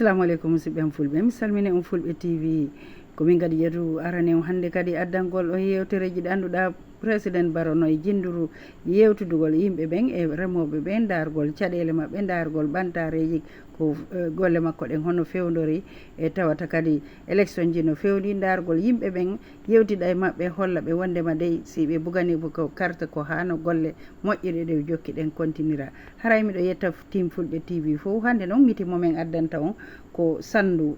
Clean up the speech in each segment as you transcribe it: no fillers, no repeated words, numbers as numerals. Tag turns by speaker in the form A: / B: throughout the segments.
A: assalamu aleykum musidɓe am fulɓe mi salmini on fulɓe tv komin kadi yeetu arane o hannde kadi addangol o yewtereji ɗe annduɗa président Barrow no jinduru yewtudugol yimɓe ɓen e remoɓe ɓen dargol caɗele mabɓe dargol ɓantareji ko golle makko ɗen hono fewdori e tawata kadi élection ji no fewni dargol yimɓe ɓen yewtiɗa e mabɓe holla ɓe wondema dey si ɓe bugani ko carte ko hano golle moƴƴiɗe ɗe jokki ɗen continira haray miɗo yetta tim fulɓe tv fof hande noon miti momin addanta on ko sandu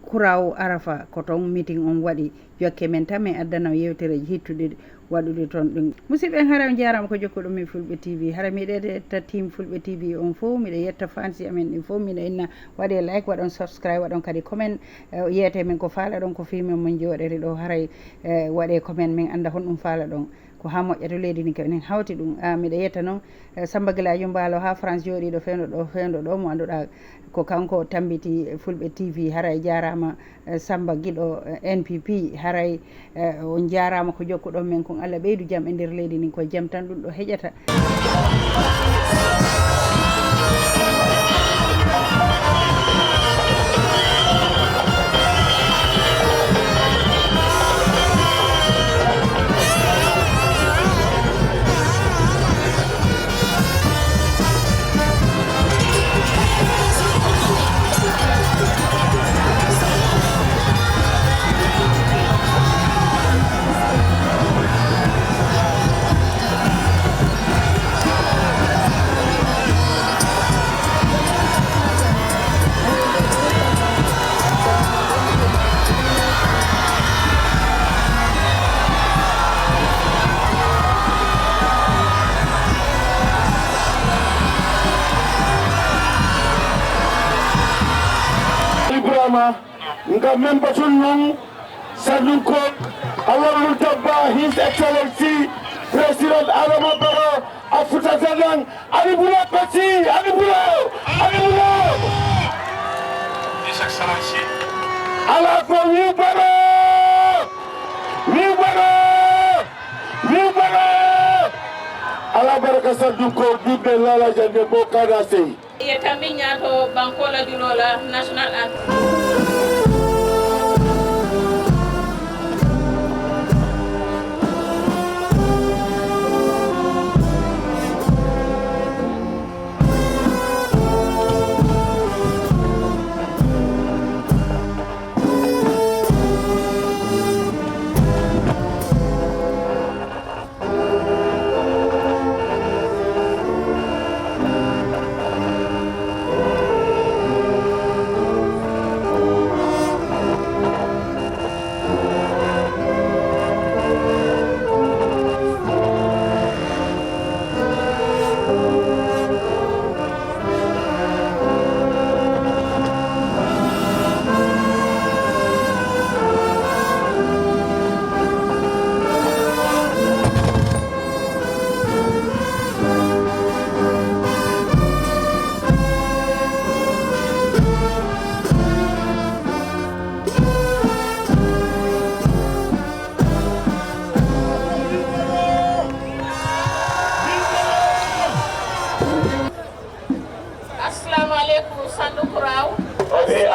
A: kuraw arafa ko toon meeting on waɗi jokke men tan min addana yewtereji hittude waɗude toon ɗum musidɓe hara jarama ko jokku ɗum min fulɓe tv hara miɗe yetta team fulɓe tv on fof miɗa yetta fansi amen ɗin fof miɗa inna waɗe like waɗon subscribe waɗon kadi comment yeyete men ko faala ɗon ko filmen mon jooɗere ɗo haray waɗe comment min anda hon ɗum faala ɗon ko ha moƴƴata leydi ni kenen hawti ɗum miɗa yetta noon Samba Gueladio Mballo ha France jooɗiɗo fewdo ɗo mo annduɗa ko kanko tambiti fulɓe tv haray jarama Samba guiɗo NPP haray on jarama ko jokkuɗon men kon Allah ɓeydu jaam e nder leydi ni ko jaam tan ɗum ɗo heƴata
B: nga member tunung Sadunko Allah Multabba His Excellency President Adama Barrow Afuta Zadang Alibula Pasi Alibula His Excellency Allah ko New Barrow Allah baraka Sadunko dibbe lala jande mo kada sey
C: yetambi ñaato bankola julola national anthem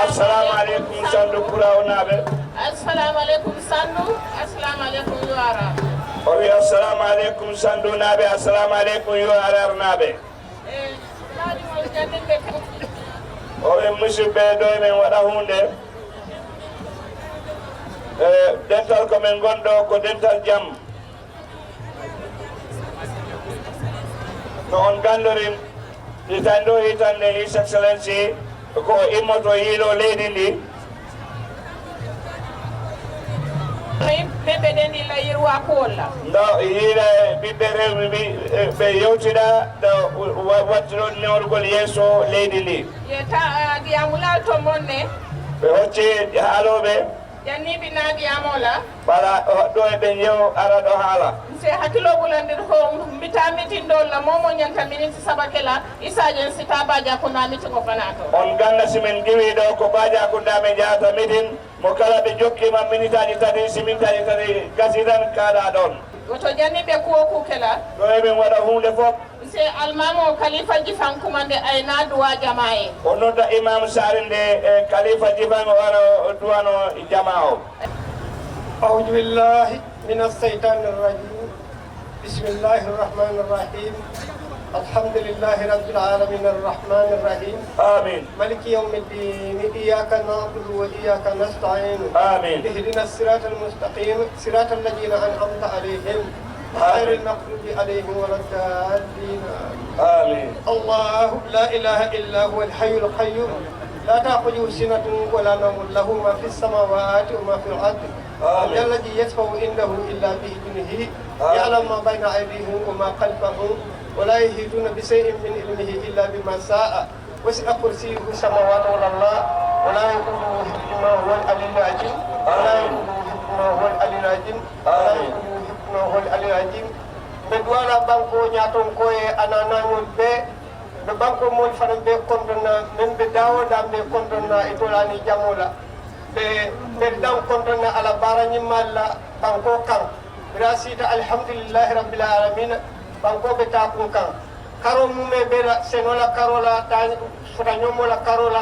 B: Assalamu alaikum Sandu Kuraw naɓe
C: assalamu aleykum Sandu assalamu aleykum yo ara
B: o wi assalamu aleykum Sandu naɓe assalamu aleykum yo arar naɓe
C: laɗimol jandinɓe
B: o wi musidɓe ɗo men waɗa hunde dental komin gonɗo ko dental jaam no on gandorin hitan ɗo hitande His Excellency ko immoto yiiɗo leydi ndi
C: ɓeɓe ɗen illa yirwa ko walla
B: ndo yiiɗa ɓiɓɓe rewmi ɓe yewtida ɗo wattiɗo newrugol yeeso leydi ndi
C: yeta guiyamulal to monne
B: ɓe hocci haaloɓe
C: janniɓe naguiyamola
B: ɓaɗa ɗo eɓe yew ara ɗo haala
C: se hakkilo ɓulandir ko mbita mitindol la momo ñanta miniti sabakela isajen si tabaja kunda miti ko fana to
B: on ganda simin giwi ɗo ko baja kundaɓe jahata mitin mo kala ɓe jokkima minitaji tati simintaji tati gasi tan kaɗa ɗon
C: woto janniɓe kuwo kukela
B: ɗo eɓen waɗa hunde fof
C: monsieur almamo khalifa jifan kumande ayna duwa jamae
B: o nodda imam sarinde e khalifa jifan waro duwano jamao.
D: أعوذ بالله من الشيطان الرجيم بسم الله الرحمن الرحيم الحمد لله رب العالمين الرحمن الرحيم
B: آمين.
D: مالك يوم الدين إياك نعبد وإياك نستعين
B: آمين.
D: اهدنا الصراط المستقيم صراط الذين أنعمت عليهم غير المغضوب عليهم ولا الضالين
B: آمين.
D: الله لا إله إلا هو الحي القيوم لا تأخذه سنة ولا نوم له ما في السماوات وما في الأرض من الذي يشفع عنده إلا بإذنه يعلم ما بين أيديهم وما خلفهم ولا يحيطون بشيء من علمه إلا بما شاء وسع كرسيه السماوات والأرض ولا يؤوده حفظهما هو العلي العظيم ولا يؤوده حفظهما هو العلي العظيم ولا يؤوده حفظهما هو العلي العظيم بدوانا بانكو نياتون كوي أنانا نولبي بانكو مول فنان بي كونتنا من بداو دام بي كونتنا إتولاني جامولا بدام كونتنا على باراني مالا بانكو كان براسيتا الحمد لله رب العالمين بانكو بتاكو كان karo mume bela senola karola tan futanyomo la karola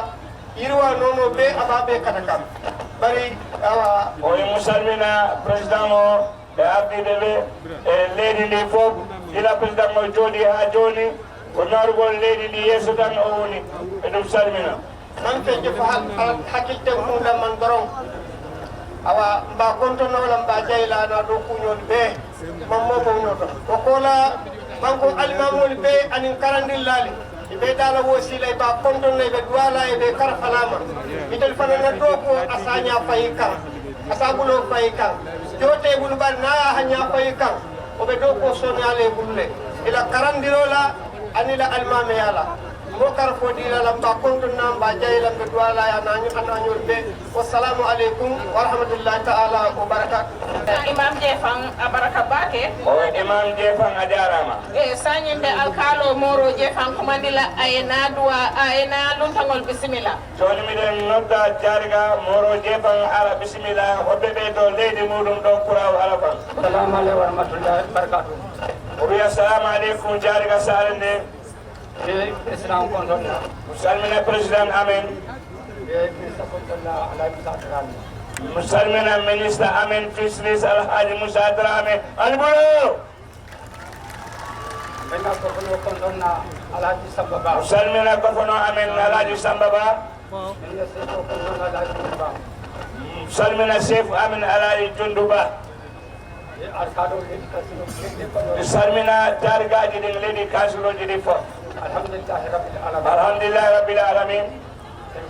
D: irwa nono be ababe katakam bari awa
B: o musalmina president o e abdide be e leydi ndi fof ila président o jooɗi ha joni ko narugol leydi ndi yeeso tan o woni e ɗum salmina
D: man fe jofo hakkilte munda man boron awa mba kontonola mba jaylana ɗo kuñol ɓe mammo bownoto o kola banko alimamol ɓe anin karandillali ɓe dala wosila e ba kontonna ɓe duwala e ɓe karfalama mitel fanana ɗo ko asaña fayi kan asabulo fayi kan joteɓulu ɓar na haña fayi kan oɓe ɗo ko sonale bulle ila karandirola anila alimame yala mo karfo dilala mba kontonna mba jayla ɓe duwala anañol ɓe wassalamu aleykum wa rahmatullahi taala wa barakatuh
C: imam jefan abaraka bake
B: o imam jefan a jarama
C: e sañinde alkalo moro jefan kumandila ayna duwa ayna luntagol bisimilla
B: joni miɗen nodda jariga moro jefan ala bisimilla hoɓɓe ɓe to leydi muɗum ɗo kuraw ala fan
D: assalamu aleykum wa rahmatullahi wa barakatuh
B: o wi assalamu aleykum jariga sare nde
D: président kontonna
B: salmina président amen
D: ministre kontonna alhaji moussa drame
B: salmina ministre amen fislis alhaji moussa drame albulo
D: maintenant kokono kontonna alhaji samba ba
B: salmina kofono amen alhaji samba ba
D: ministre kontonna alhaji ba
B: salmina chef amen alhaji junduba
D: arkado l'éducation
B: salmina jarigaji ɗin leydi kansuloji ɗi fof
D: alhamdulillahi rabbil alamin
B: alhamdulillahi rabbil alamin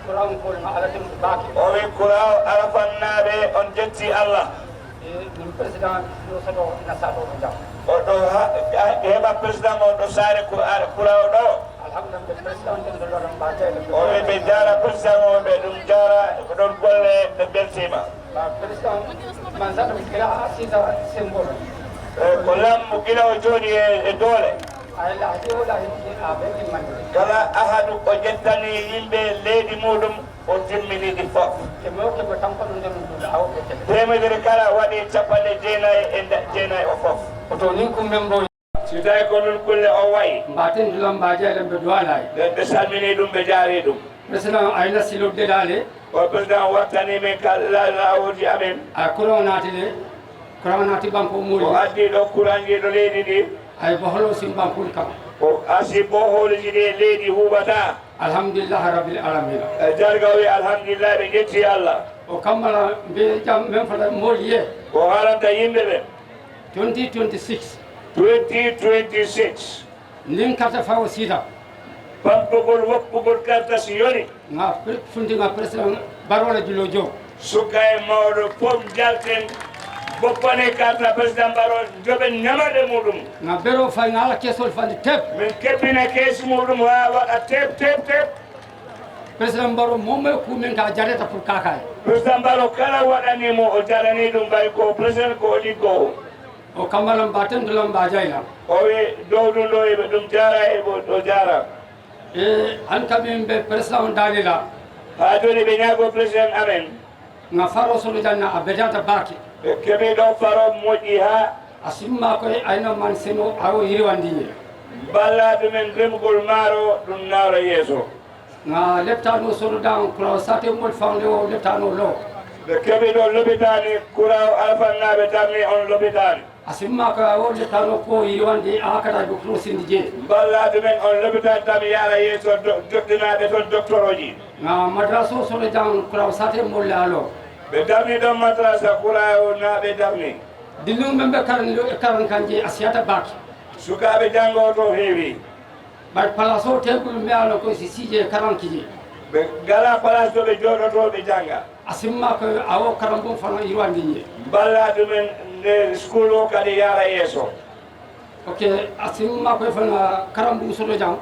D: kuran ko ma alatin baki
B: o wi kuraw arafannaɓe on jetti allah
D: ni président do sato na sato jam
B: o ɗo heɓa président o ɗo saare kuraw ɗo
D: alhamdulillah président den do lam ba tay
B: o wi ɓe jara président o ɓe ɗum jara ko ɗon golle ɓe beltima
D: ba président man sato kila asisa symbole
B: ko lammu gila o jooɗi e doole
D: ay la hiyo la hiyo abe man
B: kala ahadu o jettani yimɓe leydi muɗum o timminiɗi fof
D: ke mo ke ko tanko ɗum dem do aw be tele
B: temedere kala waɗi capanɗe jeenayyi e jeenayyi o fof
D: oto ni ko membo
B: si tawi ko ɗum kulle o wayi
D: mbaten dulam ba jale be duwalay
B: ɓe salmini ɗum ɓe jaari ɗum
D: président ay la silo de dale
B: o président wattani men kala lawoji amen
D: a coronati banko muri
B: o addi ɗo courant ji ɗo leydi ndi
D: ay boholo sim banko kam
B: o asi boholji ɗi e leydi huɓata
D: alhamdulillah rabbil alamin
B: jarga wi alhamdulillah ɓe ƴetti allah
D: o kammala be jam men fala moliye
B: o haalanta yimɓe ɓe
D: 2026
B: 2026
D: nin kata fawo sita
B: pampugol woppugol karta si yoni
D: nga fundinga président barola julo jo
B: sukka e mawɗo fof jalten boppane karta président baro joɓe ñamaɗe muɗum
D: nga bero fay nga ala kesol fandi tep
B: min kebbina keesi muɗum ha waɗa tep
D: président baro momme ku men ka jareta pour kakay
B: président baro kala waɗanimo o jarani ɗum bay ko président ko waɗi ko
D: o kammala mbaten dulam mba jayla
B: o wi dow ɗum ɗo eɓe ɗum jara eɓo ɗo jara
D: e han kamin be président dalila
B: ha joni ɓe ñaago président amen
D: nga faro solo janna a bedata baki
B: ɓe keeɓi ɗo faro moƴƴi ha
D: a simma koye ayno man seno awo yiriwandiye
B: balla ɗumen remgol maaro ɗum naara yeeso
E: nga leptano sono dan kula sate mol fawde o leptano lo
B: ɓe keɓi ɗo lopitani kuraw alfannaɓe tarni on lopitani
E: asimma ka o leptano ko yiwande a kada do klo sindi je
B: balla ɗumen on lopitani tami yaara yeeso joɗɗinaɓe toon docteur oji
E: nga madraso sono dan kula sate mol alo
B: ɓe darni ɗon madrasa kuraw naɓe darni
E: dinnu membe karan kanje asiyata baki
B: sukaɓe janngo to heewi
E: bar palaso tegol mi alo ko si sije karan kije
B: ɓe gala place to ɓe jooɗoto ɓe jannga
E: asimma ko awo karan bon fana yiwande je
B: balla ɗumen nde school o kadi yaara yeeso
E: ok asimma ko fana karan bu sodo jang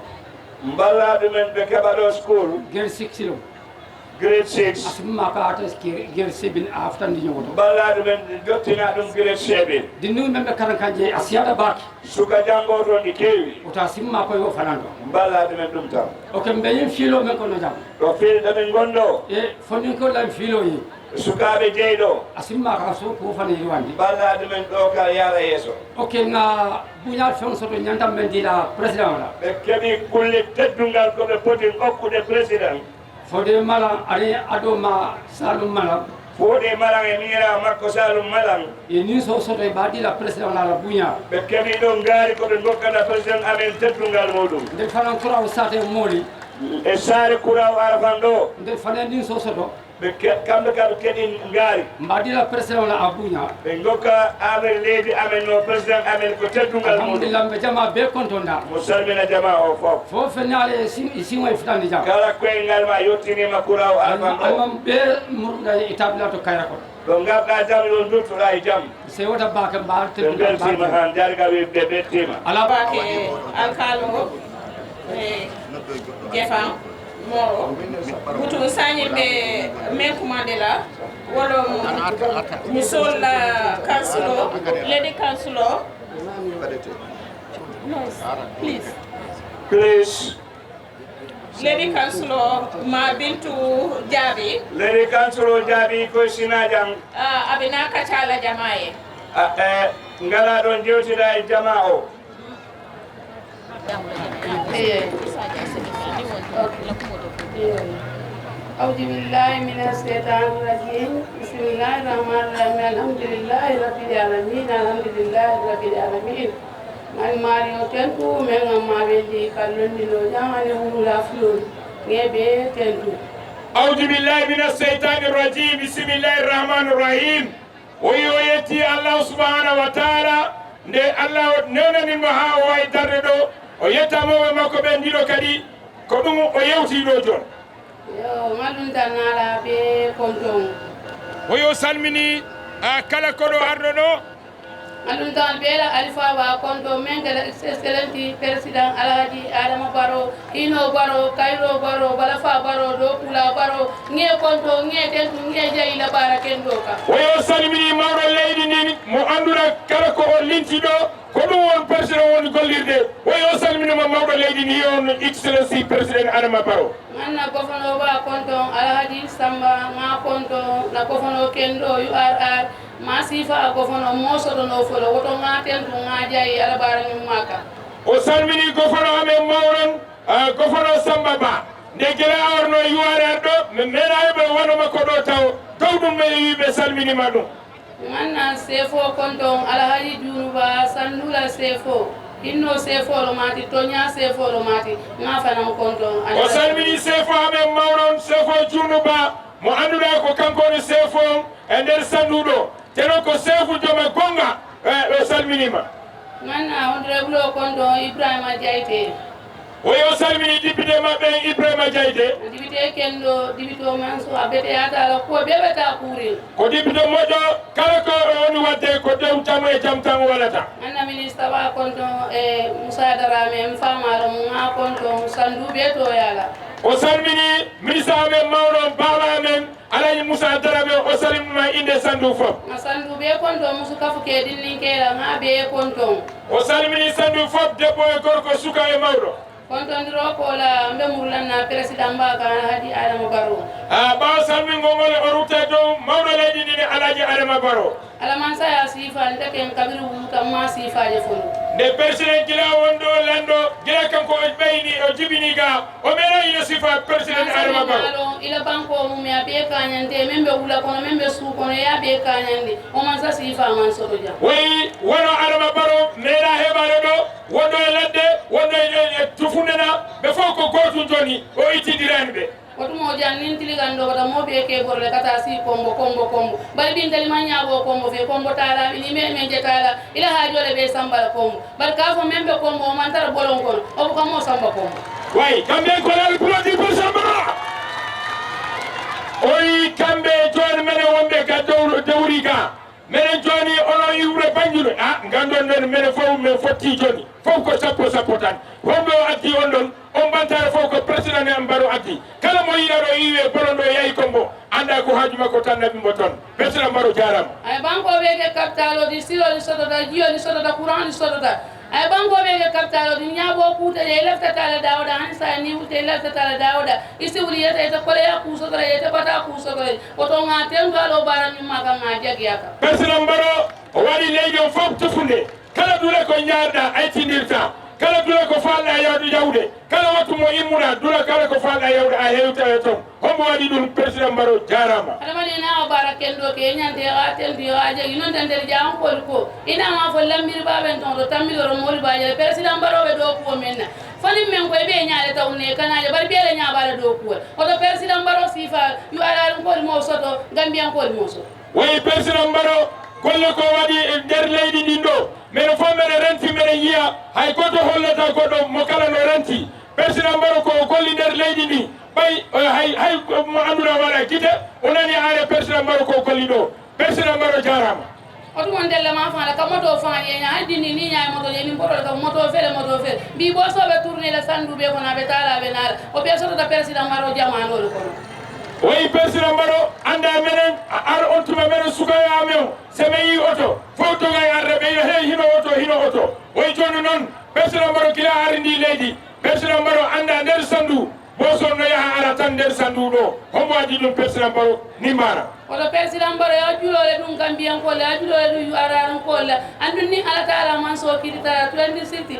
B: balla ɗumen ɓe keɓa ɗo school
E: gel 6 kilo
B: grade 6
E: asimma ka ata gel 7 aftandi nyoto
B: balla ɗumen jottina ɗum grade 7
E: dinnu membe karan kanje asiyata baki
B: suka janngo toon ɗi keewi
E: ota simma ko yo fanando
B: balla ɗumen ɗum tan
E: ok mbeyin filo men kono jam
B: ɗo filɗo ɓe gonɗo
E: e fonin ko lan filo yi
B: sukaɓe jeyɗo
E: asimma ka so ko fana yiwande
B: balla ɗumen ɗo ka yaara yeeso
E: ok nga buñal fen soto ñantam men dila président la
B: ɓe keɓi kulle teddungal koɓe poti hokkude président
E: fode mala ari ado ma salum mala
B: fooɗe malan e miira makko salum malan
E: e ni so soto e badila président la buña
B: ɓe keɓi ɗo ngaari koɓe gokkata président amen teddungal muɗum
E: nde fanan kuraw sate mooli
B: e saare kuraw arafan ɗo
E: nde fanan ni so soto
B: ɓe kamɓe kaɓe keɗi ngaari
E: badila président la a buña
B: ɓe gokka amen leydi amen no président amen ko teddungal muɗum
E: alhamdulillah mbe jama be kontonda
B: mo salmina jama o fof
E: fo fenale singo e futande jam
B: kala koyngal ma yettinima kuraw arafan ɗo
E: almam be murda e établia to kayra ko
B: ɗo garɗa jam ɗon duttoɗa e jam
E: se wota bake mbaal
B: ɓe beltima han jarga wi ɓe ɓettima
E: ala
C: bake alkalo jefan moro butu sañirɓe men commandé la wolo musol la councilo lady councilo please
B: please
C: lady councilo ma bintu jaabi
B: leydi kansolo jaabi koye sina jam
C: abina kacala jamaye
B: ngala ɗon jewtida e jama o
F: أعوذ بالله من الشيطان الرجيم بسم الله الرحمن الرحيم الحمد لله رب العالمين الحمد لله رب العالمين من ماريو تنتو من ما بيجي كلون دلو جامعني ولا فلون نبي تنتو
B: أعوذ بالله من الشيطان الرجيم بسم الله الرحمن الرحيم ويويتي الله سبحانه وتعالى nde allah nenanimo ha o wawi darde ɗo o yettamoɓe makko ɓe ndiɗo kadi ko ɗum o yewtiɗo jon
F: yo malum tanala be konton
B: o yo salmini kala koɗo arɗo ɗo
F: malum tan beela alifa wa konto men gala excellenti président alhaji adama baro ino baro kayro baro balafa baro do kula baro nge konto nge tentu nge jeyila bara kendo ka
B: o yo salmini mawɗo leydi ndin mo anduna kala ko o linti ɗo ko ɗum won président woni gollirde o yo salminima mawɗo leydi ndi on excellency président adama baro
F: manna gofono ba konto alhaji samba ma konto na gofono kendo URR ma sifa gofono mosoto no folo woto ma tentu ma jayi alabara min maka
B: o salmini gofono amen mawɗon gofono samba ba nde guila awrno URR ɗo mi meeɗa heɓe wonoma ko ɗo taw ɗum ɓe wiɓe salminima ɗum
F: manna sefo konto alhaji junuba sandula sefo inno sefolo mati toña sefolo mati ma fanam konto
B: o salmini sefo amen mawɗon sefo junuba mo annduɗa ko kankone sefo e nder sanduɗo teno ko sefu joma gonga o salminima
F: manna honorable o konto ibrahima diayte
B: o yo salmini député maɓɓe ibrahima diayte
F: député kendo député man so abete yatala ko ɓeɓe ta kuurel
B: ko député moƴƴo kala ko woni wadde ko dow jam e jam tan waɗata
F: manna ministre wa konto e moussa darame famaro mum ha konto sanduɓe to yala
B: o salmini ministre amen mawɗo baba amen alaji moussa darabe o salminima inde sandu fof
F: sandu be konto musu kafu ke dinnin kela ha be konto
B: o salmini sandu fof debbo e gorko suka e mawɗo
F: kontondiro ko la mbe murlanna président mbaka hadi Adama Barrow
B: ba salmi ngongole orute do mawdo leydi ndi alaji Adama Barrow
F: alamansa ya sifa ndeke kabiru wuta ma sifa je fulu
B: nde président gila wondo lando gila kanko bayni o jibini ga o mera ina sifa président Adama Barrow
F: ila banko mum ya be kanyande membe wula kono membe su kono ya be kanyande o man sa sifa man soto ja
B: way wono Adama Barrow mera hebare do wondo ladde wondo tufundena be foko gotu joni o itidiranbe
F: otumo jannin tiligando wata mobe ke borle kata si kombo bari bin tali manya bo kombo fe kombo tala ni me jetala ila hajole be sambal kombo bar ka fo membe kombo man tara bolon kono o ko mo samba kombo
B: way kambe ko la ploti pour samba oyi kambe joni mene wonde ka dawri ga mene joni ono iwre banjulo ngandon den mene fo me fotti joni fo ko sappo tan hombe o addi on don on bantare fo ko président ne Barrow addi kala mo yidaro iwe bolondo yayi kombo anda ko haaju makko tan nabi mo ton président Barrow jarama
F: ay banko wege kaptalo di silo di soto da jio di soto da courant di soto da ay banko wege kaptalo di nyabo kuta ye lefta tala dawda hansa ni ute lefta tala dawda isi wuli yata ko ya ku soto yata bata ku soto oto ngaten galo baran mi maga ngaje yaka
B: président Barrow o wadi leydi fop tufunde kala dule ko nyaarda ay tindirta kala dula ko faala yawde kala wattu mo immuna dula kala ko faala yawde a hewta ton homo waɗi ɗum président Barrow jarama
F: adamani na bara kendo ke nyante ga tendi ga je non tan der jam ko ina ma fo lambir baben ton do tamiloro moli baje président Barrow be do ko menna fani men ko be nyaale tawne kana je bar bele nyaabala do ko oto président Barrow sifa yu ala ko mo soto gambian ko mo soto
B: way président Barrow golle ko waɗi nder leydi ndin ɗo mene fof mene renti mene yiya hay goto hollata goɗɗo mo kala no renti président Barrow ko golli nder leydi ndi ɓay hay mo anduna waɗa guite o nani are président Barrow ko golli ɗo président Barrow jarama
F: oto mon delle ma faala ka moto faa ye nya dini ni nya moto ye ni borol ka moto fele bi bo so be tourner la sandu be ko na be tala be nar o be so da président Barrow jamano ko
B: way président Barrow anda menen ar on tuma menen sukaya amen semeyi oto foto ngay arde be hino oto way joni non président Barrow kila arindi leydi président Barrow anda nder sandu bo sonno yaha ara tan nder sandu do homo wadi dum président Barrow ni mara
F: oto président Barrow ya julole dum gambian ko la julole dum yu araran ko la andu ni ala taala man so kidita 2060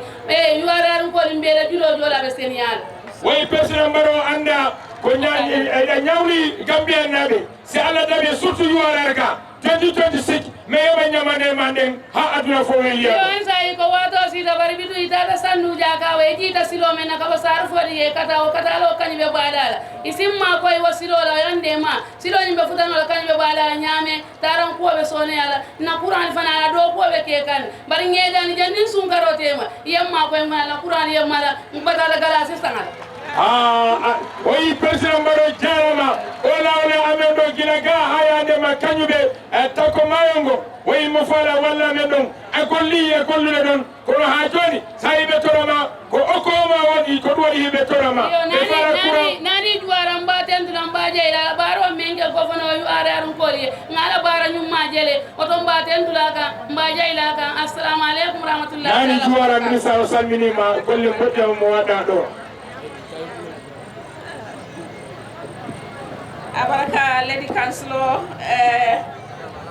F: yu araran ko limbe julo jola be senial
B: way président Barrow anda ko ñawli Gambien naɓe si Allah daɓe surtout yuwararka 2026 mais yoɓe ñamane ma nden ha aduna fo we yiya
F: yo en sayi ko wato sida bari bitu itata sannuja ka way jiita silo men naka basar fodi ye kata o katalo kañum ɓe baɗala isimma koye wo silola yande ma siloñum ɓe futanola kañum ɓe baɗala ñaame taran kuwoɓe sone ala na courant fana ala ɗo kuwoɓe ke kan bari ñeydani jannin sunkarotema yemma koye mana courant yemmala batala gala sistangala
B: oyi président Barrow jarama o lawle amen ɗo gila ga hayadema kañuɓe tako mayongo oyi mo fala walla men ɗon e gollude ɗon kono ha joni sa yiɓe toroma ko okkoma waɗi ko ɗum waɗi hiɓe torama
F: nani juwaran mba tentunan mba jeyɗa ɓaaro menge gofono yu are arum koliye ngala bara ñumma jele oto mba tentula kan mba jeyla kan assalamu aleykum rahmatullahi
B: nani juwara ministre o salminima golle moƴƴama mo waɗa ɗo
C: abaraka lady councilor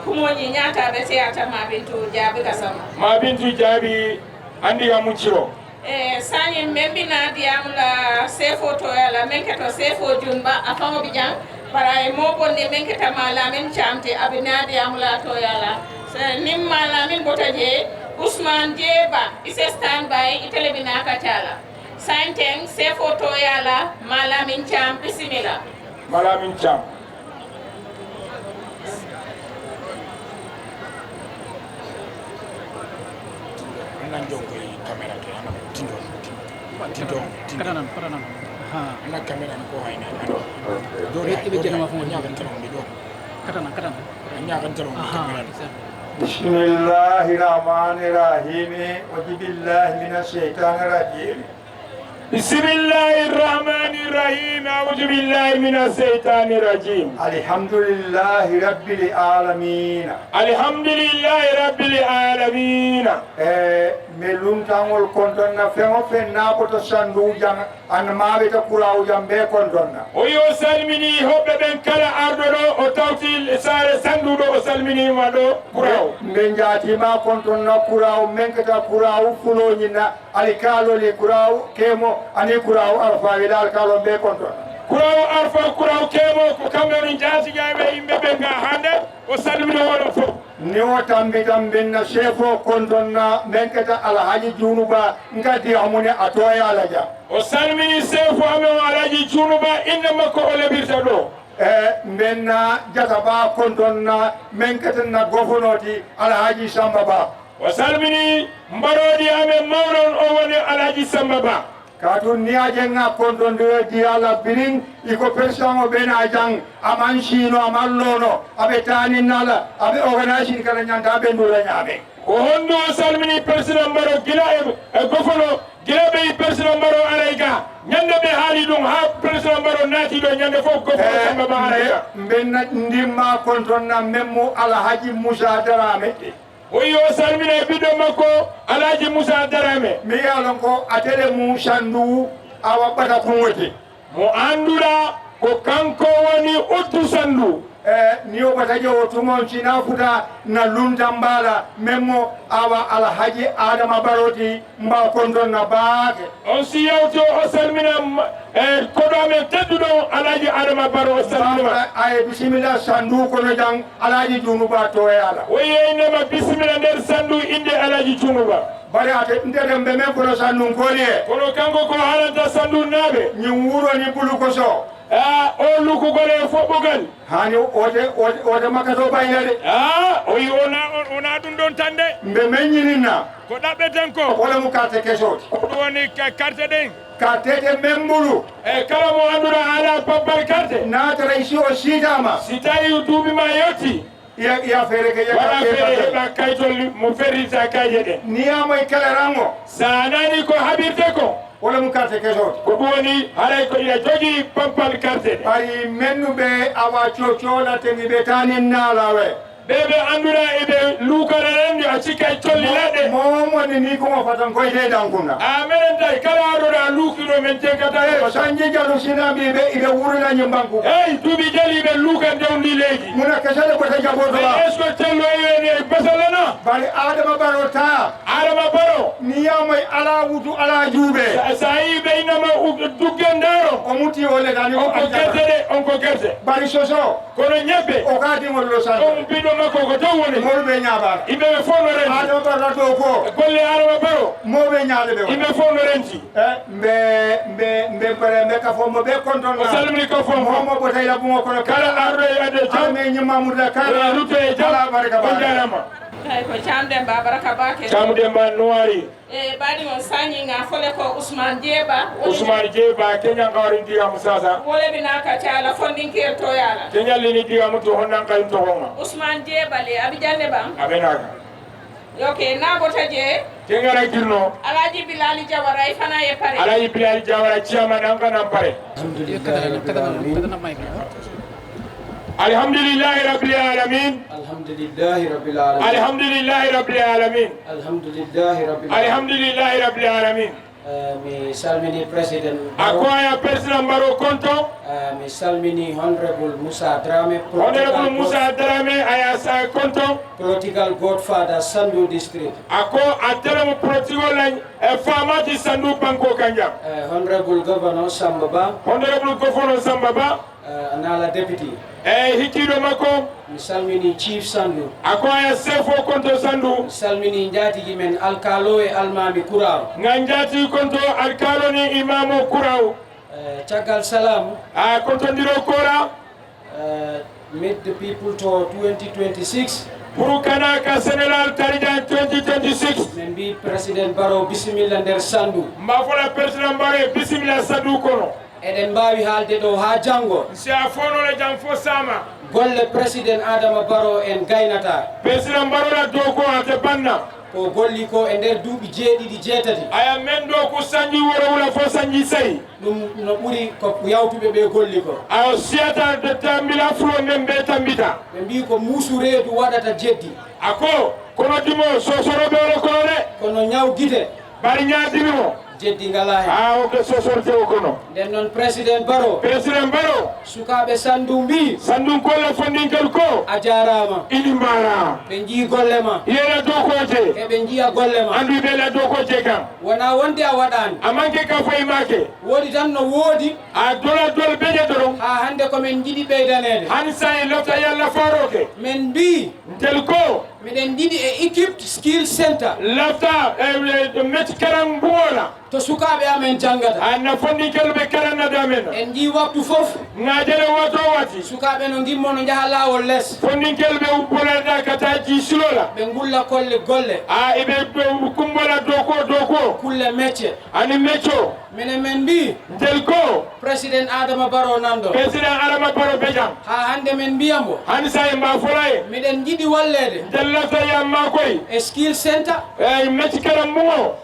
C: kumoñi ñaata be seyata ma bintu jaabi kasama
B: ma bintu jaabi andi ga mucciro
C: sañi membina diyam la sefo to yala menketo sefo jumba afamo bijang para e mo bonde menketa mala men chamte abina diyam la to yala nim mala min botaje Ousmane Jeba ise stand by itele bina ka chala sainteng sefo to yala mala min cham bisimila
B: Malamin Cham.
G: بسم الله الرحمن الرحيم وجب الله من الشيطان الرجيم
B: بسم الله الرحمن الرحيم أعوذ بالله من الشيطان الرجيم
G: الحمد لله رب العالمين
B: الحمد لله رب العالمين العالمين
G: melum tangol kontonna fengo fenna ko to sandu jang an mabe to kuraw jambe kontonna
B: oyo salmini hobbe ben kala ardodo o tawti sare sandudo o salmini mado kuraw
G: mbe jati ma kontonna kuraw menkata kuraw fulo nyina alikalo li kuraw kemo ani kuraw arfa wilal kalo be kontonna
B: kuraw arfa kuraw kemo ko kambe jati jaabe imbe be nga hande o salmini wala fo
G: ni o tambi na chefo kontonna menkata alhaji junuba ngati amune atoya alaja
B: o salmini chefo ame alhaji junuba inna makko o lebirta do
G: menna jataba kontonna menkata na gofonoti alhaji samba ba
B: o salmini mbarodi ame mawron o woni alhaji samba ba
G: katu niaje nga kontondire diala biring iko persamo bena jang aman shino aman lono abe tani nala abe organizing kala nyanda abe ndula nyame
B: ko hondo salmini president mbaro gila e gofono gila be president mbaro alayga nyande be haali dum ha president mbaro nati do nyande fof gofono samba ba alayga
G: mbenna ndimma kontonna memmo alhaji Musa Darame
B: oyo salmina bido makko alhaji Musa Darame
G: mi yalon ko atele mu sandu awa bata kunwote
B: mo andura ko kanko woni uttu sandu
G: ni o bata jo tumon china futa na lunta mbala memmo awa alhaji Adama Baroti mba konton na baake
B: on si yawto o salmina kodo men teddudo alhaji Adama Baro o salmina
G: ay bismillah sandu kono jang alhaji Junuba to yala
B: oye nema bismillah nder sandu inde alhaji Junuba
G: bari ate ndedem be men kono sandu koliye
B: kono kanko ko halanta sandu nabe
G: ni wuro ni bulu ko so
B: o luku gole foɓɓogal
G: hani ote makato baynade
B: oyi ona ɗum ɗon tande
G: mbe meññininna
B: ko ɗaɓɓe tan ko
G: wala mu carte kesoti
B: ɗum woni carte ɗen
G: cartete men mbulu
B: kala mo andura ala babbal carte
G: natara isi o siitama
B: si tawi duuɓima yetti
G: ya feere ke
B: waɗa feere heɓa kaytol mo ferrita kayje ɗe
G: niyamoye kala rango
B: sa nani ko haɓirte ko
G: wala mu carte kesoti
B: ko ɗum woni haɗay ko ina jogii babbal carte ɗe
G: ari mennuɓe awa cocolate ɓe tanin naalawe
B: ɓeɓe andura eɓe luukara renndi a cikkay colli leɗɗe
G: momoni ni komo fatan koyte dankuna
B: minen tay kala aɗoɗa luukiɗo men tenkata
G: sanji jalu sinaɓe ɓe wurinañi banku
B: eyi duuɓi jali ɓe luukan dewndi leydi
G: muna kesale bota jabotoa
B: est ce que tello ewene basalana
G: bari Adama Baro ta
B: Adama Baro
G: niyamoye ala wutu ala juuɓe
B: sa yi ɓe inama duggen daro
G: o muti o letani
B: onko gerte de onko gerte
G: bari soso
B: kono ñebbe
G: o katimollo san
B: on mbiɗo makko ko taw woni
G: moɓe ñaɓala
B: yimɓeɓe fof no renti
G: Adama Baro to ko
B: golle Adama Baro
G: moɓe ñaale ɓe
B: yimɓe fof no renti
G: mbe kafombo ɓe kontonna
B: o salmini ko fof
G: momo botay labumo kono
B: kala arɗo e adde jam
G: me ñimmamuda kala
B: rutto e jam
G: baraka
B: on jarama
C: ay ko Camdemba Baraka Bake
B: Camdemba Noiri
C: baɗi on sañinga fole ko Ousmane Djeba
B: Ousmane Djeba keñal kawari ndiyamu sasa
C: wolebinaka cala fondinkir to yala
B: keñallini ndiyamu to honnan kayum to honga
C: Ousmane Djeba le abi jande ɓam
B: aɓenaka
C: yoke nabota je
B: kengara girno
C: Alhaji Bilali Jawara e fana e pare
B: Alhaji Bilali Jawara ciyaman an kanan pare alhamdulillahi rabbil alamin
H: alhamdulillahi rabbil alamin
B: alhamdulillahi rabbil alamin
H: alhamdulillahi rabbil alamin
B: alhamdulillahi rabbil alamin
H: mi salmini president
B: akoya president Baro konto
H: mi salmini honorable Musa Drame
B: honorable Musa Drame aya sa konto
H: political godfather Sandu district
B: ako atelemo political lañ famati Sandu banko kanja
H: honorable governor Samba Ba
B: honorable governor Samba Ba
H: anala deputy
B: hikkiɗo makko
H: mi salmini chief Sandu
B: ako aya sefo konto Sandu
H: mi salmini njatigi men alkalo e almami Kuraw
B: nga njati konto alkalo ni imamo Kuraw
H: caggal salam
B: kontondiro kora
H: meet the people to 2026
B: pour kana ka Sénégal tarijan 2026
H: min mbi président Baro bisimilla nder Sandu
B: mba fola président Baro bisimilla Sandu kono
H: eɗen mbawi haalde ɗo ha janggo
B: si a fonola jam fo sama
H: golle président Adama Baro en gaynata
B: président Baro la dow ko ate banna
H: ko golli ko e nder duuɓi jeeɗiɗi jeetati
B: aya men ɗo ko sanji wuro wula fo sanji sayi
H: ɗum no ɓuuri ko yawtuɓe ɓe golli ko
B: ayo siyata de tambila fulo men ɓe tambita
H: ɓe mbi ko muusu reedu waɗata jeddi
B: ako kono dimo sosoro be wala kono de
H: kono ñaw gite
B: bari ñaadimi mo
H: jeddi ngala hen
B: o ke sosorte o kono
H: nden noon président Barrow sukaɓe sandu mbi
B: sandu kolla fondinkal ko
H: a jarama
B: ini mara
H: ɓe jii golle ma
B: yena dokoje
H: keɓe jiiya golle ma
B: andu ɓeela dokoje kam
H: wona wonde a waɗani
B: a manque ka fayi make
H: woodi tan no woodi
B: a dola dol beje doron
H: ha hande komin jiiɗi ɓeydanede
B: hani sa e lofta yalla faroke
H: min mbi
B: tel ko
H: miɗen jiiɗi e equipe skill center
B: lafta metti karan mbuwola
H: to sukaɓe amen jangata
B: anna fondinkal ɓe karannade amen
H: en jii waktu foof
B: ngajele wato wati
H: sukaɓe no gimmo no jaaha lawol less
B: fondinkal ɓe ubbonada kata ji silola
H: ɓe gulla kolle golle
B: eɓe kumbola doko
H: kulle métier
B: ani mecco
H: minen men mbi
B: tel ko
H: président Adama Barrow nanɗo
B: président Adama Barrow be jam
H: ha hande men mbiyambo
B: hani sa e mba fola e
H: miɗen jiiɗi wallede
B: tel lafta yamma koy
H: e skill center
B: eyi mecci karam mumo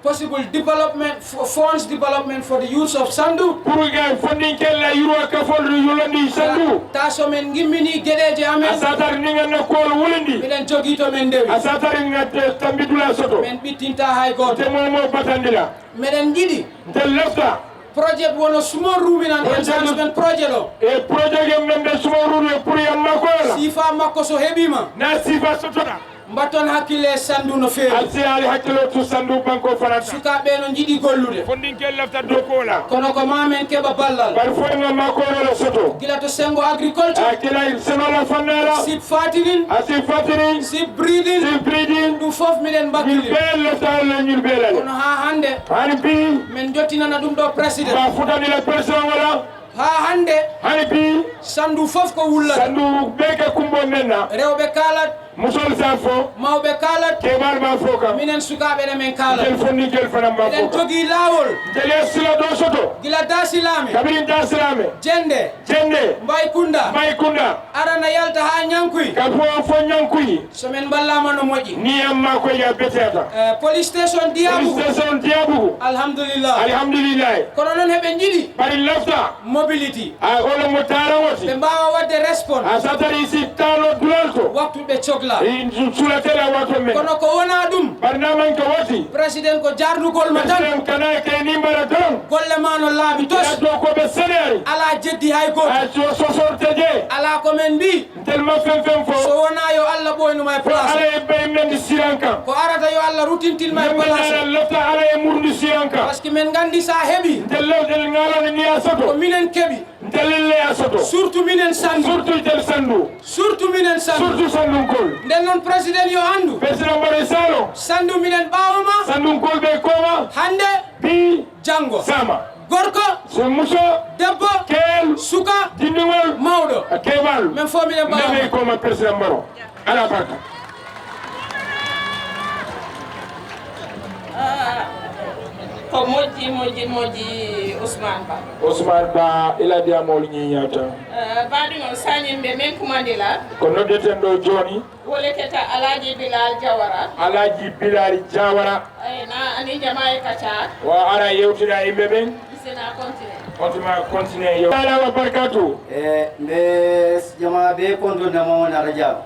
H: possible development funds development for the youth of Sandu
B: pour ga fondinkel la yuro ka foldu yulandi Sandu
H: ta so men gimmini gueɗeje amen
B: asatar ni nganna kol wulindi
H: miɗen jogui to men ndewi
B: asatar ngatte tambidula soto
H: men ɓittinta hay goto
B: te momo batandila
H: meɗen jiiɗi
B: tel lafta
H: projet wono small ruminan enhancement projet o
B: e projet gem men de sumo rude pour yamma kola
H: sifa makko so heɓima
B: na sifa sotota
H: mbatton hakkille Sandu no feewi
B: alsi ali hakkilo tu Sandu banko farata
H: sukaɓe no jiiɗi gollude
B: fondinkel lafta dokola
H: kono ko mamen keɓa ballal
B: bar foy ngamma kola soto
H: gila to sengo agriculture
B: kila senola fannara
H: sip fatinin
B: sip fatinin
H: sip breeding ɗum foof miɗen bakkili
B: bel lafta le ñul belal
H: kono ha hande
B: hani bi
H: min jottinana ɗum ɗo président
B: ba futani la président wala
H: ha hande
B: hani bi
H: Sandu foof ko wullata
B: Sandu beke kumbo menna
H: rewɓe kalat
B: musol sa fo
H: mawɓe kalat
B: keɓal ma fo kam
H: minen sukaɓe ɗe men kalat
B: tel fonni gel fanam ma
H: eɗen
B: fo
H: jogui lawol
B: tele sila do soto
H: gila dasilame
B: kabirin dasilame
H: jende mbay kunda arana yalta ha ñankuy
B: ka fo ñankuy
H: somin ballama no moƴƴi
B: ni amma ko ya beteta
H: police station diabugu
B: alhamdulillah
H: kono noon heɓe jiiɗi
B: bari lafta
H: mobility
B: olo mo tarawoti
H: ɓe mbawa wadde response
B: a satari si talo dulal to
H: waktu ɓe cohla
B: sulatela wato men
H: kono ko wona ɗum
B: barnaman ko wati
H: président ko jardugol ma tan
B: kana ke ni mbara don
H: golle ma no laaɓi tos
B: do ko be seneri
H: ala jeddi hay goto
B: so sorte je
H: ala ko men mbi
B: tellement fem fo
H: so wona yo Allah ɓoynuma e place
B: ala e ɓe men siranka
H: ko arata yo Allah rutintinma e place
B: lefta ala e murdi siranka
H: par ce que men gandi sa heeɓi
B: del ngalani ni a soto
H: ko minen keeɓi
B: delille a soto
H: surtout minen Sandu surtout minen Sandu
B: sandukol
H: nden noon président yo andu
B: président Barrow salo
H: Sandu minen ɓawama
B: sandukol ɓe koma
H: hande
B: bi
H: janggo
B: sama
H: gorko
B: so muso
H: debbo
B: kel
H: suka
B: dindingol
H: mawɗo
B: keɓal
H: min fo minen ɓawama
B: koma président Barrow ala barka
C: ko moƴƴi Ousmane
B: Ba ila diamol ñiñata
C: baɗigol sañimɓe men kumandila
B: ko noddeten ɗo joni
C: woleketa Alaji Bilal
B: Jawara
C: na ani jama e kaca
B: wa ara yewtida yimɓe ɓen
C: bisena
B: continue yew ala wa barakatu
I: mbe jama be kontona mamon araja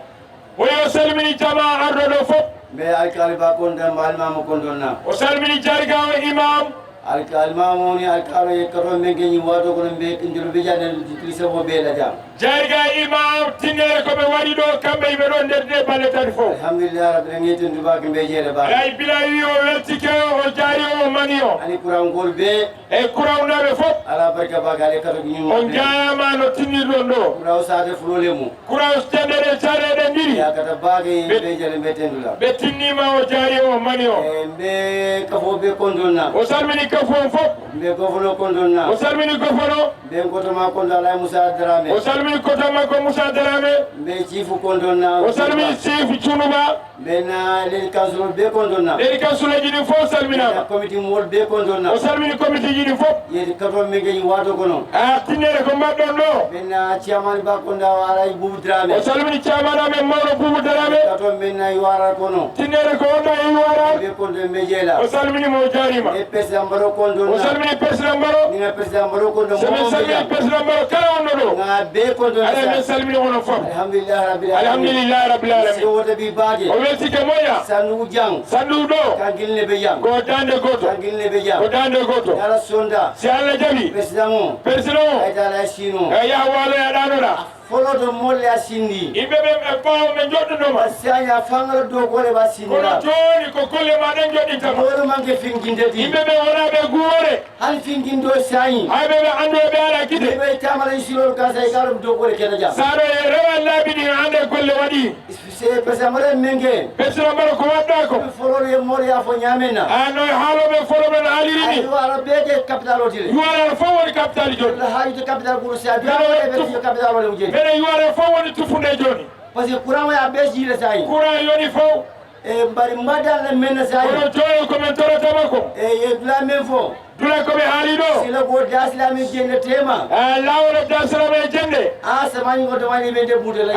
B: woyo salmini jama arɗo ɗo fof
I: mbe alkali ba konton mba almama kontonna
B: o salmini jargawo imam
I: almama woni alkalo e katon men geñi wato kono mbe ndiro bijane lisabo be la jam
B: jarga imam tinere ko ɓe waɗi ɗo kamɓe yimɓe ɗo nder de balle tati fof
I: alhamdulillah rabbil ngeten tubake mbe jeere ba
B: ay bila wi o weltike o jaari o mani o
I: ani kurankol be
B: e kurawnaɓe fof
I: ala barka ba gale kato ñum
B: on jaayama no tinirɗon ɗo
I: kuraw sade fulole mum
B: kuraw tenɗeɗe caɗeɗe ɗiɗi
I: yakata baake mbe jeere mbe tendula
B: ɓe tinnima o jaari o mani o
I: mbe kafo be kondonna
B: o salmini kafon fof
I: mbe gofono kondonna
B: o salmini gofono
I: mbe kotoma kondo ala Moussa Dramé
B: o salmini kotoma ko Moussa Dramé
I: mbe ciifu kondonna
B: o salmini ciifu cunuba
I: mbe na leydi kansulol be kondonna
B: leydi kansuleji ɗi fof salminama
I: comité mol be kondonna
B: o salmini comité ji ɗi fof
I: yedi katon men geñi wato kono
B: a tinnere ko mbaɗɗon ɗo
I: mbe na ciamani ba konda alay Boubou Dramé
B: o salmini camanamen mawɗo Boubou Dramé
I: katon men na yiwara kono
B: tinnere ko wonɗa e yiwara
I: be kondo mbe jeela
B: o salminima o jarima
I: e président Barrow Baro kondo
B: o salmini président Baro
I: ni president Baro kondo
B: semin salmini président Baro kala wonno ɗo
I: nga be kondo
B: ala min salmini onon fof alhamdulillahi rabbil alamin
I: wote bi baje
B: o weltike moƴa
I: sandu jang
B: sandu ɗo
I: kangilne be jang
B: ko dande goto
I: kangilne be jang
B: ko dande goto
I: yala sonda
B: si Allah jaɓi président o
I: ay dala sino
B: e yaha waloya ɗanoɗa
I: folo to molle a sindi
B: yimɓe ɓe ɓawo ɓe joɗɗodoma
I: saña fangala dow gole ba sindi
B: kono joni ko golle maɗen joɗɗintama
I: wolo manque fingindedi
B: yimɓe ɓe wona ɓe guwore
I: han fingindo sañi
B: hay ɓe ɓe andu ɓe ala kite
I: ɓe tamala silol kasa e kalum dow gole kena jam
B: saɗo e rewa laabi ɗi hande golle waɗi
I: c'est presamare menge
B: président Baro ko waɗɗa ko
I: folol e moɗo ya fo ñamena
B: no haaloɓe foloɓe no haaliri ni
I: wala beede capital o tile
B: yuwara fof woni capital joni
I: haajide capital ɓuuro sa biaɓe capital o le mujeni
B: mbeɗa yuwara fof woni tufunde joni
I: par ce que courant ya ɓe jiile sayi
B: courant yoni fof
I: e mbari mbaɗanle men sayi
B: kono joni komin torotama ko
I: e dula men fo
B: dula koɓe haali ɗo
I: sila go dasilami jende tema
B: lawol dasalama jende
I: a samani go domani ɓe debbude la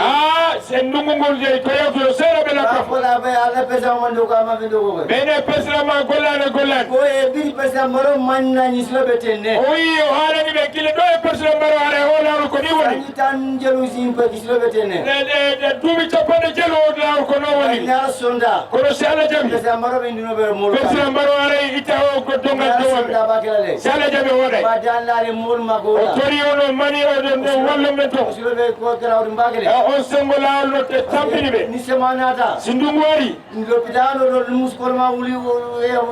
B: sen ndungu ngol jeyi ko yewtude seeɗa ɓe lakka
I: fola ɓe ala président man ɗo ko amaɓe ɗo ko
B: ɓene président ma gollani gollani
I: ko e ɓiri président Baro mannañi siloɓe tenne
B: o wi o haalani ɓe kille ɗo e président Baro haara e o lawol ko ni woni
I: sañi tan jalousie pe siloɓe tenne
B: duuɓi capanɗe jelo o lawol ko non woni
I: ñara sonda
B: kono si Allah jaɓi
I: président Baro ɓe ndinoɓe molo
B: président Baro aray itta o ko dongal dowaɓe
I: bakele
B: si Allah jaɓi woɗay
I: ba dallare mol magola
B: o tori ono mani oɗo wallo men to
I: siloɓe ko garawde mbakele
B: on sengo lawol no tampini ɓe
I: ni semanata
B: si ndungu wari
I: lopitano ɗo muskolma wuli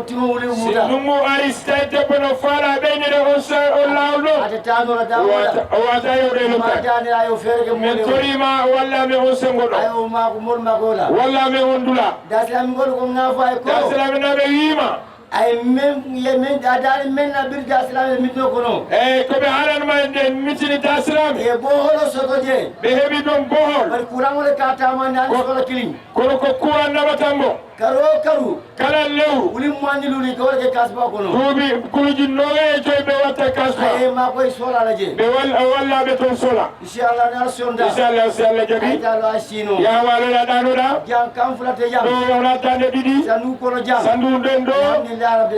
I: timo wuli
B: si
I: muta
B: ndungu ari so tawi debbo no faala ɓeynide on lawol ɗo
I: ate tanola dawoɗa
B: o wata yewde
I: ma
B: lokka
I: dane ayo feereke
B: min
I: mole
B: torima wallami on sengo ɗo
I: ayo mako mol magola
B: wallami on dula
I: dasilami ngol ko ngafo ay ko
B: dasilaminaɓe wiima
I: ay men yemen adani men na bir dasilami mitno kono
B: eyyi koɓe haalanma nde mitini dasilami
I: e boholo soto je
B: ɓe heeɓi ɗon bohol
I: bari courant ka tamani ani soto kilim
B: kono ko courant naɓatanmo
I: karu
B: kala lewru
I: wuli moanni luli ko warke kasba kono
B: duuɓi kuluji noga e joyi ɓe watta kasba
I: ay ma koy solala je
B: ɓe wallaɓe toon sola
I: inchallah na sonda
B: inchallah si Allah jaɓi
I: aytalo asino
B: yawaloɗa ɗanoɗa
I: jam kam fulate jam
B: ɗo wona dande ɗiɗi
I: sandu kono jam
B: sandu nden ɗo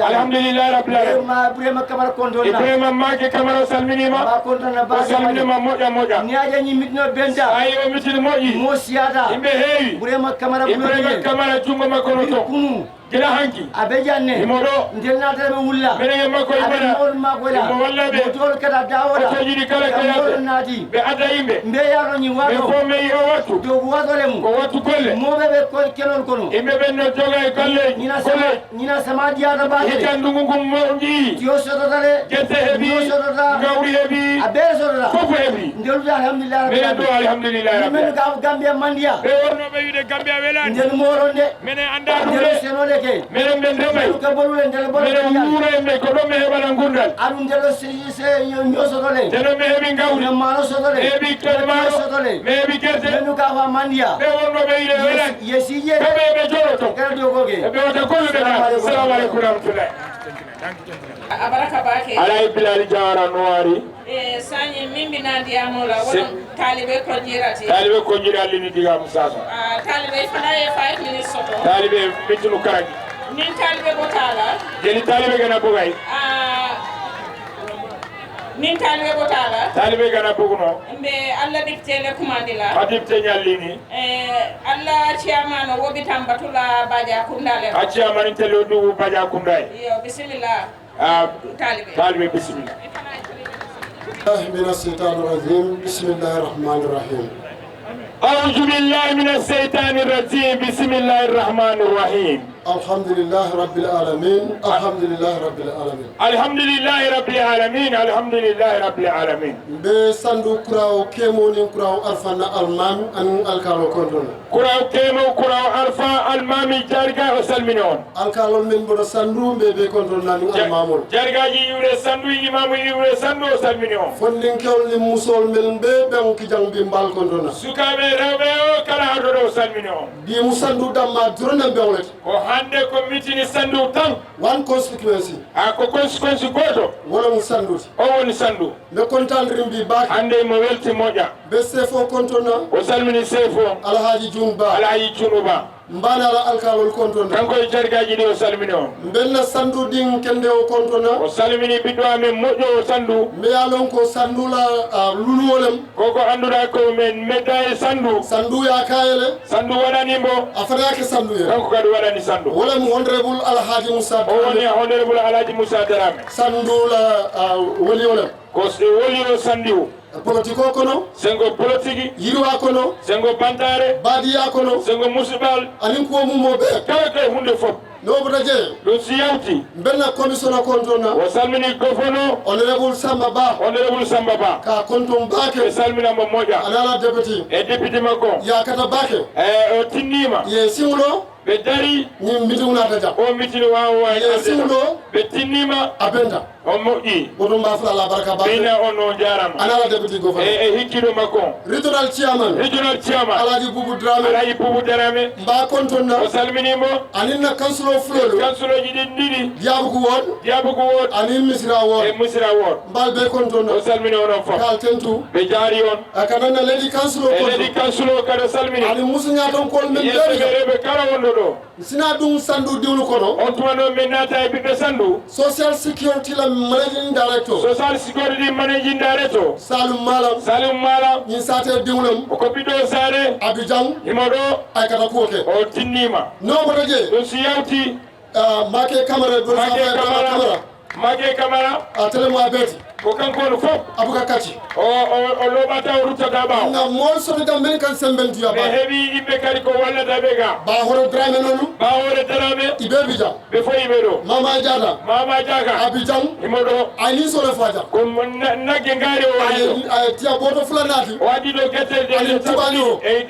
B: alhamdulillah rabbil alamin
I: ma Ibrahima Camara kontona
B: Ibrahima Make Camara salminima
I: ba kontona ba
B: o salminima moƴƴa
I: ni aja ni mitno benda
B: ayi o mitini moƴƴi
I: mo siata
B: yimɓe heewi
I: Ibrahima Camara
B: Ibrahima Camara jungo makko no to
I: kunu
B: gila hanki
I: abe janne
B: imo ɗo
I: ndel natale ɓe wulla
B: minen e makko e
I: aɓe mawol makoyla
B: imo wallaɓe
I: motol kata dawoɗa
B: otojiɗi kala ko yate
I: naati
B: ɓe adda yimɓe
I: mbe yaro ñi
B: ɓe
I: wato
B: fo meyi o wattu
I: dogu watole mum
B: ko wattu golle
I: moɓe ɓe kenol kono
B: yimɓe ɓen no joga e golleji
I: ñina sama jiyata bakele
B: hikka ndungu ngum mo jii
I: tiyo sototale
B: guerte heeɓi
I: sotota
B: gawri heeɓi
I: a ɓeere sotota
B: fof heeɓi
I: ndelude alhamdulillah
B: minen ɗo alhamdulillah
I: min ka Gambia mandiya
B: ɓe wonnoɓe wiide Gambia welani
I: ndel moron de
B: minen anda ɗum
I: ndel
B: de
I: senole ke
B: minen ɓen remay
I: ka bolule ndel
B: minen wuuro e ɓe ko ɗon mi heɓana gurdal
I: aɗum ndelo se ñosotole
B: te ɗon mi heeɓi gawri
I: ne mano sotole
B: mi heeɓi maaro
I: sotole
B: mi heeɓi guerte
I: menu ka fa mandiya
B: ɓe wonnoɓe wiide welani
I: yesije
B: kamɓe ɓe joɗoto
I: kala dogoke
B: ɓe wata golluɓe ɗa assalamu aleykum rahmatullah
C: abaraka bake
B: alay bilali jawara noari
C: sañi min mbinadiyamola wonon taaliɓe ko jirati
B: taaliɓe ko jiri allini digamu sasa
C: taaliɓe fana e 5 minutes soto
B: taaliɓe mittunu karagi
C: nin taaliɓe botala
B: jeni taaliɓe gana bogay
C: nin taaliɓe botala
B: taaliɓe gana boguno
C: mbe allah ɗiftele kumandila
B: hadibte ñallini
C: allah ciyamano woɓi tan batula badia kundale
B: a ciyamani tele o ɗugu badia kunday
C: yo bisimilla
B: taaliɓe bisimilla
J: من الشيطان الرجيم بسم الله الرحمن الرحيم
B: أعوذ بالله من الشيطان الرجيم بسم الله الرحمن الرحيم
J: الحمد لله رب العالمين الحمد لله رب العالمين
B: الحمد لله رب العالمين الحمد لله رب العالمين
J: بسندو كراو كيمونين كراو أرفانا المام أن الكالو كوندون
B: كراو كيمو كراو أرفا المامي جارغا وسلمينون
J: الكالو من بدا سندو بيبي كوندون نانو المامون
B: جارغا يوري سندو إمامو يوري سندو وسلمينون
J: فندين كيول لي موسول من بيبي أنكي جان بيمبال كوندون
B: سكابي رewɓe o kala haɗo ɗo salmini on
J: mbimu sandu damma durona bewlete
B: ko hande ko mitini sandu tan
J: one constituency
B: ko constituency goto
J: wala mo sandude
B: o woni sandu
J: nde contandiri mbi baake
B: hande mo welti moƴƴa
J: be sefo kontona
B: o salmini sefo
J: alhaji jumba
B: alhaji junuba
J: mbana la alkalol kontona
B: kanko e jargaji ɗi o salmini on
J: benna sandu din kende o kontona
B: o salmini ɓiɗɗo amen moƴƴo o sandu
J: mbiya lon ko sandula luluwolem
B: koko annduɗa ko men medda e sandu
J: sandu ya kayele
B: sandu waɗanimo
J: a fatake sandu ye
B: kanko kadi waɗani sandu
J: wolem honorable alhaji moussa
B: o woni honorable alhaji moussa darame
J: sandula woliolem
B: ko woli o sandiw
J: politique o kono
B: sengo politique
J: yirwa kono
B: sengo bantare
J: badiya kono
B: sengo musibal
J: anin ko mumo be
B: kala kay hunde fof
J: noboto je
B: ɗum si yawti
J: benna commission o kontona
B: o salmini gofono
J: honorable samba ba
B: honorable samba ba
J: ka konton bake
B: e salminamo moƴƴa
J: anala député
B: e député makko
J: yakata bake
B: e o tinnima
J: ye siwlo
B: ɓe dari
J: ñin midiwnata jam
B: o mitini wawa
J: ye siwlo
B: ɓe tinnima
J: a benta
B: o moƴƴi
J: oɗum mbafula la barka ba
B: ɓeyna on o jarama
J: anala député gouverneur
B: e hikkiɗo makko
J: regional chairman
B: regional chairman
J: alaji boubou drame
B: alaji boubou darame
J: mba kontonna
B: o salminimo
J: aninna councilo fulolu
B: kansuloji ɗin ɗiɗi
J: diabugu won
B: diabugu won
J: anin misira won
B: e musira won
J: mbal be kontonna
B: o salmini onon fof
J: kal tentu
B: ɓe jaari on
J: akananna leydi councilo
B: e leydi kansulo kada salmini
J: ani musuña ton kol men
B: yeɓeɓe kala wonɗo ɗo
J: sina ɗum sandu diwlu kono
B: on tuma noon min naata e ɓiɓɓe sandu
J: social security la managing director
B: social security managing director
J: salum malam ñin sate diwlem
B: ko ɓiɗɗo sare
J: abidjan
B: himo ɗo
J: ay kata kuoke
B: o tinnima
J: nomoto je
B: ɗum si yawti
J: make camara don
B: make camara
J: a telemo a beeti
B: ko kanko on fof
J: abuka kati
B: o looɓata o ruttata ɓaw
J: nga mool sotoga men kan sembentiya
B: ɓe heeɓi yimɓe kadi ko wallata ɓe ga
J: ba horo drame nonu
B: ɓawore darame
J: iɓe bija
B: ɓe fo yiɓe ɗo mama diaga
J: abidjan
B: himo ɗo
J: ani sole faja
B: ko nagge ngaari o waɗi ɗo
J: tiya boto fulanati
B: o waɗi ɗo guettede
J: tubaño
B: e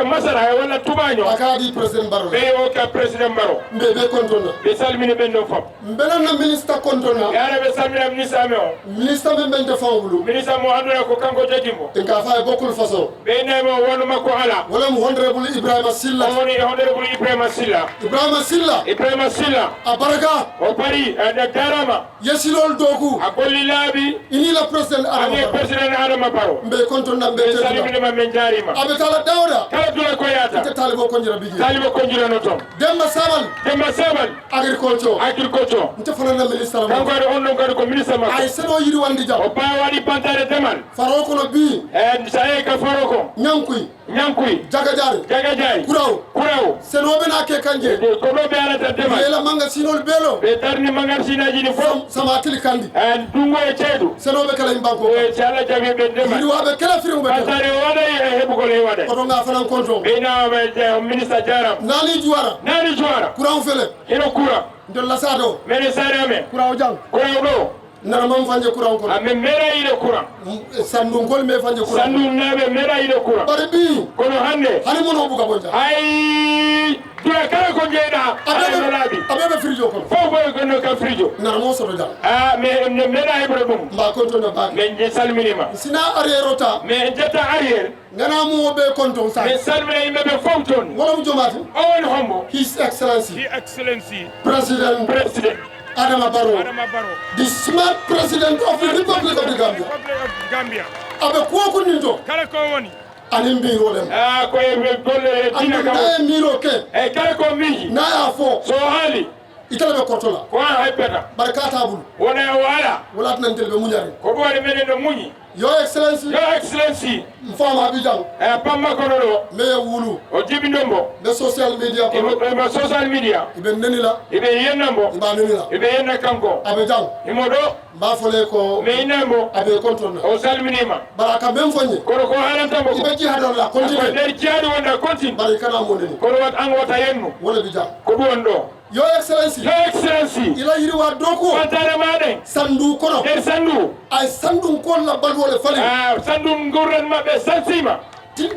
B: masara walla tubaño
J: akadi président baro
B: ɓe o ka président baro
J: ɓe kontonna
B: ɓe salmini ɓen ɗon foof
J: mbeɗanna ministre kontonna
B: yara ɓe salmina ministre ame o
J: ministre ɓe ɓen defawɓulu
B: ministre mo anduna ko kanko jogimo
J: en ka fa e bokkul façon
B: ɓeynamo wonu makko ala
J: wolemo honorable ibrahima silla
B: o woni honorable ibrahima silla
J: a baraka
B: o pari a darama
J: yesilol dogu
B: a golli laaɓi
J: inila président
B: adama baro
J: mbe kontonna mbe
B: salminima min jarima
J: aɓe tala dawda
B: kala dula ko yata
J: ite talibo konjira bigi
B: talibo konjirano toon
J: demba sabal agriculture nte fanana ministre
B: kanko ade on ɗon kadi ko ministre makko
J: ay seno yiɗi wandi jam
B: o bawi waɗi bantare demal
J: faro kono bi
B: e sa yehi ka faro ko ñankuy jagajari kuraw
J: senoɓe na ke kanje
B: ko ɗo ɓe arata demal
J: yela manga sinol beelo
B: ɓe darni magasin aji ɗi fof
J: sama tili kandi
B: dungo e ceeɗu
J: senoɓe kala banko
B: so allah jaɓi ɓe demal
J: yiɗi waɓe kala firimuɓe
B: bantare o waɗay e heɓugol e waɗe
J: oto nga fanan konton
B: ɓeynama ministre jaram
J: nani juwara courant fele
B: hino courant
J: ndolla saado
B: mene sare amen
J: courant jang
B: courant ɗo
J: nana mam fanje courant kono
B: amin meeɗa yiide courant
J: sandungol me fanje courant
B: sandum naɓe meeɗa yiide courant
J: bare bi
B: kono hande
J: hani mono buga bonja
B: ay dura kala ko jeeyɗa aɗano laaɓi
J: aɓeɓe frijo kono
B: fof boy gonno kam frijo
J: nana mo soto jang
B: mais meeɗa heɓre ɗum
J: mba kontona bake
B: min salminima
J: sina arriére o ta
B: mais en jetta arriére
J: ngana mo ɓe konton sa
B: min salmina yimɓeɓe fof toon
J: wolom jomati
B: o woni hombo
J: his excellency
B: président
J: Adama Barrow, the smart president of the Republic of the Gambia. Abe kuoko ninjo.
B: Kala ko woni.
J: Ani mbiro dem.
B: Ko e golle dina ka.
J: Ani mbiro ke.
B: E kala ko miji.
J: Na ya fo.
B: So hali.
J: Itala be kortola.
B: Ko hay peta.
J: Barkata bul.
B: Wona wala.
J: Wala tan tel be munyari.
B: Ko bo menen no munyi.
J: Your Excellency. Mfama Abidjan.
B: Pamma kono do.
J: Me wulu.
B: O jibi ndombo.
J: The social media ko.
B: E social media.
J: Ibe nenila.
B: Ibe yennambo.
J: Iba nenila.
B: Ibe yenna kanko.
J: Abidjan.
B: Imodo.
J: Ba fole ko.
B: Me inambo.
J: Abe kontona.
B: O salminima.
J: Baraka ben fonye.
B: Kono ko halantambo.
J: Ibe jihadon la continue.
B: Ko der jihadu wonda continue.
J: Bari kana moneni.
B: Kono wat an wata yennu.
J: Wala bija.
B: Ko ɗon ɗo.
J: Your Excellency. Ila yiri wa doko.
B: Bantare maɗen.
J: Sandu kono.
B: Der sandu.
J: Ay sandu kon la balwole fali.
B: Sandu ngurren maɓɓe sansima.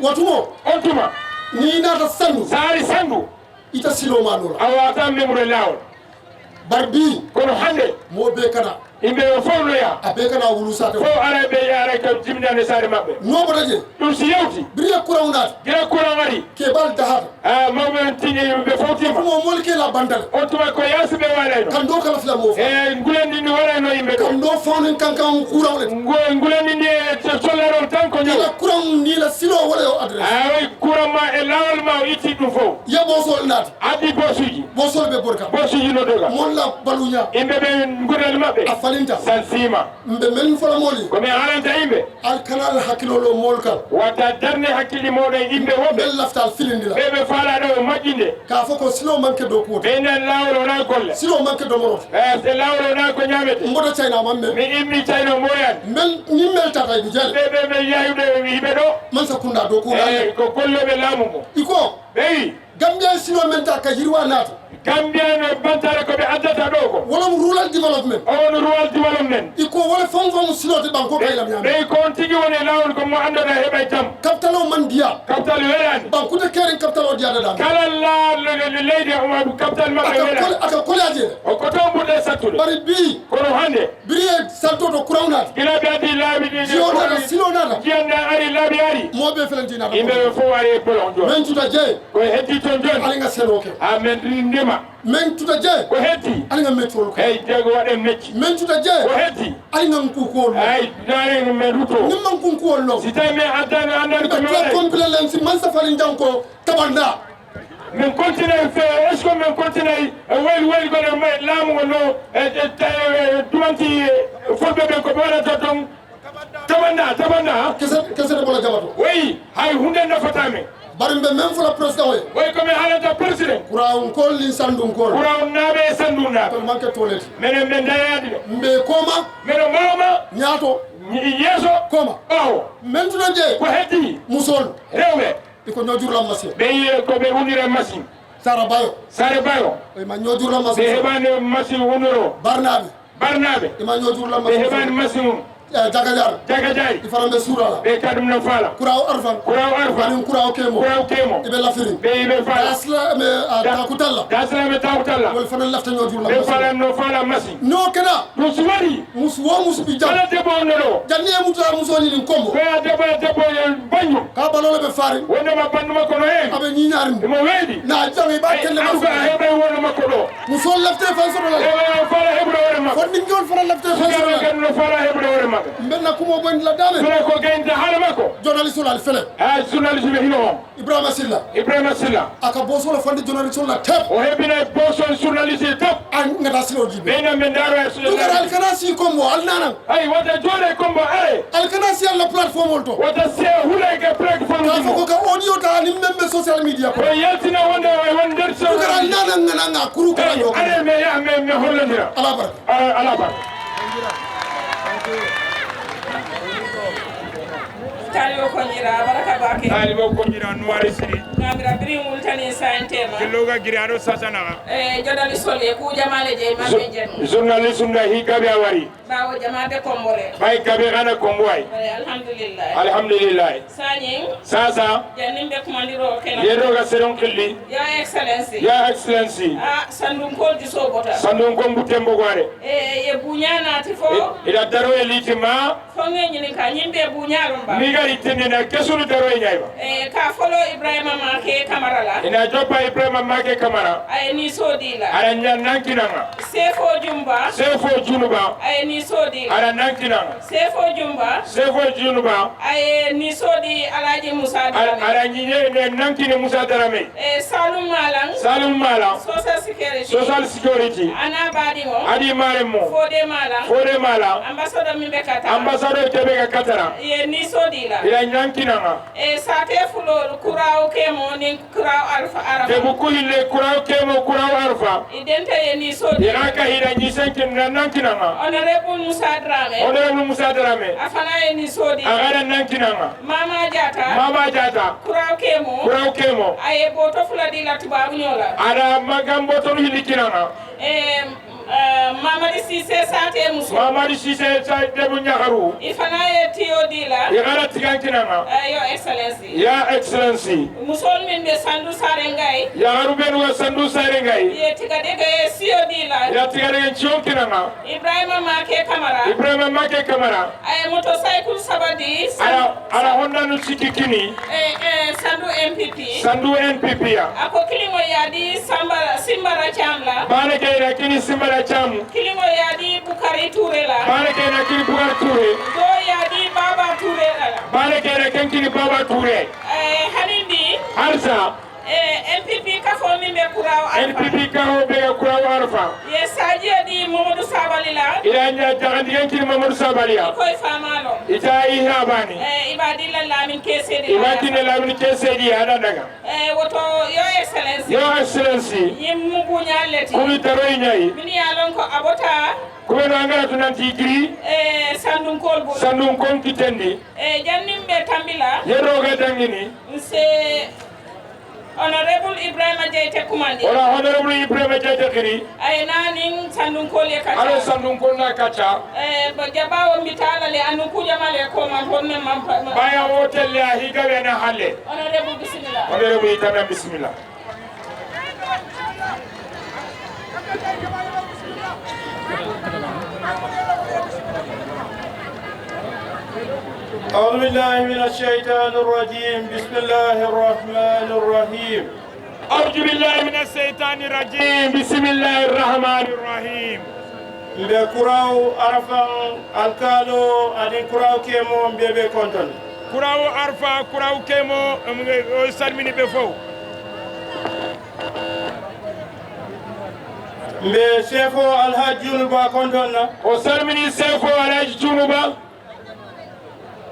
J: Watumo.
B: On tuma.
J: Ni nata sandu.
B: Saari sandu.
J: Ita silo manola.
B: A wata memre lawol.
J: Barbi.
B: Kono hande.
J: Mo be kana.
B: Imbe o fawnoya.
J: A be kana wulu sate.
B: Fo ara be yara ka jimnande saare maɓɓe.
J: No bodaje.
B: Ɗum si yewti.
J: Biriya courant nati.
B: Gira courant wari.
J: Ke bal dahata.
B: Mawɓe tiñe ɓe fawtima.
J: Mo molke la bandal.
B: On tuma ko yasiɓe waɗayno.
J: Kan do kala fila mo fa.
B: Ngulendi ndi waɗayno yimɓe ɗo.
J: Kan do fawnin kankan courant le.
B: Ngulendi ndi e sollarol tan ko ñaw.
J: Ila courant ni la silo wala yo adresse.
B: Way courant ma e lawol ma o itti ɗum fof
J: ye bosol naati
B: addi bosuji
J: bosol ɓe ɓori kam
B: bosuji no doga
J: mon la baluña
B: yimɓe ɓe gurdal maɓɓe
J: a falinta
B: san sima
J: mbe men fola moli
B: komi haalanta yimɓe
J: alkanal hakkilolo mol kam
B: wata darde hakkille moɗon yimɓe woɓɓe
J: ɓen laftal filindila
B: ɓeɓe faalaɗo e moƴƴinde
J: ka fo ko silo manque do kuuta
B: ɓe nden lawol wona golle
J: silo manque do moroto
B: e lawol wona ko ñamete
J: mboɗo cayna mamme
B: mi immi cayno moyan
J: men ñimmel tata iɓe jeele
B: ɓe yayude yimɓe ɗo
J: man sakunda do kuuta
B: e ko golloɓe laamu mo
J: iko
B: ɓeyi
J: gambia silo men ta ka hirwa naata
B: Gambia no bantare ko ɓe addata ɗo ko
J: wala rural development
B: on rural development
J: iko wala fam fam silote banko kaylam ñame
B: ɓey kon tigi woni lawol ko mo andata heɓay jam
J: capital o man diya
B: capital weɗani
J: bankude keren capital o diyadadam
B: kala leydi omo capital maɓɓe weɗani
J: aka kolajede
B: o ko toon ɓurɗe sattude
J: bari bi
B: kono hande
J: biri e saltoto courant naata
B: gila ɓe addi laabi ɗi
J: jio nata silo nata
B: jiyanda ari laabi ari
J: moɓe felentinata
B: yimɓeɓe fof ari e polon joni
J: men tuta jeeye
B: ko heddi toon joni
J: alinga senoke
B: ha men ndema
J: men tuta jeeye
B: ko heddi
J: alinga metrol ko
B: eyyi jego waɗen mecci
J: men tuta jeeye
B: ko heddi
J: alinga kukuwol
B: ay nani men ruto
J: nimman kunkuwol lo
B: si tawi min addani andani ko
J: ɓe tla complet len si man safari janko tabanda
B: min continue fe est ce que min continue wayli wayli gono laamu ngo no dumanti fulɓe ɓen ko ɓe waɗata toon tabanda
J: kese de bola jabato
B: oui hay hunde nafatami
J: bari mbe men fola président oye
B: way komi haalanta président
J: kuraw kol lin sandum kol
B: kuraw naaɓe e sandum naaɓe
J: to manque toilette
B: minen ɓe dayadi ɓe
J: mbe koma
B: mino mawma
J: ñaato
B: yeeso
J: koma
B: ɓawo
J: men tuna je
B: ko heddi
J: musol
B: rewɓe
J: iko ñojurlam machine
B: ɓe yiye koɓe unira machine
J: sara bayo
B: sare bayo
J: ma ñojurlam
B: ɓe
J: machine
B: heɓani machine uniro barnaɓe
J: ima ñojurlam
B: ɓe
J: machine
B: heɓani machine um
J: jagajar
B: jagajaari
J: ifarambe surala
B: ɓe kadum no faala
J: kuraw arfan anin kuraw kemo iɓe lafiri
B: ɓe yiɓe faala
J: daslame takutalla
B: daslame takutalla
J: wol fana lafta ñojurlam
B: ɓe falanno faala machine
J: no kena
B: ɗum so waɗi
J: musu wo musu bi jam
B: kala debbo onno ɗo
J: janni e muta musoni ɗin kombo
B: koya debbo bañum
J: ka balole ɓe faari
B: wondema bandu makko no heewi
J: aɓe ñiñarim
B: imo weeɗi
J: na jangi ɓa kelle
B: alfa heɓay wonno makko ɗo
J: musol lafte fan soɗolal
B: fala heɓude hoore makko
J: fondingol fana lafte fan soɗolal
B: kadi no fala heɓude hoore makko
J: mbenna kumo bondi la dame
B: sona ko gaynde haala makko
J: journaliste olal fele
B: ha journaliste ɓe hino on ibrahima silla
J: aka bosolo fande journaliste ola tep
B: o heɓina bosol journaliste tep
J: an ngata silo jiɓe
B: ɓeynan ɓe daaro
J: ɗugara alkana si combo alnanan
B: ay wata jooɗe combo are
J: alkana si alla plateforme ol to
B: wata se hulayke plateforme
J: ka foko ka audio ta ni memɓe social media ko
B: yaltina wonde won nder
J: ɗugara alnanan gananga kuru karaño
B: are me yaha me hollodira
J: ala barka
B: ala barka
C: talibo konjira baraka bake
B: talibo konjira noiri siri
C: ngamira biri multani saintema
B: kiloga girado sasanaga
C: jodali sole ku jamale je mabe jen
B: journaliste nda hi gabe awari
C: bawo jamade kombore
B: bay gabe ana komboy alhamdulillah sanyin sasa
C: janimbe kumandiro kena
B: yedoga seron killi
C: ya excellency sandum kol di sobota
B: sandum ko butembo gore
C: ye bunyana tifo
B: ila daro elitima
C: fonge nyini ka nyimbe bunyaro mba
B: itende na kesulu daro nyaiba
C: ka folo ibrahima make kamara la
B: ina jopa ibrahima make kamara
C: ay ni sodila
B: ara nankinanga
C: sefo junuba ay ni sodi
B: ara nankinanga sefo junuba
C: ay ni sodi alaji musa darame
B: ara nyinye ne nankine musa darame
C: salum malang social security ana badi mo
B: adi mare mo fode malang ambassador tebe katara
C: ye ni sodi
B: ila nyankinanga
C: sate fulo kurao kemo ni kurao alfa arafa
B: de bukuhile kurao kemo kurao alfa
C: idente ye ni sodi
B: iraka hira nyisenkin nankinanga
C: honorable musa drame afana ye ni sodi
B: agara nankinanga
C: mama jata kurao kemo aye boto fula di la tubabu nyola
B: ada magam boto hilikinanga
C: Mamadi Cissé sate muso
B: Mamadi Cissé sa debu nyakaru
C: ifana ye tiyo dila
B: igara tigankinanga
C: your excellency
B: musol
C: min be sandu sarengai
B: ya haru benu sandu sarengai
C: ye tigadege ye siyo dila
B: ya tigadege chionkinanga
C: Ibrahima make kamara ay motorcycle sabadi
B: ala honda no sikikini sandu MPP ya
C: ako kilimo yadi simbara chamla
B: bana kayra kini simbara cham
C: kilimo yadi Bukari Touré la
B: bana kayra kini Bukari Touré
C: do yadi Baba Touré la
B: bana kayra kini Baba Touré
C: hanindi
B: harsa
C: NPP kafo min be kuraw alfa
B: NPP kafo be kuraw alfa
C: ye saji di Mamadou Sabali la
B: ila nya jagandi yanki Mamadou Sabali ya
C: koy famalo
B: ita ihabani
C: ibadilla lamin kesedi
B: ibadilla lamin kesedi ada daga
C: woto yo excellency yimmu bunyalleti
B: kumi taroy nyai
C: min yalon ko abota
B: kubeno angara tunanti giri
C: sandum kol
B: kitendi
C: jannimbe tambila
B: yeroga dangini
C: c'est Honorable Ibrahima Jaite Kumandi.
B: Ora Honorable Ibrahima Jaite kiri.
C: Ay naning sandun kole kacha.
B: Alo sandun kol kacha.
C: Bajabawo mitala le anu kuja male ko man honne man.
B: Baya hotel ya higawe na halle.
C: Honorable bismillah.
B: Honorable itana bismillah.
K: أعوذ بالله من الشيطان الرجيم بسم الله الرحمن الرحيم
B: أعوذ بالله من الشيطان الرجيم بسم الله الرحمن الرحيم
K: بكراو عرفا الكالو أدين كراو كيمو بيبي كونتون
B: كراو عرفا كراو كيمو سلمني بفو
K: مbe sefo alhaji junuba kontonna
B: o salmini sefo alhaji junuba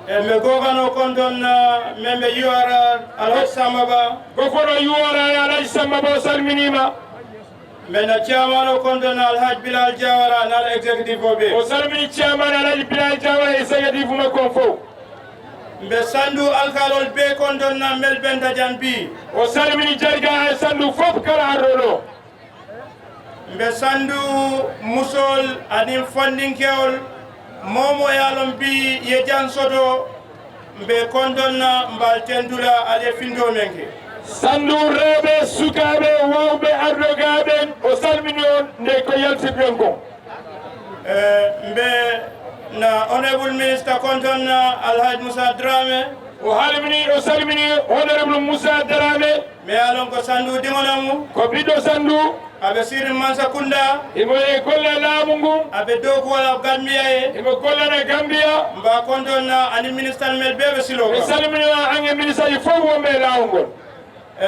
K: mbe gogano kontonna membe yuara alhaji samaba
B: gofono yuara alhaji samaba salminima
K: mbe na chairman kontonna alhaji bilal jawara na executive obe
B: o salmini chairman alhaji bilal jawara executive ma konfo
K: mbe sandu alkalol be kontonna mel benta jambi
B: o salmini jarga sandu fop kala arolo
K: mbe sandu musol anin fondinkewol momo yalon bi ye jan soto mbe kondonna mbal tendula ale findo menke
B: sandu rebe sukabe wawbe ardogabe o salmini on ne ko yalti benko
K: mbe na honorable minister kondonna alhaj Musa Drame
B: o halmini o salmini honorable Musa Drame
K: me yalon ko sandu dimonamu
B: ko bido sandu
K: abe sirin mansa kunda
B: imo e kolla la mungu
K: abe doku wala Gambia e
B: imo kolla na Gambia
K: mba kondonna ani minister mel bebe silo
B: salmini ange minister fo wo me la ngol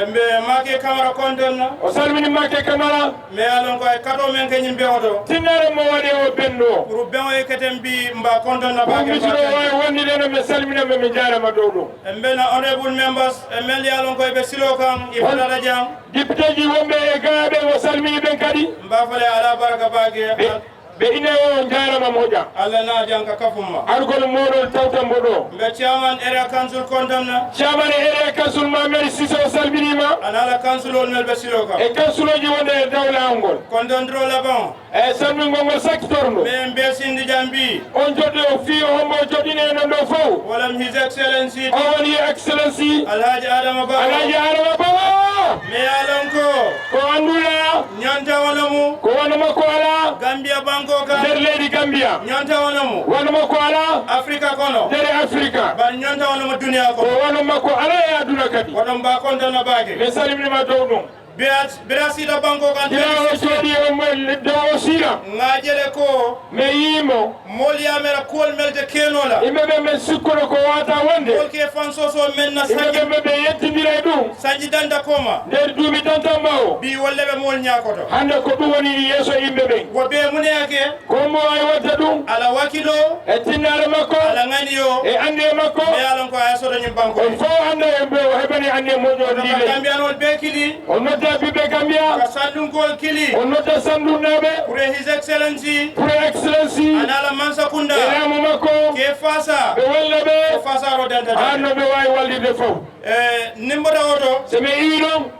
K: mbe make camara kondonna
B: o salmini make camara
K: me alon ko ay kato men ke nyimbe oto
B: tinare mo wade o bendo
K: pour ben o ketem bi mba kondonna ba ke
B: ba ko woni le me salmini me jara ma dodo
K: mbe na honorable members mel yalon ko be silo kan ibada la jam
B: député ji wombe e gaabe o salmini ben kadi
K: mba fale ala baraka baage
B: be ine o jarama moja
K: alla na janka kafumma
B: argol modol tawtam bodo
K: mbe chairman area council kondonna
B: chairman area council ma meri siso salminima
K: anala council on mel be silo kam
B: e council ji wonde dawla ngol
K: kondondro la bon
B: e salmi ngol sector no
K: me mbe sindi jambi
B: on jodde o fi o hombo jodine no do fo
K: wala his excellency
B: o woni excellency
K: alhaji adama ba me alon
B: ko andula
K: nyanta wala mu
B: ko wona mako ala
K: Gambia banko ka
B: der leydi Gambia
K: nyanta wala mu
B: wona mako ala
K: Africa kono
B: der Africa
K: ban nyanta wala mu dunia ko
B: wona mako ala ya aduna kadi
K: wona mba konta na baage
B: me salimni ma dow dum
K: Birasida banko kan
B: dawo sira
K: ngajele ko
B: me yimo
K: moli amera kol melte kenola
B: imebe men sukoro ko wata wonde
K: kol ke fanso so men na sanji
B: imebe yettindira dum
K: sanji danda koma
B: der dumi danta mawo
K: bi wolle be mol nyakoto
B: hande ko dum woni yeso imebe
K: wo be muneke
B: ko mo ay wata dum
K: ala wakilo
B: e tinnare makko
K: ala nganiyo
B: e ande makko
K: be alon ko ay sodo nyim banko
B: on fo ande be hebani ande mojo ndile
K: Gambia non be kili
B: on bibe Gambia
K: kasandun kol kili
B: on nota sandu nabe
K: pour his excellency
B: anala
K: mansa kunda
B: elamu mako
K: ke fasa
B: be walla be
K: fasa ro danta
B: anno be way walli de fo
K: nimboda oto
B: seme ido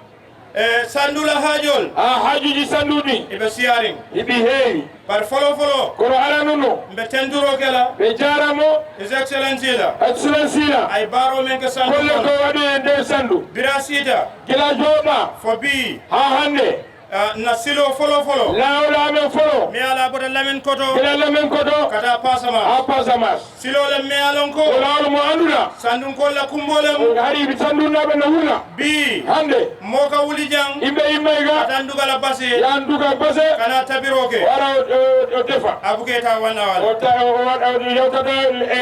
K: sandula hajol
B: hajuji sandudi
K: ibe siaring
B: ibi heewi
K: par folo
B: kono ala nuno
K: mbe tenduro kala
B: be jaramo
K: his excellency la ay baro men ke sandu
B: kolle ko wadi de sandu
K: birasita
B: kila joba
K: fobi
B: ha hande
K: na silo folo
B: lawla men folo
K: mi ala bota lamin koto
B: ila lamen koto
K: kata pasama
B: a pasamas
K: silo le mi alon ko
B: lawla mo andula
K: sandun ko la kumbolem
B: hari bi sanduna be na wula
K: bi
B: hande
K: moka wuli jang
B: imbe imega
K: tan dugala basi
B: ya nduga base
K: kana tabiroke
B: wara o defa
K: abuke ta wana wala
B: o ta o wada yawta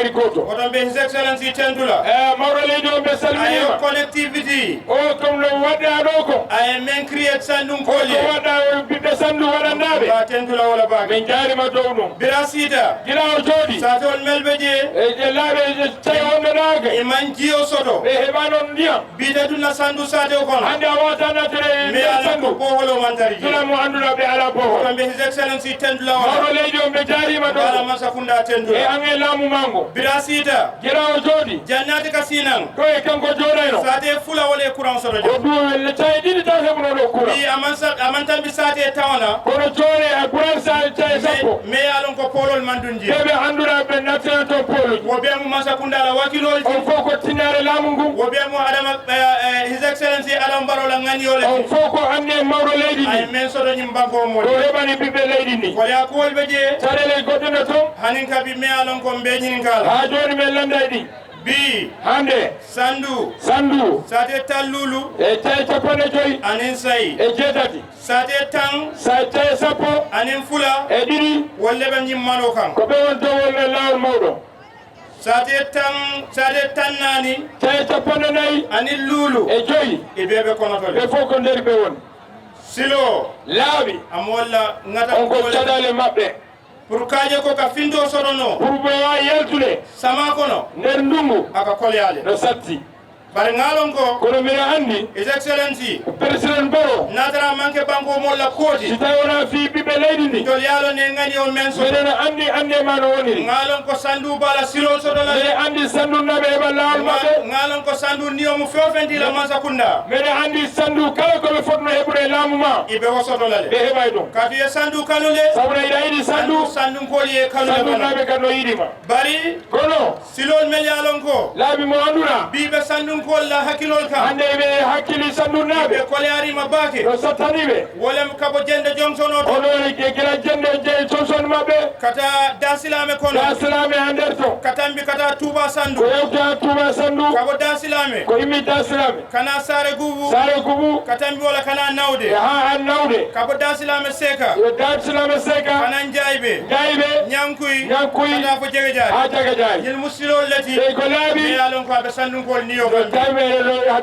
B: eri koto
K: oton be his excellency tendula
B: mawra leydi be salminima
K: ayo collectivity
B: o comme no wadda do ko
K: ay men create sandun kolye
B: ko wadda bidde sandu wadandabe
K: ba tendula wala ba
B: min jarima dow ɗum
K: birasita
B: gila o jooɗi
K: satol melbe je
B: e laaɓe tawi wonnoɗaga
K: iman jiyo soto
B: ɓe heɓa noon ndiyam
K: bide dunna sandu sate o kono
B: hande a wata natere
K: mi ala ko boholo mantari je
B: dula mo anduɗa ɓe ala bohol
K: kamɓe his excellency tendula wala
B: mawɗo leydi on ɓe jarima ɗo
K: ala masakunda
B: e
K: tendula
B: an e laamu mango
K: birasita
B: gila o jooɗi
K: jannati ka sinan
B: ko e kanko jooɗayno
K: sate fula wala courant soto je
B: o du tawi ɗiɗi taw heɓuno ɗo courant
K: bi aman tan bi sate tawna
B: kono joone a courant sa tawi sappo
K: me alon ko polol mandunji
B: ɓeɓe annduɗa ɓe nattana to poluji
K: wo be mo masakunda ala wakilolji
B: on fof ko tinnare laamu ngu
K: wo be mo adama his excellency adam barola nganyole
B: on fof ko andi mawɗo leydi
K: ay
B: ndi
K: men soto nyim banko mo
B: o heɓani ɓiɓɓe leydi ndi
K: ko ya ko wolbe je
B: caɗele goɗɗe no toon
K: hanin kabi me alon ko be nyin kala
B: ha joni min landay ɗi
K: bi
B: hande sandu
K: sate tallulu
B: e tawi capanɗe joyyi
K: anin sayi
B: e jeetati
K: sate tan
B: sa tawi sappo
K: anin fula
B: e ɗiɗi
K: wolle ɓe nyimmano kan
B: ko ɓe won dowol e lawol mawɗo
K: sate tan nani
B: tawi capanɗe nayyi
K: anin lulu
B: e joyyi
K: e bebe konotole
B: ɓe fof ko nder ɓe woni
K: silo
B: laaɓi
K: am walla ngata
B: on ko caɗale maɓɓe
K: pour kaje ko ka findo sotono
B: pour ɓe wawi yaltude
K: sama kono
B: nder ndungu
K: aka kolyale
B: no satti
K: bare ngalon ko
B: kono mbiɗa andi
K: his excellency
B: président baro
K: natara manque banko molla kooti
B: si tawi wona fi ɓiɓɓe leydi ndi
K: tol yaalo ne ngani on men so
B: mbeɗen andi ande ma no woniri
K: ngalon ko sandu bala silo sotola
B: mbeɗe andi sandu naɓe heɓa lawol maɓɓe
K: ngalon ko sandu niyomu fewfentila masakunda
B: mbeɗe andi sandu kala koɓe fotno heɓude laamu ma
K: iɓe wo sotolale
B: ɓe heɓay ɗum
K: kadu ye sandu kanule
B: sabu iɗa yiɗi
K: sandu koli ye kanule
B: sandu naɓe kadi no yiɗima
K: bari
B: kono
K: silol mel yalon ko
B: laabi mo anduna
K: biɓe sandu kol la hakkilol kam
B: hande ɓe hakkili sandu naɓe
K: ɓe kolyarima baake
B: no sattaniɓe
K: wolem kabo jende johnson o to
B: oɗo gila jende johnson maɓɓe
K: kata dasilame kono
B: dasilame ha nder to
K: katambi kata touba sandu
B: ko yewta touba sandu
K: kabo dasilame
B: ko immi dasilame
K: kana sare gubu katambi wala kana nawde
B: ha an nawde
K: kabo dasilame seka
B: yo dasilame seka
K: kana jaybe ñankuy kata fo jege jaari
B: ha jege jaari
K: ñil musilol leti
B: dey ko laaɓi
K: me yalon ko aɓe sandunkol niyo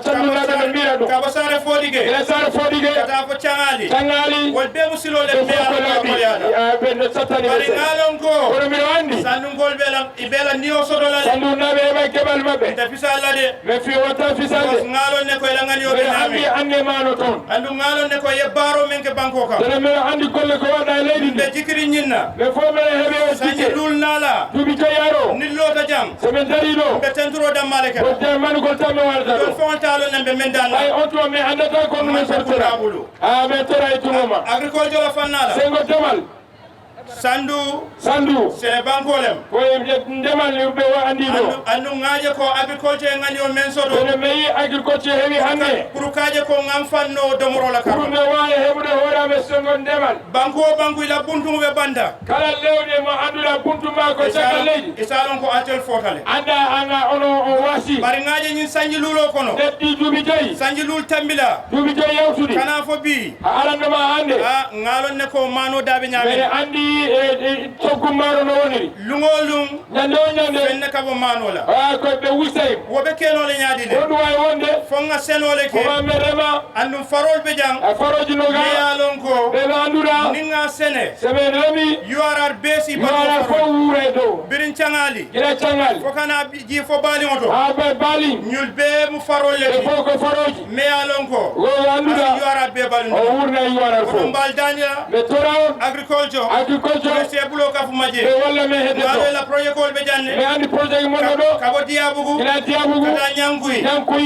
B: sandunaɓe no mbiɗa ɗum
K: kabo sare foɗige
B: ene sare foɗige
K: kata fo caŋali wol be musilol leti me yalon ko yaada
B: ɓe no sattani
K: bari ngalon ko
B: kono mbiɗo andi
K: sandunkol ɓeela niyo sodolale
B: sandunaɓe heɓa keɓal maɓɓe
K: nta fisalla de
B: mais fi watta fisande
K: ngalon ne koye laŋaniyoɓe
B: andi ande mano toon
K: andu ngalon ne koye baro men ke banko kam
B: tene mbiɗo andi golle ko waɗa e leydi ndi
K: ɓe jikiri ñinna
B: mais fo mbeɗa heeɓe o
K: sañi lul nala
B: duuɓi joyaro
K: nillota jam
B: somin dari ɗo
K: ɓe tenturo dammale ke
B: manugol tan mi waɗata
K: ɗon fontalo nan ɓe men danna
B: ay on tuma mi andata ko ɗumen sortora
K: ɓulu
B: a min tora e tumoma
K: agriculture o fannala
B: sengo demal sandu sene bankolem koye ndemal ɓe andi ɗo
K: andu ŋaaje ko agriculture ŋani o men soto
B: ene meyi agriculture heewi hannde
K: pour kaje ko ngam fanno domorola kam
B: pour ɓe wawi heɓude hoorame sengo ndemal
K: banque o banque ila buntuɓe banda
B: kala lewɗe mo anduɗa buntuma ko caggal leydi
K: isalon ko altel fotale
B: anda anga ono o wasi
K: bari ŋaaje ñin sañji luulo kono
B: leddi duuɓi joyyi
K: sañji luul tambila
B: duuɓi joyyi yewtude
K: kana fo bi
B: a arandema hannde
K: a ŋaalon ne ko mano daaɓe ñamen
B: ɓeɗe andi toggum maaro no woniri
K: lungol lum
B: ñande o ñande
K: fenne kabo manola
B: koɓe wustay
K: woɓe kenole ñaadile
B: wonɗum wawi wonde
K: fonga senole ke
B: omame rema
K: andum farol ɓe jang
B: faroji noga
K: yalon ko
B: ɓeɓe anduɗa
K: ninga sene
B: seɓe remi
K: URR beesi
B: URR fo wuure dow
K: birin cangali
B: gila cangal
K: fo kana ji fo baali oto
B: ha baali
K: ñul be mu farol le
B: e fo ko faroji
K: me yalon ko
B: o anduɗa
K: URR be baali
B: o wurna URR fo
K: mbal dania
B: ɓe tora on
K: agriculture se bulo kafu maje
B: ɓe walla me hedde
K: to la projet ko be janne
B: ɓe andi projet monno ɗo
K: kabo diabugu
B: ila diabugu
K: kata ñankuy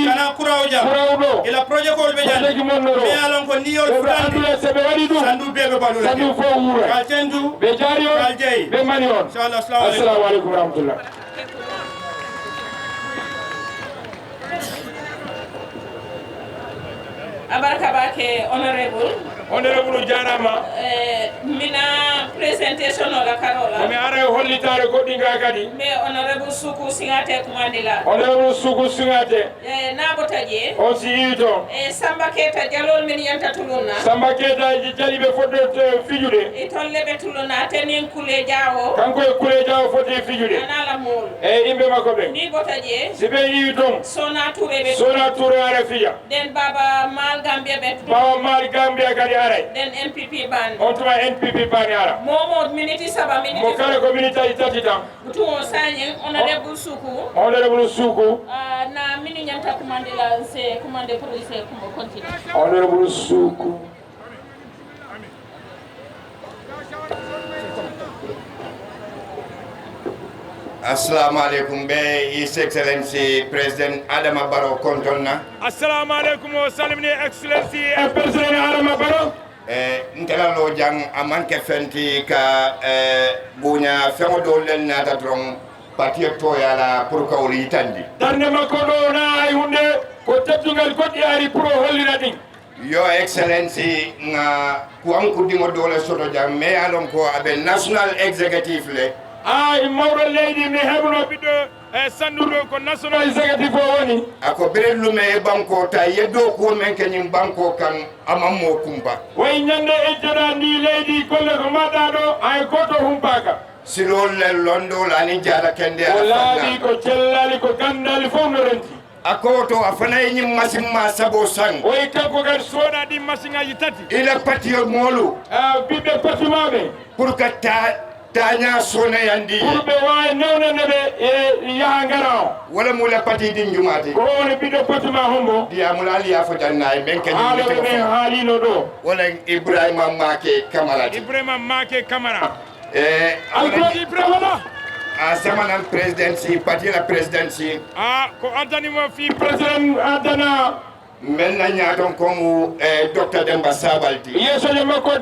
K: kana kuraw jam
B: ɗo
K: ila projet ko be janne
B: monno ɗo
K: me yalon ko niyol futandi
B: seɓe waɗi ɗum
K: sandu beɓe balu
B: sandu fo wuura
K: kal tendu
B: ɓe jaari on
K: kal jeyi
B: ɓe mani on
K: inchallah
B: assalamu aleykum wa rahmatullah
C: abaraka bake honorable
B: honorable jarama
C: mina presentation ola karola
B: mi ara hollitare goɗɗinga kadi
C: mais honorable Suku Singate kumandila
B: honorable Suku Singate
C: nabota je
B: on si yiwi toon
C: Samba Keita jalol min yanta tulunna
B: Samba Keita jali ɓe fodde fijude
C: e tolle ɓe tuluna tenin kule jawo
B: kanko e kule jawo fodde fijude
C: anala mol
B: e yimɓe makko ɓe
C: ni bota je
B: si ɓe yiwi toon
C: Sona Touré ɓe
B: Sona Touré ara fija
C: den baba mal Gambia ɓe
B: baba mal Gambia kadi aray
C: den NPP ban
B: on tuma NPP bani ara
C: momo miniti saba miniti
B: mo kala ko miniti aji tati tan
C: butumo sanyen honorable Suku
B: honorable Suku
C: na mini nyanta kumandila se kumande police kumo continue
B: honorable Suku
L: Assalamu alaikum be His Excellency President Adama Barrow kontonna.
B: Assalamu alaikum wa salamni Excellency President Adama Barrow.
L: Ntela lo jang amanke fenti ka bunya fengo do len nata dron parti to yala pour ka woli tandi.
B: Darne makodo na ay hunde ko teddungal goddi ari pour hollira din.
L: Your Excellency nga kuanku dimo dole soto jang me alon ko abe national executive le
B: mawɗo leydi mi heɓno ɓiɗɗo sanduɗo ko national executive o woni
L: ako ɓerellume e banko ta yeddo ko men keñin banko kan amammo kumba
B: way ñande ejjoɗa ndi leydi golle ko mbaɗɗa ɗo hay goto humpaka
L: silol le londol ani jaara kende
B: o laaɓi ko cellali ko gandali fof no renti
L: ako to a fanayi ñim machine ma sabo sang
B: oyi kanko kadi sooɗa ɗi machine aji tati
L: ila patio molu
B: ɓiɓɓe patimaɓe
L: pour que taña sone yandi
B: pour ɓe wawi newnandeɓe e yaha ngara o
L: wala mula pati din jumati
B: ko woni ɓiɗɗo patima hombo
L: diyamula ali yafo jannayi men
B: haaloɓe ɓe haalino ɗo
L: wala Ibrahima Make Camara
B: Ibrahima Make Camara
L: alko
B: Ibrahima
L: samanan presidency parti la presidency
B: ko addanimo fi président addana
L: men na ñaaton komu docteur Demba Sabalti
B: yeesoje makko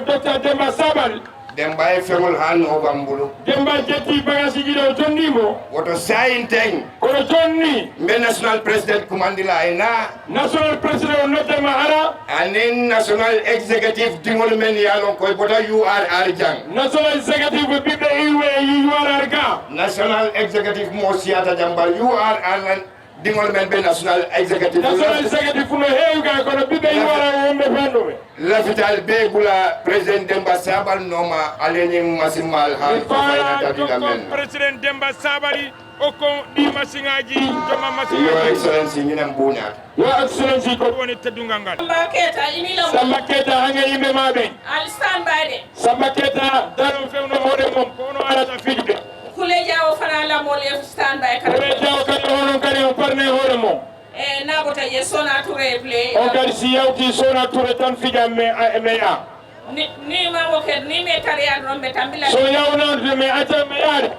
B: docteur Demba Sabal
L: Demba e feŋol ha Novambulu
B: Demba jetti bagasiji ɗo tonnimo
L: woto sayinteŋ
B: kono jonni
L: mbe national president kumandila e na
B: national president o noddema ara
L: anin national executive diŋol men yalon koye bota URR jang
B: national executive ɓiɓɓe iwe URR ga
L: national executive mo siyata jambal URR dingol men be national executive
B: no heewi ga kono ɓiɓɓe URR wonɓe fanɗuɓe
L: lafital be bula président Demba Sabal noma aleñin masimal ha fayna men
B: président Demba Sabali oko ɗi machine aji joma machine
L: Your Excellency ñinen buñat
B: Your Excellency ko woni teddungal ngal Samba Keita hange yimɓe maɓe
C: al stand by de
B: Samba Keita daro fewno hoore mom ko ono arata fijude
C: kule jawo fana la mol e stand by kala
B: kule jawo kadi onon kadi o parne hoore mom
C: e nabota je Sona Touré play
B: o kadi si yawti Sona Touré tan fijam me ya
C: ni ma wo ke ni me tariya ɗon ɓe tambila
B: so yawnande me acca me yaade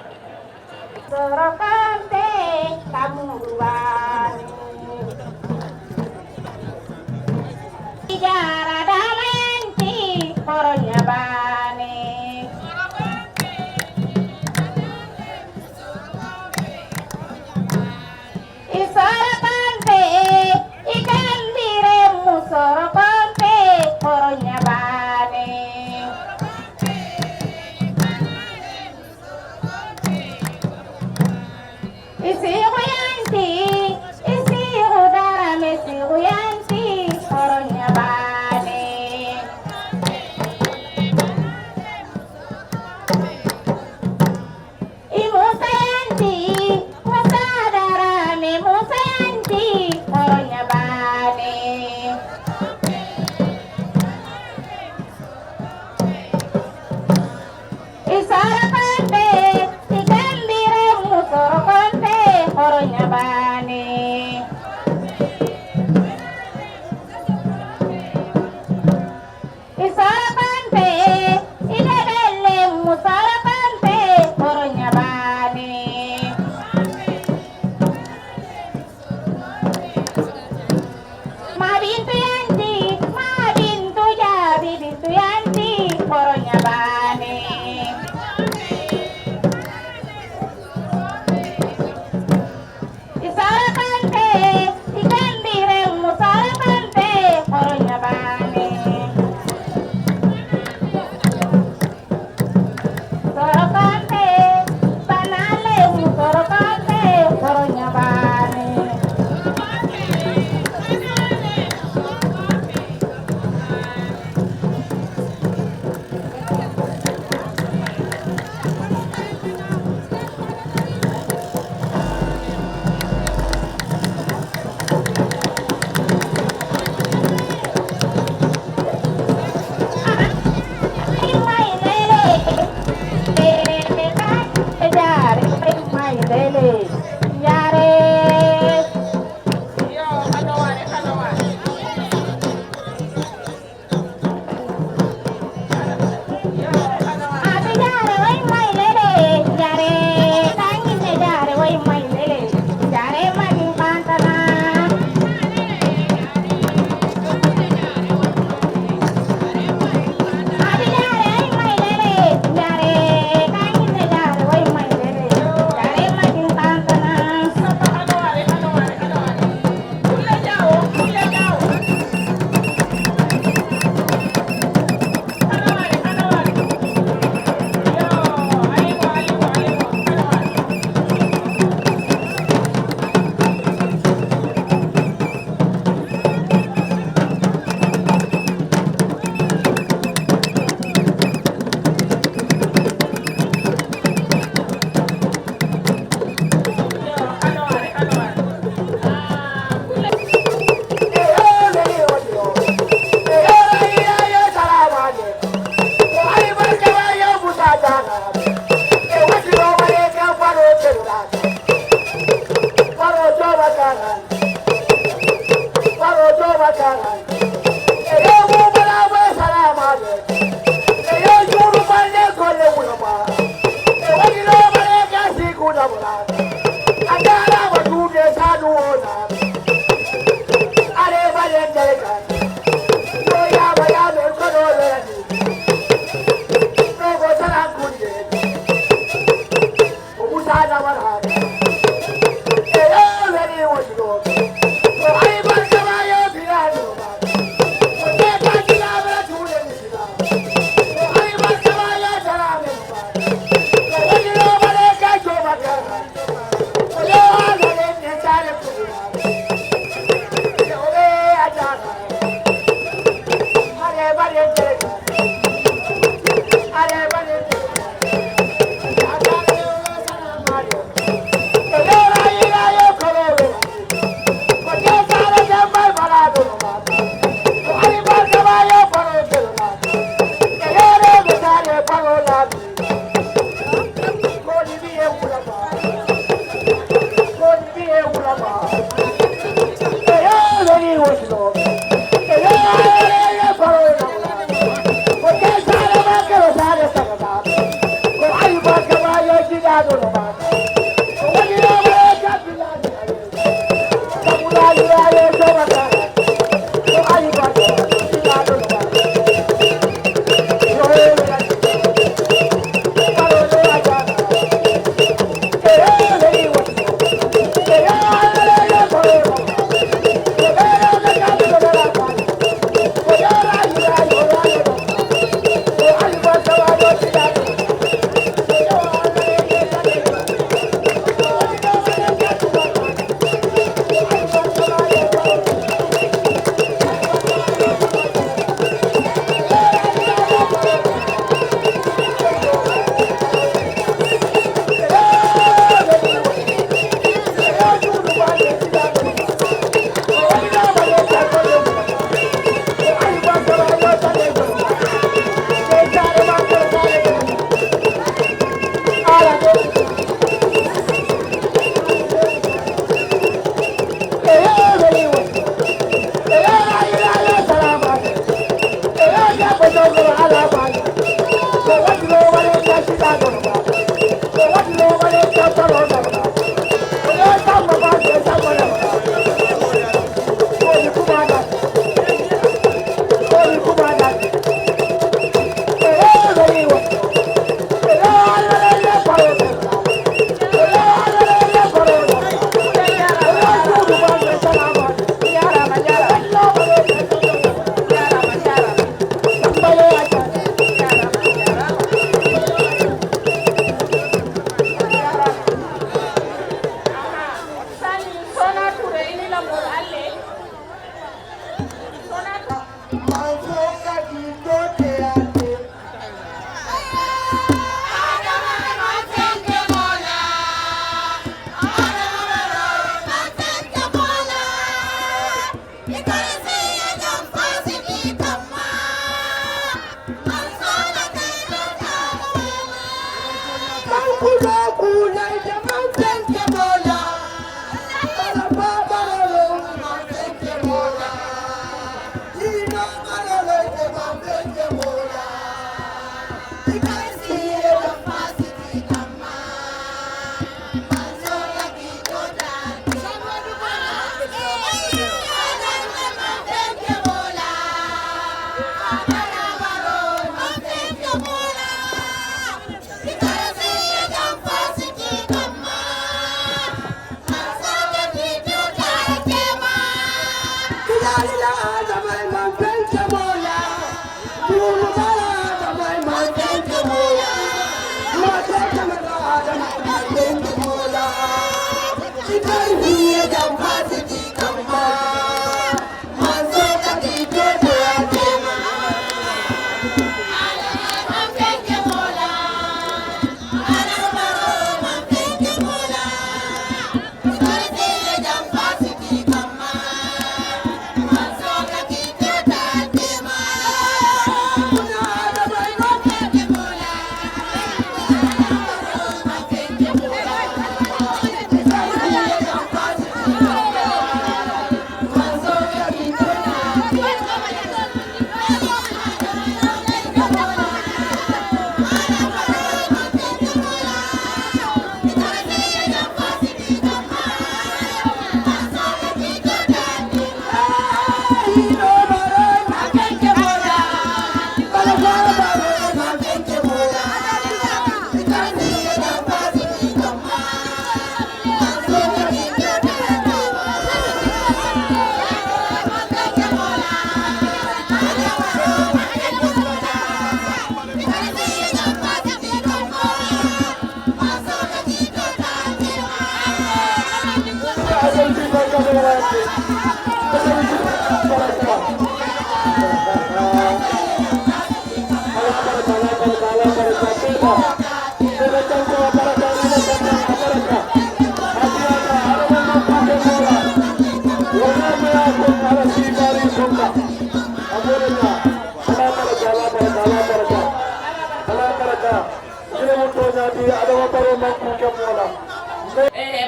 M: Sorokante kamuruwani Ijara damayanti koronyabani Isorokante ikandire musorokante koronyabani Isiru darame isiru yanti koronya bane Musa yanti Musa darame Musa yanti koronya bane Isara pande ikambire musoro konte koronya bane Isara pande idadelle musara pande koronya bane Ma bintu jabi bintu yanti koronya bane Isarakante, ikambire musarakante, koronya bane.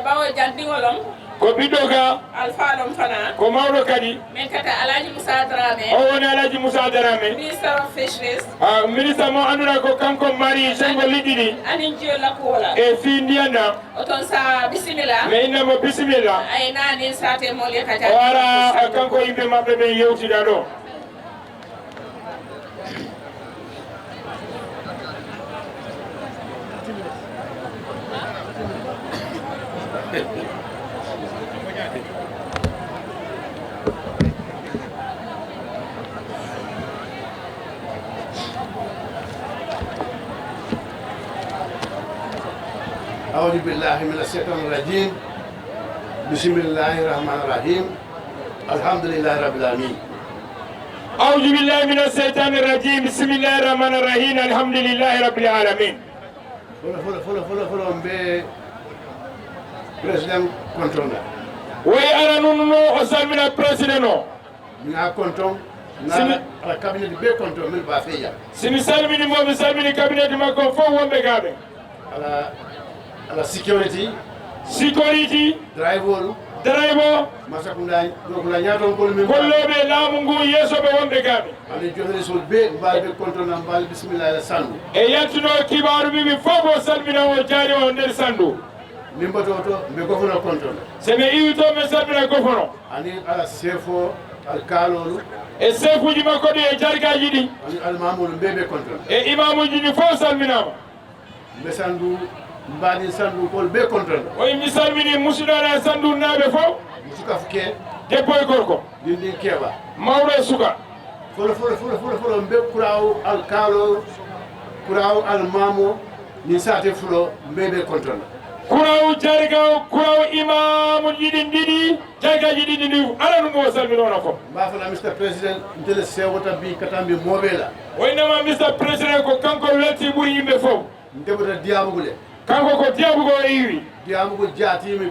C: bawo jantingolom
B: ko bidoga
C: alfalom fana
B: ko mawdo kadi
C: men kata Alhaji Musa Dramé
B: o woni Alhaji Musa Dramé
C: minister of fisheries
B: ministre mo anduna ko kanko mari sengo lididi
C: anin jiyo lakola
B: e fi ndiyana
C: oton sa bisimila
B: me inna mo bisimilla
C: ay nani sate mo le kata
B: wara kanko yimbe mabbe be yewtida do
N: أعوذ بالله من الشيطان الرجيم بسم الله الرحمن الرحيم الحمد لله رب العالمين
B: أعوذ بالله من الشيطان الرجيم بسم الله الرحمن الرحيم الحمد لله رب العالمين
N: فلا مبي بريزيدنت كونتون
B: وي أنا نونو أسال من البريزيدنت
N: من كونتون na cabinet be konto min ba feya
B: simi salmini mo mi salmini cabinet makko fo wonbe gabe
N: ala security
B: driver
N: masakunda dokula nyaton ko min
B: kollobe laamu ngu yeso be wonbe gabe
N: ani joxe sol be mbalbe konto na mbal bismillah sandu
B: e yattuno kibaru bibi fofo salmina o jaari o nder sandu
N: nimbato to be gofono konto
B: seme iwito me salmina gofono
N: ani ala sefo al kalolu
B: e sefuji makko ɗi e jargaji ɗi
N: almamuɗo mbeɓe contrôle
B: e imamuji ɗi fof salminama
N: mbe sandu mbaɗi sandu kol be contrôle
B: oyi mi salmini musidɗoɗe sandu naɓe fof
N: suka fuke
B: debbo e gorko
N: ɗin keeɓa
B: mawɗo e suka
N: folo mbe kuraw al kaalo kuraw almamo min sate fulo mbeɓe contrôle
B: kuraw jargaw kuraw imamu ɗiɗi ɗiɗi jargaji ɗiɗi ndi ala ɗum o salminono fof
N: mbafana mr président ntele sewota bi katambi moɓela
B: woynama mr président ko kanko welti ɓuuri yimɓe fof
N: ndeɓota diyabugule
B: kanko ko diyabugo o iwi
N: diyabugo jatimi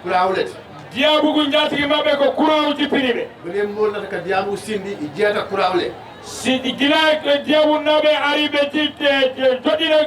N: kurawlete
B: diyabugu jatigi mabɓe ko kuraw jippiniɓe
N: ɓeɗen molnata ka diyabugu sindi i jeeta kurawle
B: si gila diyabu naɓe ari ɓe joɗɗina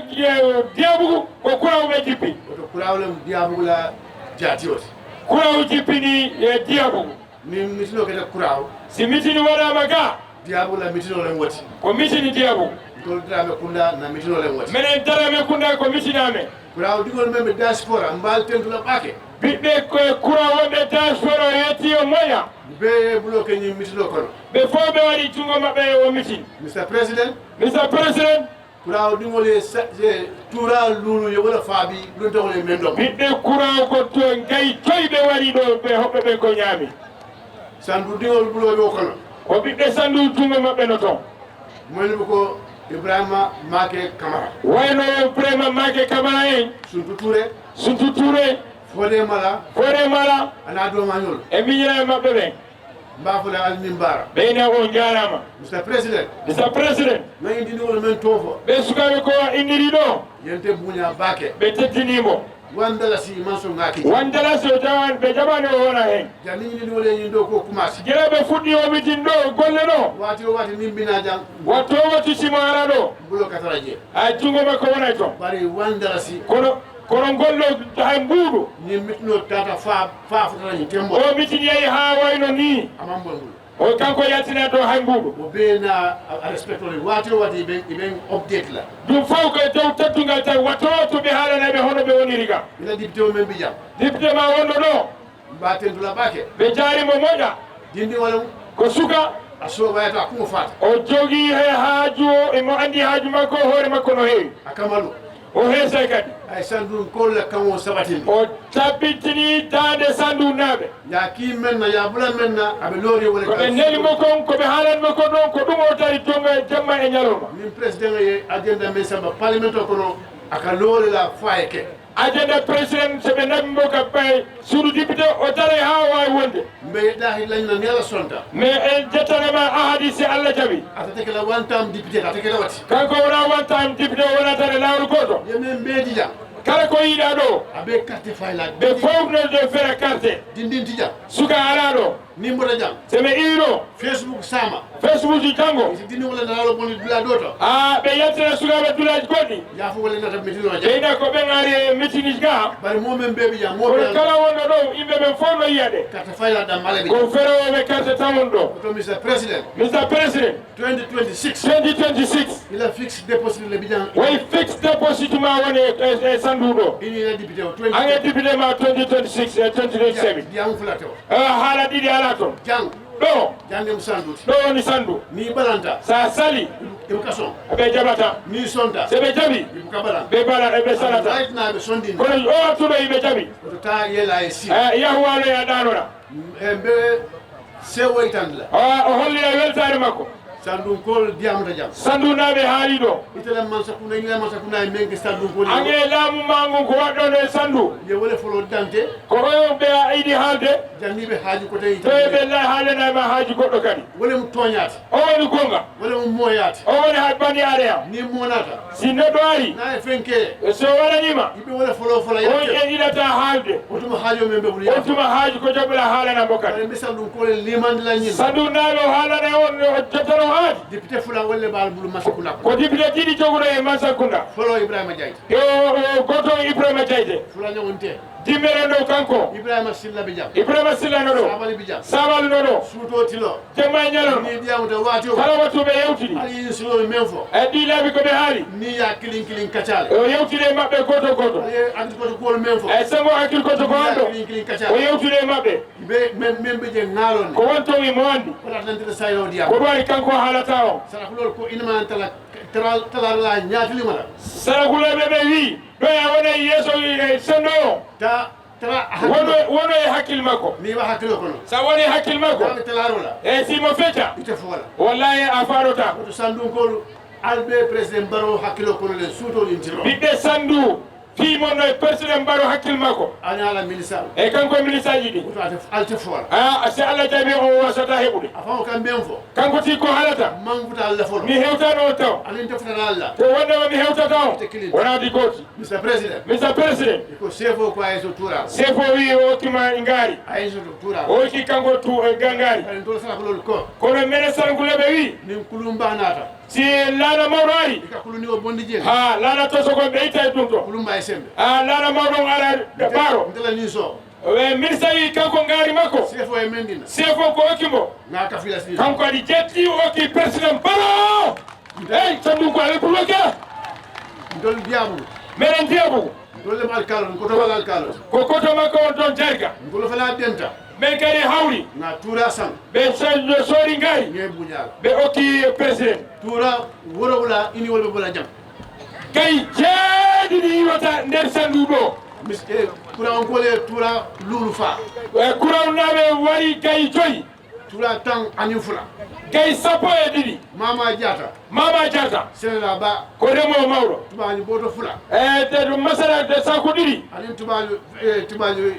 B: diyabugu ko kurawɓe jippi
N: oto kurawle diyabugula jatiote
B: kuraw jippini diyabugu
N: ni mitino kete kuraw
B: si mitini waɗama ga
N: diyabugula mitinolen woti
B: ko mitini diyabugu
N: tol darame kunda na mitinolen woti
B: minen darame kunda ko mitiname
N: kuraw digol men ɓe diaspora mbal tentula ɓake
B: ɓiɓɓe kuraw wonɓe diaspora o yetti o moya
N: be bulo ke ñi mitino kono
B: ɓe fof ɓe waɗi jungo maɓɓe o mitin
N: mr président kuraw ɗingol ye tura lulu yo wona faabi ɗum tawol e men ɗo
B: ɓiɓɓe kuraw ko to gayi toyi ɓe waɗi ɗo ɓe hoɓɓe ɓe ko ñaami
N: sandu ɗingol buloɓe o kono
B: ko ɓiɓɓe sandu jungo maɓɓe no toon
N: moyniɓe ko ibrahima make camara
B: wayno ibrahima make camara en suntu touré
N: fode mala ana domañol
B: e miñira e maɓɓe ɓen
N: mbafole almin mbara
B: ɓeyne o jarama
N: mr président no indindiwol men tofo
B: ɓe sukaɓe ko indiri ɗo
N: yente buña bake
B: ɓe teddinimo
N: wandalasi manso ngaki
B: wandalasi o jawan ɓe jaɓani o wona hen
N: janniñindiwol e ñin ɗo ko kumasi
B: guila ɓe fuɗɗi o mitin ɗo golle ɗo
N: wati o wati nimbina jang
B: watto watti simo ara ɗo
N: bulo katara je
B: a jungo makko wonay toon
N: bari wandalasi
B: kono gollo hay mbuuɗu
N: ni mitino tata fafotanañi tembo
B: o mitin yeehi ha wayno ni
N: amambol
B: o kanko yaltina to hay mbuuɗu
N: o ɓeena a respectole wati o wati iɓen update la
B: ɗum fof ko dow teddungal tan watto to ɓe haalanaɓe hono ɓe woniri ga
N: ila député o men mbijam
B: député ma wonno ɗo
N: mbatentula ɓake
B: ɓe jaarimo moƴƴa
N: dindi wala
B: ko suka
N: a soɓayata kumo fata
B: o jogui he haaju emo andi haaju makko hoore makko no heewi
N: a kamalu
B: o heesay kadi
N: ay sandu kolle kamo sabatini
B: o tabbitini dande sandu naaɓe
N: ya ki menna ya bula menna aɓe loori wole
B: koɓe nelimo kon koɓe haalanmo ko ɗon ko ɗum o tari jonga jamma e ñalowma
N: min président ye agenda men samba parlement o kono aka loori la faye ke
B: agenda président soɓe naɓi mo ka ɓay suudu député o daray ha wawi wonde
N: mbe ɗahi lañna ni ala sonta
B: mais en jettanama ahadi si allah jaaɓi
N: atateke la one time député atateke la wati
B: kanko wona one time député o wona tare lawru goto
N: yemin mbeedi jam
B: kala ko yiiɗa ɗo
N: aɓe carte faylaji
B: ɓe fof no de fera carte
N: dindinti jam
B: suka ala ɗo
N: nimboto jam
B: soɓe iiɗo
N: facebook sama
B: facebook ji janggo
N: si dindi wala nalalo boni dula ɗo to
B: a ɓe yaltina sukaɓe dulaji goɗɗi
N: yafo wala nata mitino jam
B: ɓeyɗa ko ɓe gaari mitini ga
N: bari momen mbeɓe jam
B: kono kala wonɗo ɗo yimɓe ɓen fof no yiyaɗe
N: carte fayla ɗam maleɓe
B: ko ferowoɓe carte tamon ɗo
N: to mr président
B: 2026
N: ila fixe déposit le bijan
B: way fixe déposit ma woni e sandu ɗo
N: ini député o
B: ane député ma 2026 e 2027
N: jam fulate o
B: haala ɗiɗi ala toon
N: jang
B: ɗo
N: jangem sandude
B: ɗo woni sandu
N: ni balanta
B: sa sali
N: ɗum kason
B: ɓe jaɓata
N: ni sonta
B: soɓe jaɓi
N: ka balan
B: ɓe bala ɓe salata
N: raytnaɓe sondini
B: kono o wattuɗo yiɓe jaɓi
N: oto ta yela e si
B: yahu walo ya ɗanora
N: e mbe sewoytande la
B: o hollira weltare makko
N: Sandu kol diamata jam.
B: Sandu naɓe haali ɗo.
N: Itala mansa kuna ila mansa kuna mengi sandu kol.
B: Ange laamu mangu ko waɗɗo e sandu.
N: Ye wole folo dante.
B: Ko ɓe a yiɗi haalde.
N: Janniɓe haaji ko tawi.
B: To ɓe la haalenama haaji goɗɗo kadi.
N: Wole mo toñaate.
B: O woni gonga.
N: Wole mo moyaate.
B: O woni ha bandiyaade am.
N: Ni monata.
B: Si neɗɗo ari.
N: Na e fenke.
B: So waɗanima.
N: Iɓe wole folo
B: on e yiɗata haalde.
N: Otuma haajo men ɓe ɓuri.
B: Otuma haaji ko joɓɓira haalana mo kadi.
N: Ɓe sandu kol limandila ñin.
B: Sandu naɓe o haalana on jottano haadi.
N: Député fula wolle baal bulu Masakunda.
B: Ko député ɗiɗi joguɗo e Masakunda.
N: Folo Ibrahima Diaité.
B: Yo goto Ibrahima Diaité.
N: Fula ñogonte.
B: Dimmere ɗo kanko.
N: Ibrahima Silla Bijam.
B: Ibrahima Silla no ɗo.
N: Sabali Bijam.
B: Sabali no ɗo.
N: Suuto tilo.
B: Jemma ñalon.
N: Ni diyamude waati o.
B: Kala wattu ɓe yewtidi.
N: Ali yin silo men fo.
B: E ɗi laabi ko ɓe haali.
N: Ni ya kilin kilin kacale.
B: O yewtide maɓɓe goto goto.
N: Agriculture kol men fo.
B: E sengo agriculture ko on ɗo.
N: Kilin kilin kacale.
B: O yewtide maɓɓe.
N: Be men ɓe je ngaalon.
B: Ko won towi mo andi.
N: Wala tantede sayo diyam.
B: Ko ɗo kanko haalata o.
N: Sara kulol ko inman talarla ñaatilimala.
B: Sara kuloɓe ɓe wi ɗo ya wona yeeso senno o. wono e hakkille makko
N: mi wa hakkilo kono
B: sa woni hakkille makko
N: talarola
B: e simo fecca
N: ite fola
B: wallahi a faɗota
N: to sandunkolu alɓe président Barrow hakkilo kono le suutol intiro
B: ɓiɓɓe sandu fimonno e président Barrow hakkille makko
N: ani ala ministre
B: e kanko ministre ji ɗi
N: alte fola
B: si Allah jaɓi o wasata heɓude
N: a famo kam ɓen fo
B: kanko ti ko haalata
N: manguta Allah folo
B: mi hewtano on taw
N: alin defutata Allah
B: ko wondema mi hewtata on wonadi gooti
N: Mr President
B: ko
N: sefo ko ayso tura
B: sefo wi o hokkima ngaari
N: ayso tura
B: o hokki kanko ngaari
N: kadi tol sala kolol ko
B: kono mene sankuleɓe wi
N: min kulumba nata
B: si laana mawɗo ari
N: ka kuluni o bondi jeli
B: ha laana to soko ɓe itta e ɗum to
N: kulumba e sembe
B: laana mawɗo ara ɓaaro
N: ndela ni so
B: ministre wi kanko ngaari makko
N: sefo e mendina
B: sefo ko hokkimo
N: nga kafila si
B: kanko adi jetti o hokki président Barrow eyyi sandum ko ala pour loke
N: ndol diabu
B: meɗen diabu
N: dollema alkalo koto wala alkalo
B: ko koto makko on toon jarga
N: ngolo fala denta
B: men kadi hawri
N: na tura sam
B: ɓe soori ngaari
N: nge buñal
B: ɓe hokki président
N: tura woro wala ini wolɓe bola jam
B: kay jeeɗiɗi yiwata nder sandu ɗo
N: courant on kole tura lulu fa
B: courant naɓe wari gay joyi
N: tura tan anin fula
B: gay sappo e ɗiɗi
N: mama diata senela ba
B: ko remowo mawɗo
N: tubani boto fula
B: de masara de saku ɗiɗi
N: anin tubani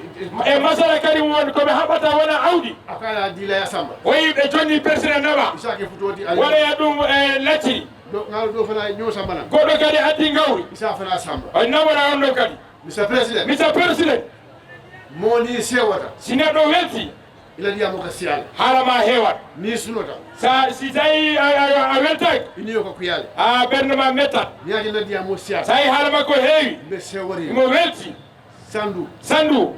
B: e masara kadi won koɓe haɓata wona awdi
N: akala dilaya samba
B: oyi ɓe jonni président naɓa
N: isake futoti
B: waɗaya ɗum e lacciri
N: ngal ɗo fana ñoo sambana
B: goɗɗo kadi addi gawri
N: isa fana samba
B: ay nawona on ɗon kadi
N: Mr President moni sewata
B: si neɗɗo welti
N: ila diyamo ka siyala
B: haalama heewat
N: ni sunota
B: si tawi a weltaki
N: ini yo ko kuyale
B: a ɓernde ma mettat
N: yaji na diyamo siyala
B: tawi haalama ko heewi
N: mbe sewori
B: mo welti sandu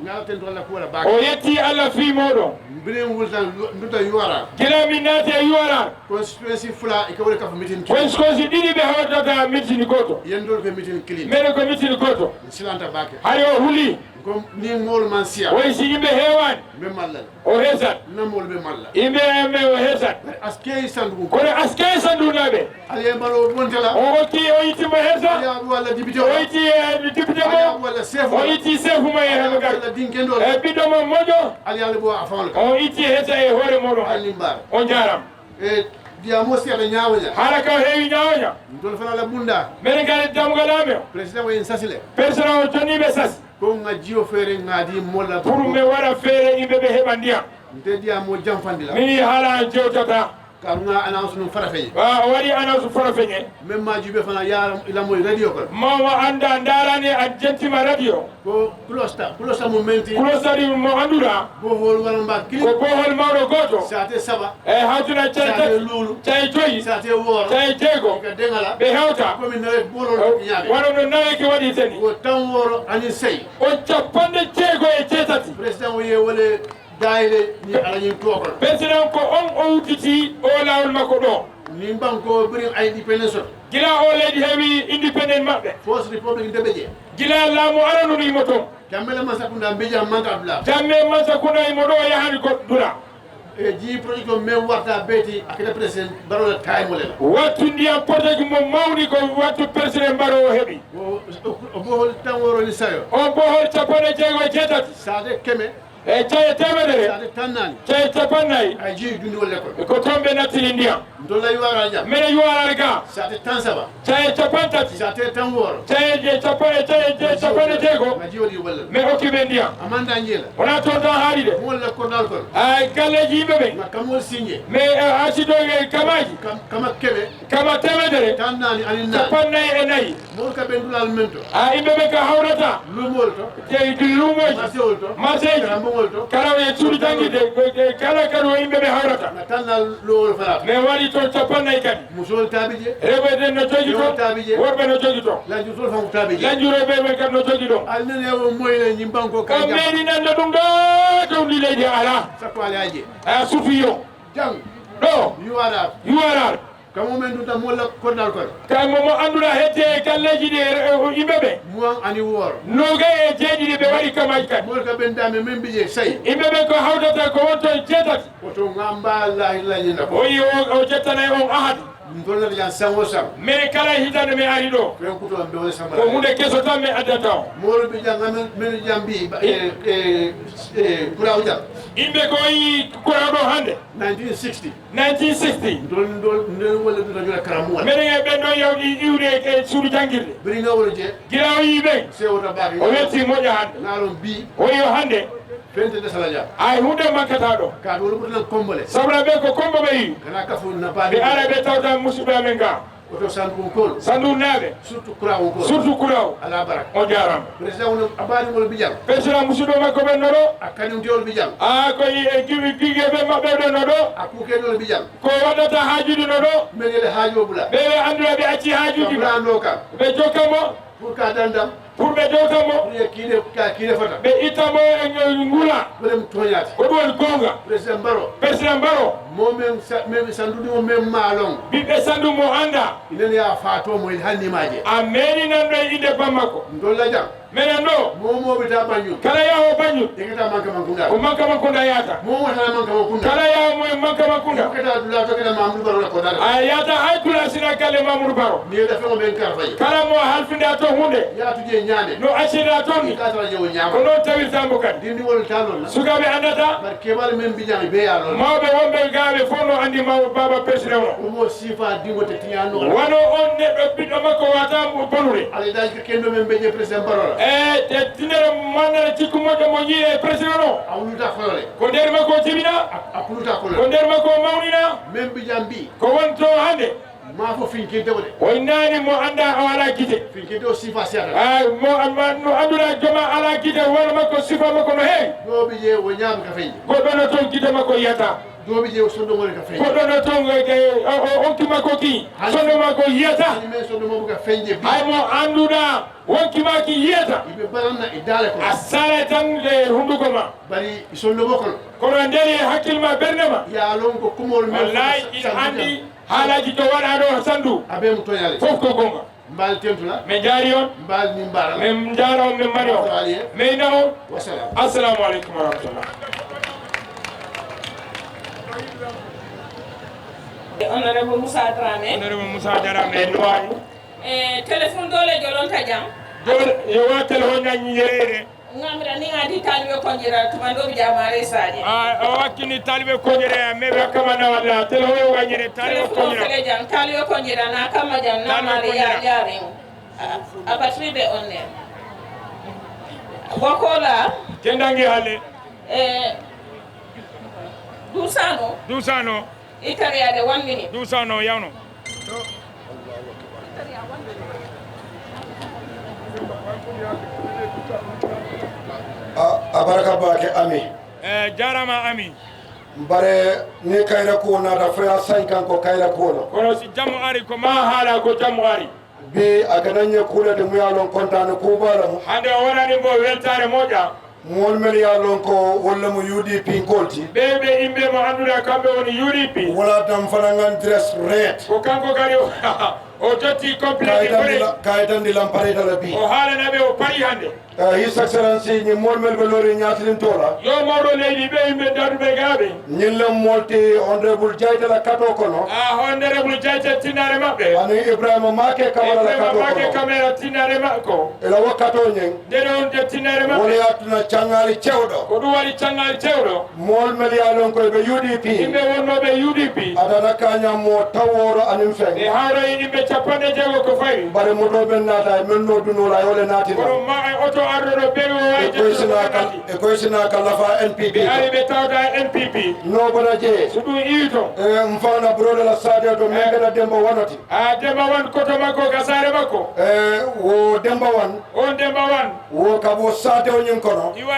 N: ngalten to Allah kuwala bak
B: o yetti Allah fi moɗon
N: mbiɗen wultan nduta yuwara
B: gila min naati e yuwara
N: constituency fula e kawle kafa meeting
B: constituency ɗiɗi ɓe hawtata meeting goto
N: yendol ko meeting clean
B: mbeɗe ko meeting goto
N: silanta bake
B: hay o huuli
N: ko ni ngol man siya
B: way si yimɓe heewani
N: ɓe mallal
B: o heesat
N: namol ɓe malla
B: yimɓe o heesat
N: askey sandu
B: kono askey sandunaɓe
N: aliye mbalo bontela
B: o hokki o yittimo heesa
N: walla député
B: o yitti député mo
N: walla chef
B: o yitti chef mo e hano gar
N: dinkendol
B: e ɓiɗɗo mo moƴƴo
N: aliyale bo a fawla
B: o yitti heesa e hoore moɗon
N: alimbar
B: o jaram
N: e diyamo siyata ñawoña
B: haala ka heewi ñawoña
N: dol fana la bunda
B: mbeɗe gari damgalame o
N: président o en sasile
B: président o jonniɓe sas
N: ko nga jiyo feere ngadi molla
B: pour mi waɗa feere yimɓe ɓe heɓa ndiyam
N: nte diyamo jamfandila
B: mi haala jewtata
N: karunga annonce num farafeñe
B: o waɗi annonce farafeñe
N: même ma juɓe fana ya ilamoye radio kon
B: mamo anda darani a jentima radio
N: ko kulosta mo menti
B: kulostadi mo anduɗa
N: bohol wara mba kili
B: ko bohol mawɗo goto
N: sate saba
B: e hawtuna
N: sate lulu
B: caye joyyi
N: sate wooro
B: caye jeego
N: ka dengala
B: ɓe hewta
N: komi nawe bolol ñaaɓe
B: waɗa no naweki waɗi tani
N: ko tan wooro ani sey
B: o capanɗe jeego e jeetati
N: président o yewole dayre ni alañin tokol
B: président ko on o udditi o lawol makko ɗo
N: ni banko ɓurin indépendance o
B: gila o leydi heewi indépendant maɓɓe
N: force république ndeɓe je
B: gila laamu aranunimo toon
N: jammele Masakunda mbeja manka abdoula
B: jamme Masakunda imo ɗo yahani ko dura
N: e ji projet o men warta beeti akede président Barrow taymolela
B: wattu ndiyam projet mo mawni ko wattu président Barrow o heeɓi
N: o bohol tan woroni sayo
B: on bohol capanɗe jeego e jeetati
N: sade keme
B: e caye temedere
N: sate tannani
B: caye capannayyi
N: ay jeeyi dundugol l'école
B: ko toon ɓe nattiri ndiyam
N: dolla yuwara jam
B: mbeɗa yuwarare ga
N: sate tan saba
B: caye capantati
N: sate tan wooro
B: caye capanɗe jeego
N: ma jiwodi walla
B: mais hokkiɓe ndiyam
N: amanda jeela
B: wona toon tan haaɗi de
N: mol l'école kon
B: ay galleji yimɓe ɓe
N: ma kamol signé
B: mais hasidoe kamaji
N: kama keɓe
B: kama temedere
N: tannani anin nayi
B: capannayyi e nayyi
N: mol ka ɓen dulal men to
B: a yimɓe ɓe ka hawrata
N: lumol to
B: lumoji
N: marséol to
B: marseji
N: karambogol to
B: kala e suudu jangguide kala kadi o yimɓe ɓe hawrata
N: ma tannal lowol falata
B: mais waɗi toon capannayyi kadi
N: musol taabi je
B: reɓe den no jogi to worɓe no jogi to
N: lanjutol fanko taabi je
B: lanjuroɓe ɓe kadi no jogi ɗo
N: alnene o moyle ñimbanko ka
B: o meeɗi nande ɗum ɗo dow ndi leydi ala
N: sakko ala aje
B: a sufiyo
N: jang
B: ɗo
N: yuwarar kamo men ɗum tan molla konnal kon
B: kamo mo annduɗa hedde galleji ɗi yimɓe ɓe
N: moan ani wooro
B: noga e jeeɗiɗi ɓe waɗi kamaji kadi
N: mol ka ɓendame men mbije sayi
B: yimɓe ɓe ko hawdata ko wonto jeetati
N: oto gamba lahi lañinna ko
B: o yi o jettanay on ahadi
N: dolnata jan sango sang
B: mais kala hitande mi ari ɗo
N: fen kuto am ɓe samba
B: ko hunde keso tan mi addata o
N: moloɓe jang men jam mbi kuraw jam
B: yimɓe ko yi kuraw ɗo hande 1960
N: ndol walla ɗuta jona karamuwal
B: mbeɗen e ɓen ɗon yawɗi iwde e suudu jangguirde
N: biri ngawolo je
B: guila o yi ɓen
N: sewota baake
B: o wetti moƴƴa hande
N: ngalon bi
B: o yi o hande
N: fente desala jam
B: ay hunde mankata ɗo
N: ka ɗo ɓurtanan kombole
B: sabra ɓe ko kombo ɓe yi
N: kana kafu
B: ɓe
N: nabaɗe
B: ara ɓe tawta musidɓe amen ga
N: oto sandu kol
B: sandu naaɓe
N: surtout kuraw kol
B: surtout kuraw
N: ala barak
B: o jarama
N: président wono abaɗigol bijam
B: président musidɗo makko ɓen no ɗo
N: a kañumtewol bijam
B: a koye gigue ɓe maɓɓe ɗo no ɗo
N: a kukeɗol bijam
B: ko waɗata haajuɗi no ɗo
N: meɗele haaju o ɓuula
B: ɓe andura ɓe acci haajuji ma
N: ɓurano kam
B: ɓe jokkamo
N: pour ka dandam
B: pour ɓe dewtanmo
N: pour kiide fota
B: ɓe ittamo e ngula
N: ɓolem toñate
B: ko ɗum woni gonga président mbaro
N: momen sandudimo men maalon
B: ɓiɓɓe sandu mo anda
N: inen ya fatomo il hannimaje
B: a meeɗi nanɗo e inde bammakko
N: dolla jam
B: minen ɗo
N: momoɓeta bañum
B: kala yaho bañum
N: egeta manka mankunda
B: ko manka mankunda yata
N: momotana manka mankunda
B: kala yaho mo manka mankunda
N: keta dula to keta mamadou baro ko dara
B: a yata hay kula sina galle mamadou baro
N: niyeɗa fengo men kar fayi
B: kala mo halfinde a to hunde
N: yatuje ñaade
B: no accida toon ni
N: katara jewo ñama
B: ko noon tawirtambo kadi
N: dindiwol talon
B: sukaɓe andata
N: bar keɓal men bijami be yalon
B: mawɓe wonɓe gaɓe fof no andi maw baba président o
N: omo sifa dingote tiñano
B: wano on neɗɗo ɓiɗɗo makko wata bonude
N: ala daji ko kendo men beje président barola
B: e tinere mannere cikku moƴƴo mo jii e président o
N: a wuluta kolore
B: ko nder makko jibina
N: a kuluta
B: ko
N: kolore
B: nder makko mawnina
N: men bijam mbi
B: ko wonto hande
N: ma fo finkinte wode
B: oy nani mo anda o ala guite
N: finkinte o sifa siyata
B: no anduna joma ala guite wona makko sifa makko no heewi
N: ɗoɓe je wo ñaami ka feñde
B: goɗɗo no toon guite makko yiyata
N: ɗoɓe je sondomone ka feñde
B: goɗɗo no toon onki makko ki sonno makko yiyata
N: hani men sondomomo ka feñde bi
B: hay mo anduɗa wonki maki yiyata
N: iɓe baranna e daale ko
B: a sala tan e hunduko ma
N: bari sondomo kono
B: kono nderi hakkille ma ɓerde ma
N: yaalon ko kumol men
B: wallayi ina andi haalaji to waɗa ɗo sandu
N: aɓe mo toñale
B: fof ko gonga
N: mbal tentula
B: min jaari on
N: mbal min mbara
B: min jaara on min mari on min ina on
N: wasalam
B: assalamu aleykum wa rahmatullah
C: honorable Moussa Dramé
B: honorable Moussa Dramé nowayi
C: téléphone dole jolonta jam
B: yo wa téléphone ñañi yerere
C: ngamira ni ngadi talibe konjira tumandoɓe jamare saji
B: o wakkini talibe konjira mais ɓe kamana walla téléphone yo gañire talibe konjira
C: fele jam talibe konjira na kama jam namare yaring a batterie de on ne bokola
B: kendangi halle dusano
C: itariade 1 minute
B: dusano yawno
J: a baraka bake ami
B: jarama ami
J: bare ni kayra ko nata frère 5 ans ko kayra ko no
B: kono si jammu ari ko ma haala ko jammu ari
J: bi a gananye kulede mu yalon kontane kubala mu
B: hande o wonani mbo weltare moƴƴa
J: mol men yalon ko walla mo UDP kolti
B: ɓeɓe imɓe mo annduɗa kamɓe woni UDP
J: wala tam fanangan dress red
B: ko kanko kadi o jotti complete
G: kayitandi lampareta la bi
B: o haalanaɓe o paɗi hannde
G: His Excellency ñi molmel ɓe lori ñatilintola
B: yo mawɗo leydi ɓe yimɓe daduɓe gaaɓe
G: ñillem molti honorable jaytala kato kono
B: honorable jayta tinnare maɓɓe
G: ani Ibrahima Make Kamara la kato
B: Make
G: kono
B: Kamara tinnare makko
G: ela wakkato ñeng
B: ndeɗo on de tinnare maɓɓe
G: wona yattuna cangali cewɗo
B: ko ɗum waɗi cangal cewɗo
G: molmel yalon koye ɓe UDP
B: yimɓe wonnoɓe UDP
G: adana kañammo taworo anin fen
B: e hawroye yimɓe 50 ko fawi
G: bare motoɓen naata e men no dunola e ole natina
B: kono ma oto arɗoɗo ɓeɓe
G: e koysina ka lafa NPP
B: ɓe ari ɓe tawta NPP
G: nobona jee
B: so ɗum iwi to
G: m fawna brode la sade to megana Demba Wanoti
B: Demba Wan koto makko ka sare makko
G: wo Demba Wan
B: on Demba Wan
G: wo kabo sate o ñin kono
B: iwa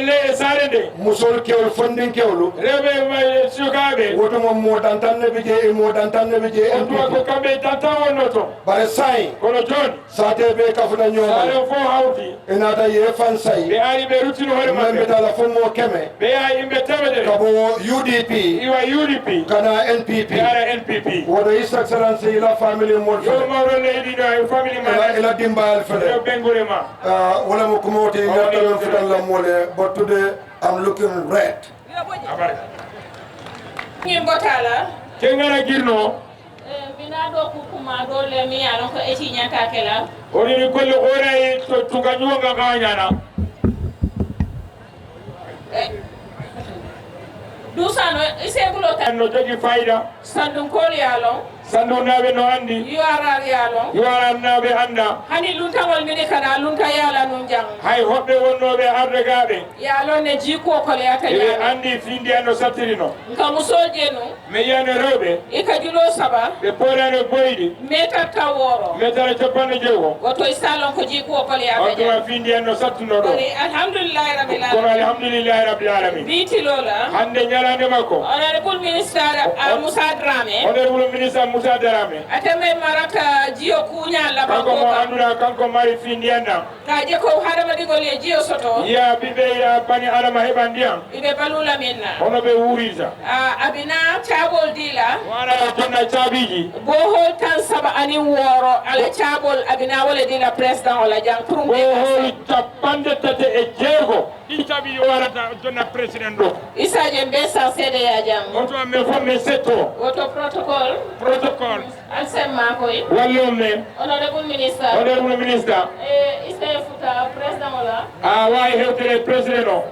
B: le sare nde
G: musol kewol fondin kewlu
B: rewɓe sukaɓe
G: wotomo mo dantanne bi je mo dantanne bi je
B: on ko kamɓe dantan wonno to
G: bare sayi
B: kono joni
G: sate ɓe kafuna ñooma
B: sare fo hawti
G: enata ye fan sayi
B: ɓe ari ɓe ruttino hoore maɓɓe
G: membe tala fo mo keme
B: ɓe yaha yimɓe temedere
G: kabo UDP
B: iwa UDP
G: kana NPP
B: ɓe ara NPP
G: woto His Excellency ila family mol
B: yo mawɗo leydi ɗo e famille ma
G: ila dimbayal fele
B: yo ɓengure ma
G: wala mo kumoti ñattamen futan la mole but today I'm looking red
C: Ngimbotala
B: kengana girno
C: bina do kukuma do le mi alon ko eti nyanta kala
B: onini golle oray to tuga ñuwanga ka ñana
C: dusano isebulo tan
B: no jogi fayida
C: sandum kol yalon
B: sandu naɓe no andi
C: yuarar yalon
B: yuarar naɓe anda
C: hani luntawol mini kana lunta yala nun jang
B: hay hoɓɓe wonnoɓe arde gaɓe
C: yalon ne jiko kole ata
B: eɓe
C: yalon
B: andi findi ano sattirino
C: nka musoje no
B: mi yiyano rewɓe
C: ika julo saba
B: ɓe poolano boyɗi
C: metata woro
B: metara capanɗe jeego
C: woto isalon ko jiko kole ata
B: ontuma findi ano sattuno ɗo
C: alhamdulillahi rabbil alamin
B: kono alhamdulillahi rabbil alamin
C: bitilola
B: hande ñalande makko
C: honorable ministre Moussa Dramé
B: honorable ministre Moussa Dramé
C: ateme marata jiyo kunya la
B: kanko mo anduna kanko mari findi anda
C: kaje ko hadama digol e jiyo soto
B: ya ɓiɓe ya bani adama heɓa ndiyam
C: ɓiɓe balula minna
B: hono ɓe wurita
C: abina cabol dila
B: wala jonna caabiji
C: bohol tan saba anin woro ala cabol abina wala dila président wala jang pour
B: bohol capanɗe tati e jeego ɗi caabi warata jonna président ɗo
C: isaje mbe sa seede ya jang
B: oto men fof min setto
C: woto protocole alsemma koy
B: wallum men
C: honorable ministre iste futa président wala
B: a wawi hewtere président o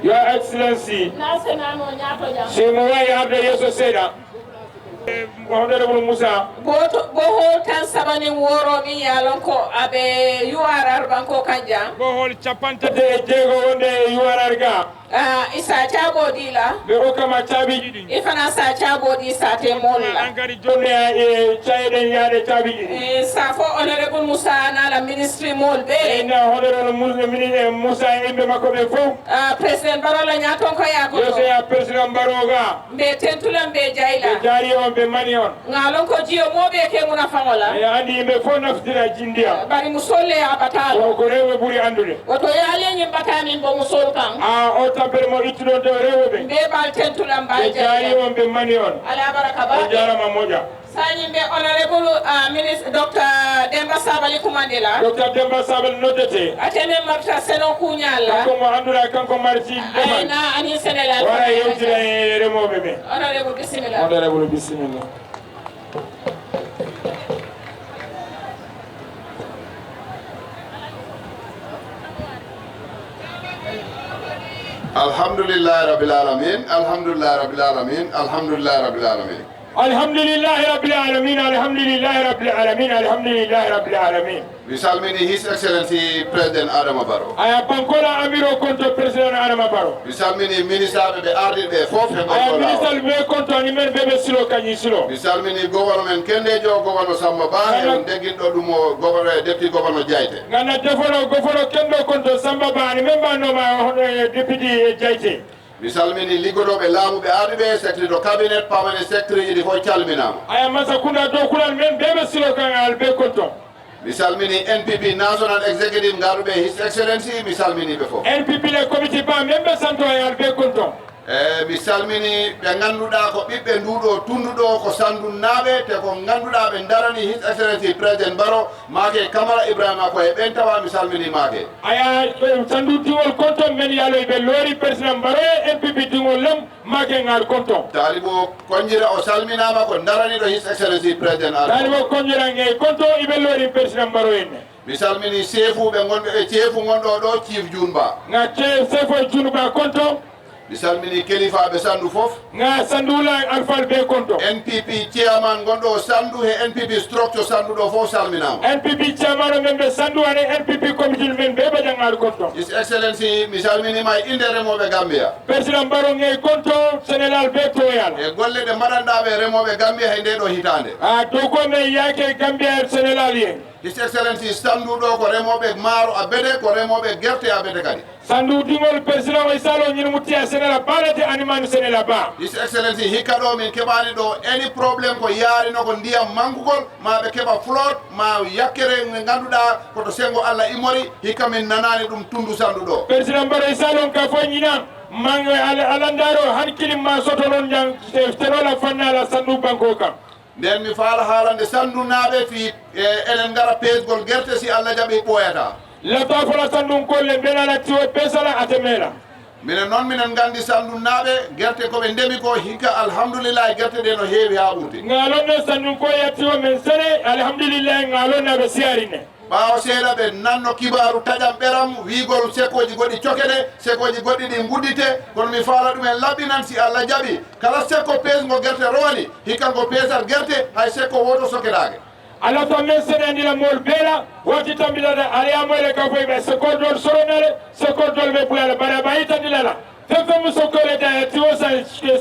B: your excellency
C: national mo ñaato jang
B: simo wawi arde yesso seeɗa honorable Moussa
C: bohol tan sabanin woro min yalon ko aɓe URR banko kanja
B: bohol capantati e jeego wonde e URR ga
C: isa cabodi la
B: ɓe hokkama caabiji ɗi
C: ifana sa cabodi sate molla
B: an kadi jonne e cayeɗen yaade caabiji ɗi
C: sa fo honorable Moussa nala ministre mol ɓe
B: na honorable Moussa e yimɓe makko ɓe fof
C: président Barola ñaton ko yakoto
B: yesoya président Baro ga
C: mbe tentulan mbe jayla
B: ɓe jaari on ɓe mani on
C: ngalon ko jiyo moɓe ke muna fangola
B: e andi yimɓe fof naftira jindiya
C: bari musolle a batalo
B: ko rewɓe ɓuuri andude
C: woto yaaleñim batamin bo musol kan
B: o tampere mo ittuɗon to rewɓe
C: mbe bal tentulan mba
B: ɓe jaari on ɓe mani on
C: ala baraka ba
B: o jarama moƴa
C: sañimɓe honorable ministre docteur Demba Sabali Kumandela
B: docteur Demba Sabali noddete
C: atene marta seno kuñalla
B: kanko mo andura kanko marti
C: ayna ani sénégal
B: wara yewtira e remoɓe ɓe
C: honorable bisimilla
B: honorable bisimilla
O: alhamdulillah rabbil alamin alhamdulillah rabbil alamin alhamdulillah rabbil alamin
B: alhamdulillahi rabbil alamin alhamdulillahi rabbil alamin alhamdulillahi rabbil alamin
O: mi salmini His Excellency President Adama Barrow
B: aya bankola amiro konto président Adama Barrow
O: mi salmini ministre ɓe ardiɓe fof
B: aya ministre ɓe konto ni men ɓeɓe silo kañi silo
O: mi salmini gouvernement kendejo gouvernement Samba Ba e deguinɗo ɗum o gouvernement député gouvernement Diayte
B: ganna gofono kendo konto Samba Ba ni men mbanoma député Diayte
O: mi salmini liggotoɓe laamuɓe ardiɓe secrétaire do cabinet pamane secteur ji ɗi fof calminama
B: aya masa kunda dow kulal men ɓeɓe silo kan al ɓe konto
O: mi salmini NPP national executive ngaruɓe His Excellency mi salmini ɓe fof
B: NPP le comité ba men ɓe santo e al ɓe konto
O: mi salmini ɓe ngannduɗaa ko ɓiɓɓe nduɗo tunduɗo ko Sandu naaɓe te ko ngannduɗaa ɓe darani His Excellency Président Barrow maake Camara Ibrahima ko e ɓen tawa mi salmini maake
B: aya Sandu tingol konton men yalo ɓe loori président Barrow NPP tingol lem maake ngal konton
O: taalibo konjira o salminama ko daraniɗo His Excellency Président
B: taalibo konjira nge konto iɓe loori président Barrow enne
O: mi salmini seefuɓe gonɓe ɓe ceefu gonɗo ɗo Chief Junba
B: nga sefo Junba konto
O: mi salmini kelifaɓe Sandu fof
B: nga Sandula alfal be konto
O: NPP chairman gonɗo Sandu he NPP structure Sandu ɗo fof salminama
B: NPP chairman men ɓe Sandu ane NPP committee men ɓe ɓe jangal konto
O: His Excellency mi salminima e inde remoɓe Gambia
B: président Barrow ngey konto Sénégal be toyal
O: e golle ɗe mbaɗanɗaɓe remoɓe Gambia he nde ɗo hitande
B: a dow ko men yaake Gambia Sénégal yen
O: His Excellency Sandu ɗo ko remoɓe maaro a bede ko remoɓe gerte a bede kadi
B: Sandu dingol président o salo ñin mutiya Sénégal balade animanu Sénégal ba
O: His Excellency hikka ɗo min keɓani ɗo any probléme ko yaarino ko ndiyam mankugol ma ɓe keɓa flotte ma yakkere nde ngannduɗa koto sengo Allah imori hikka min nanani ɗum tundu Sandu ɗo
B: président Barrow salon ka fo ñina mango alandaro han kilim ma soto non jang terola fannala Sandu banko kam
O: nden mi faala haalande Sandu naaɓe fi enen ngara peesgol gerte si Allah jaɓi ɓooyata
B: lata fola Sandu kolle mbenala tiwo pesala atemela
O: minen noon minen nganndi Sandu naaɓe gerte koɓe ndemi ko hikka alhamdoulillahi gerte ɗe no heewi haa ɓurti
B: ngalonne Sandu ko yattiwo men sene alhamdoulillahi ngalonnaɓe siyarinne
O: ɓaawo seeɗa ɓe nanno kibaru taƴam ɓeram wiigol sekoji goɗɗi cokeɗe sekoji goɗɗi ɗi guddite kono mi faala ɗumen labɓinan si Allah jaɓi kala sekko peesgo gerte rowani hikkango peesat gerte hay sekko woto sokeɗake
B: ala to men seɗandila mol beela wati tambitata alayamoyle ka foy ɓe sekordol soronale sekordol ɓe ɓuyala bara ba yitandilala fen fen mo sokkoleta tiwo sa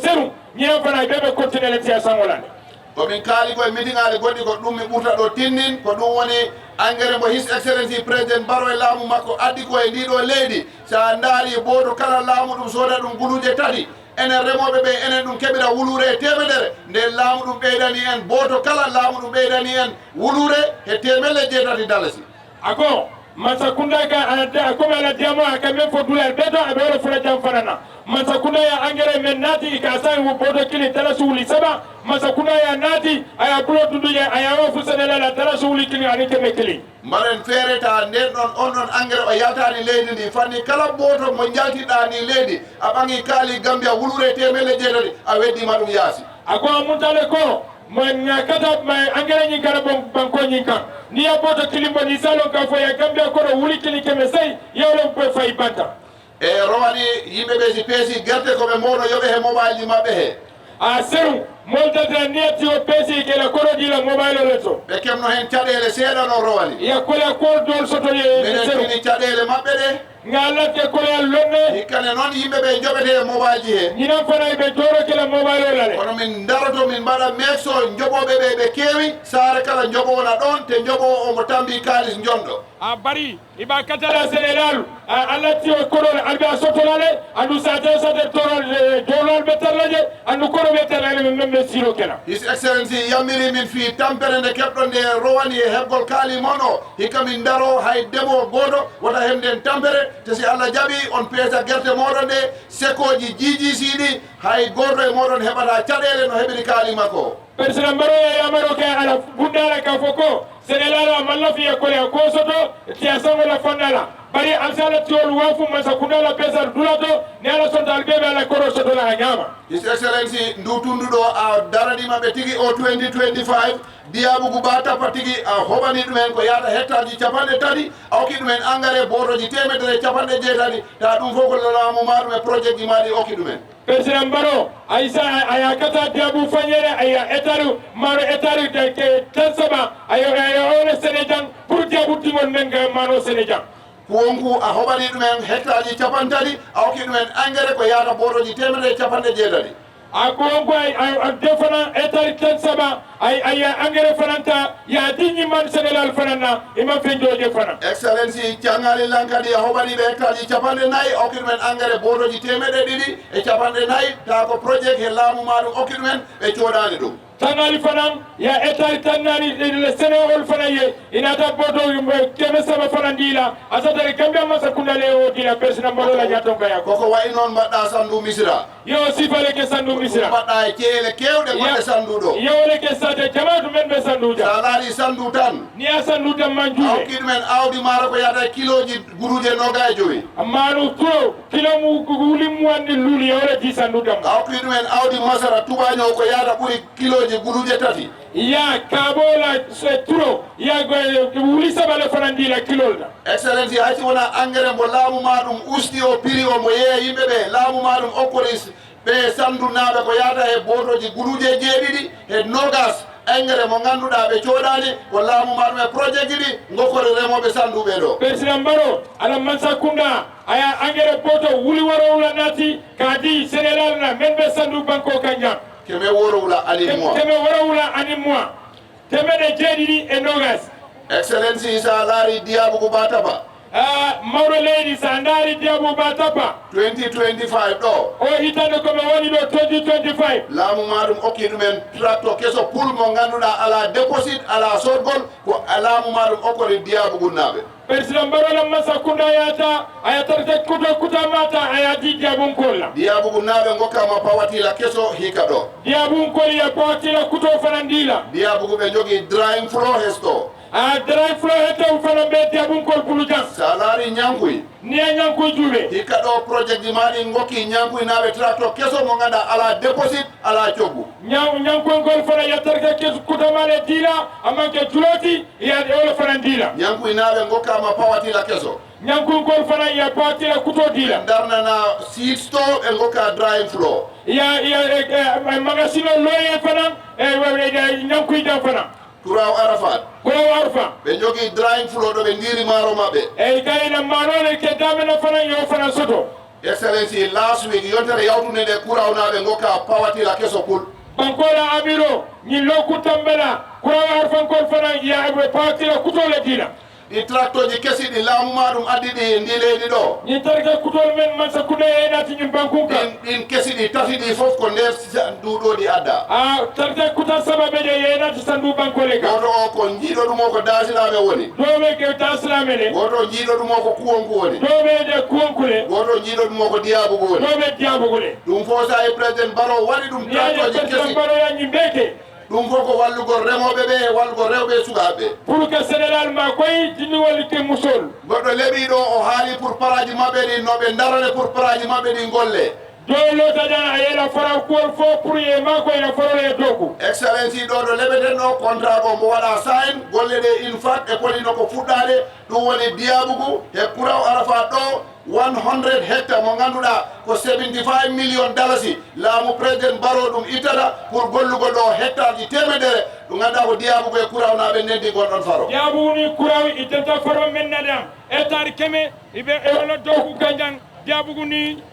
B: serum ñinen fana ɓeɓe continue tiya sangolande
O: komin kaali koye meetingale goɗɗi ko ɗum mi ɓurta ɗo tinnin ko ɗum woni engrais mo His Excellency Président Barrow e laamu makko addi ko e ndiɗo leydi sa daari boto kala laamu ɗum sooda ɗum guluje tati enen remoɓe ɓe enen ɗum keɓira wulure e temedere nden laamu ɗum ɓeydani en boto kala laamu ɗum ɓeydani en wulure e temedde jeetati dalasi
B: ako Mansakunda ka comme ala diamo aka men fo dulal beto aɓe wala fula jam fanana Mansakunda ya engrais men naati ka sa boto kili tala suuli saba Mansakunda ya naati aya bulo dunduje aya wa fu Sénégal tala suuli kili ani teme kili
O: mbaren feereta nden ɗon on ɗon engrais o yaltani leydi ndi fanni kala boto mo jaltiɗa ni leydi a ɓangi kaali Gambia wulure temedde jeetati a weddima ɗum yaasi
B: ako muntale ko mo ñakata ma engrais ñin kana banko ñin kan ni ya boto kilimbo ni salon ka fo ya Gambia kono wuli kili keme sey yewlen po fay banta
O: e rowani yimɓeɓe si peesi gerte koɓe mbowno yoɓe he mobile ji maɓɓe he
B: a seru moldata niyati o peesi kela korodila mobile ole to
O: ɓe kemno hen caɗele seeɗa no rowani
B: ya kola kol dol soto ye
O: minen tini caɗele maɓɓe ɗe
B: ngalatte koyal lonne
O: hikkane noon yimɓeɓe joɓete e mobile ji he
B: ñinan fana ɓe joro kela mobile olale
O: kono min daroto min mbaɗa mexo joɓoɓe ɓe ɓe keewi saare kala joɓowona ɗon te joɓowo omo tambi kalis jonɗo
B: a bari iba katala Sénégal alatti o korol alɓe a sotolale andu sate torol jolol ɓe tarlaje andu koro ɓe tarlale men ɓe siro kela
O: His Excellency yammiri min fi tampere nde keɓɗo nde rowani e heɓgol kaali mon o hikka min daro hay demo goto wota hemden tampere te si Allah jaɓi on peesa gerte moɗon ɗe sekoji jiijisiɗi hay goto e moɗon heɓata caɗele no heɓiri kaali makko
B: président Barrow yamaro ke ala bundala ka fo ko Sénégal a mallafiya kole a ko soto tiya sangola fondala bari alsala tiol wafu Mansakunda la pesar dulato ni ala sontal bebe ala koro soto la ñama
O: His Excellency ndu tunduɗo a daranima tigi o 2025 diyabugu ba tappa tigi a hoɓani ɗumen ko yaata hectaji capanɗe tati a hokki ɗumen engrais botoji temedere capanɗe jeetati ta ɗum fof ko laamu ma ɗum e projet ji maɗi hokki ɗumen
B: président Barrow aysa aya kata diabu fañere aya étaru maro étaru tan saba ayo ole Sénégal pour diabu timon men ga mano Sénégal
O: wonku a hoɓani ɗumen hectaji capantati a hokki ɗumen engrais ko yaata botoji temedere capanɗe jeetati
B: a konko a defana état tan saba ay engrais fananta ya diñi man Sénégal fanana ima fenjoje fana
O: Excellency cangali lankadi a hoɓani ɓe hectaji capanɗe nayyi a hokki ɗumen engrais botoji temedde ɗiɗi e capanɗe nayyi ta ko projet he laamu ma ɗum hokki ɗumen ɓe coɗani ɗum
B: tanali fanan ya etari tanali le Sénégal fanan ye inata boto keme sama fanan dila asatare Gambia masa kundale o dila president Barrow la nyaton kaya
O: koko way non badda sandu misira
B: yo sifale ke sandu misira
O: badda kele kewde badde sandu do
B: yo le ke sate jamaatu men be sandu ja
O: salari sandu tan
B: ni a sandu tan manjure
O: awkid men awdi mara ko yata kiloji guruje noga joyi
B: amanu to kilo mu guli mu andi luli yo le di sandu tam
O: awkid men awdi masara tubaño ko yata buri kiloji guruje tati
B: ya kabola se turo ya go wuli sabale fanandi la kilolda
O: excellency hati wona engrais mo laamu madum usti o piri o mo ye yimbe be laamu madum okoris be sandu naabe ko yata e botoji guruje jeedidi e nogas engrais mo ganduɗa ɓe coɗani ko laamu madum e projet jiɗi gokkore remoɓe sanduɓe ɗo
B: président Barrow ala mansa kunda aya engrais boto wuli warowla nati kadi Sénégal na men ɓe sandu banko kanjam
O: keme worowla ani mois temede jeeɗiɗi e nogas excellency sa laari diyabugu bataba
B: mawɗo leydi sa ndaari diyabu bataba
O: 2025 ɗo
B: o hitande koɓe woni ɗo 2025
O: laamu maɗum okki ɗumen tracto keso poul mo ganduɗa ala déposit ala sorgol ko laamu maɗum okkori diyabugu naɓe
B: président Barrow la masa kunda yata aya tarta kuta mata aya di diabun kolla
O: diabugu naɓe gokkama pawatila keso hika ɗo
B: diabun kol ya pawatila kuto fanandila
O: diabugu ɓe jogui drying flow hesto
B: a drying flow heto fana ɓe diabun kol pulu jang
O: sa laari ñankuy
B: ni a ñankuy juuɓe
O: hikka ɗo projet ji maɗi gokki ñankuy naɓe tracto keso mo ganduɗa ala déposit ala coggu
B: ñankoygol fana yettarta keso kutamale dila amanke juloti yaade olo fana dila
O: ñankuy naɓe gokkama pawatila keso
B: ñankoygol fana ya pawatila kuto dila
O: darnana seed store ɓe gokka drying flow
B: ya magasino loye fana ñankuy jam fana
O: Kuraw Arafat ɓe jogui drying flow ɗo ɓe ndiri maaro maɓɓe
B: eyyi gayna maarole ke damena fana yo fana soto
O: excellency last week yontere yawtude nde Kuraw naɓe gokka pawatila keso pul
B: bankola amiro ñin lo kuttambela Kuraw Arafankol fana ya pawatila kutole dina
O: ɗi tractoji kesiɗi laamu maɗum addi ɗi ndi leydi ɗo
B: ñin tarka kutol men man sakkude e nati ñin bankunka
O: ɗin kesiɗi tati ɗi fof ko nder nduɗoɗi adda
B: a tarka kuta sabaɓe je yenati sandu bankole ka
O: goto o ko jiiɗo ɗum o ko dasilaɓe woni
B: doɓe ke dasilaɓe le
O: goto jiiɗo ɗum o ko kuwonku woni
B: doɓe de kuwonkule
O: goto jiiɗo ɗum o ko diyabugu woni
B: doɓe diyabugule
O: ɗum fo sa e président Barrow waɗi ɗum tractoji kesi
B: Barrow yañi mbeke
O: ɗum fof ko wallugol remoɓe ɓe wallugol rewɓe sukaɓe
B: pour que Sénégal ma koye jinniwol ke musol
O: goɗɗo leeɓi ɗo o haali pour paraji maɓɓe ɗi noɓe darane pour paraji maɓɓe ɗi golle
B: dolo tajan a yela fara kuwol fo pour ye mako ena forole doku
O: excellency ɗo ɗo leɓeten ɗo contrat ko mbo waɗa sign golle ɗe in fact e kolino ko fuɗɗade ɗum woni diyabugu e Kuraw Arafat ɗo 100 hectares mo ganduɗa ko 75 million dalasi laamu président Barrow ɗum ittata pour gollugol ɗo hectare ji temedere ɗum ganduɗa ko diyabugu e Kuraw naɓe ndendi gonɗon faro
B: diyabugu ni Kuraw ittata faro men nadam hectare keme iɓe ewolo doku ganjan diyabugu ni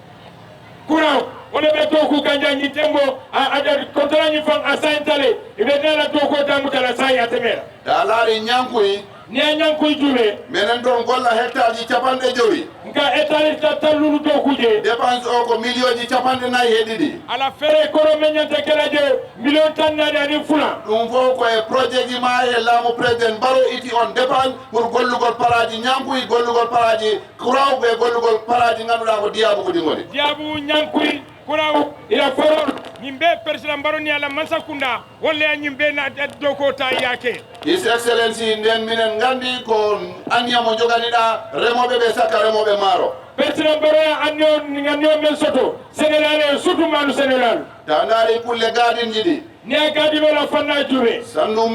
B: Kuraw wala ɓe doku ganjan ñi tembo aɗa contrat ñi fan a sayntale iɓe nala doko damutala sayi a temera
O: ta laari ñankuy
B: ni a ñankuy juuɓe
O: minen ɗon golla hectare ji capanɗe joyi
B: nka hectare tallulu dokuje
O: dépense o ko million ji capanɗe nayyi e ɗiɗi
B: ala fere koro meññanta kela je million tannade ani fula
O: ɗum fof koye projet ji ma e laamu président Barrow iti on dépense pour gollugol paraji ñankuy gollugol paraji Kuraw ɓe gollugol paraji ganduɗa ko diyabugu ɗi goni
B: diyabu ñankuy Kuraw ila forol ñim ɓe président Barrow ni ala mansa kunda walla ya ñim ɓe na dow ko ta yake
O: his excellency nden minen gandi ko anniya mo joganiɗa remoɓe ɓe sakka remoɓe maaro
B: président Barrow annio men soto Sénégal e surtout manu Sénégal
O: ta ndaari kulle gadinji ɗi
B: ni a gadinola fanna juuɓe
O: sandu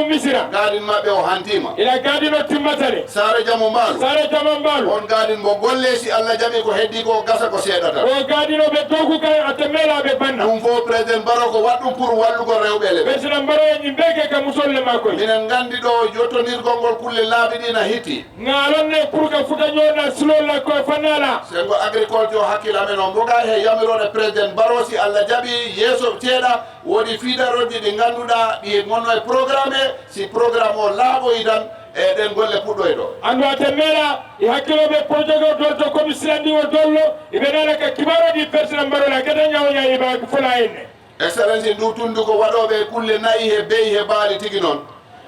O: misira gadin maɓɓe o hantima
B: ila gadino timmatale
O: sare jamu mbaalu on gadin mo golle si Allah jaɓi ko heddi ko gasa ko seeɗata
B: o gadinoɓe dogu kay a temmelaɓe banna
O: ɗum fo président Barrow ko waɗɗum pour wallugol rewɓele ɓe
B: président Barrow e ñim ɓe ke ka musolle makkoy
O: minen gandi ɗo jottonirgol ngol kulle laaɓi ɗi na hitti
B: ngalonne pour que futa ñona sulolla koye fannala
O: sengo agriculture hakkille amen o mboga he yamirode président Barrow si Allah jaɓi yeeso ceeɗa woni fiidaroji ɗi ganduɗa ɗi gonno e programme si programme o laaɓoyi tan e ɗen golle puɗɗoy ɗo
B: andu a temmela e hakkiloɓe projet o dolto commissaire ndi o dollo eɓe nana ka kibaroɗi président Barrow la gata ñawoña iba fola henne
O: excellence ndu tundu ko waɗoɓe kulle nayi he beyi he baali tigi noon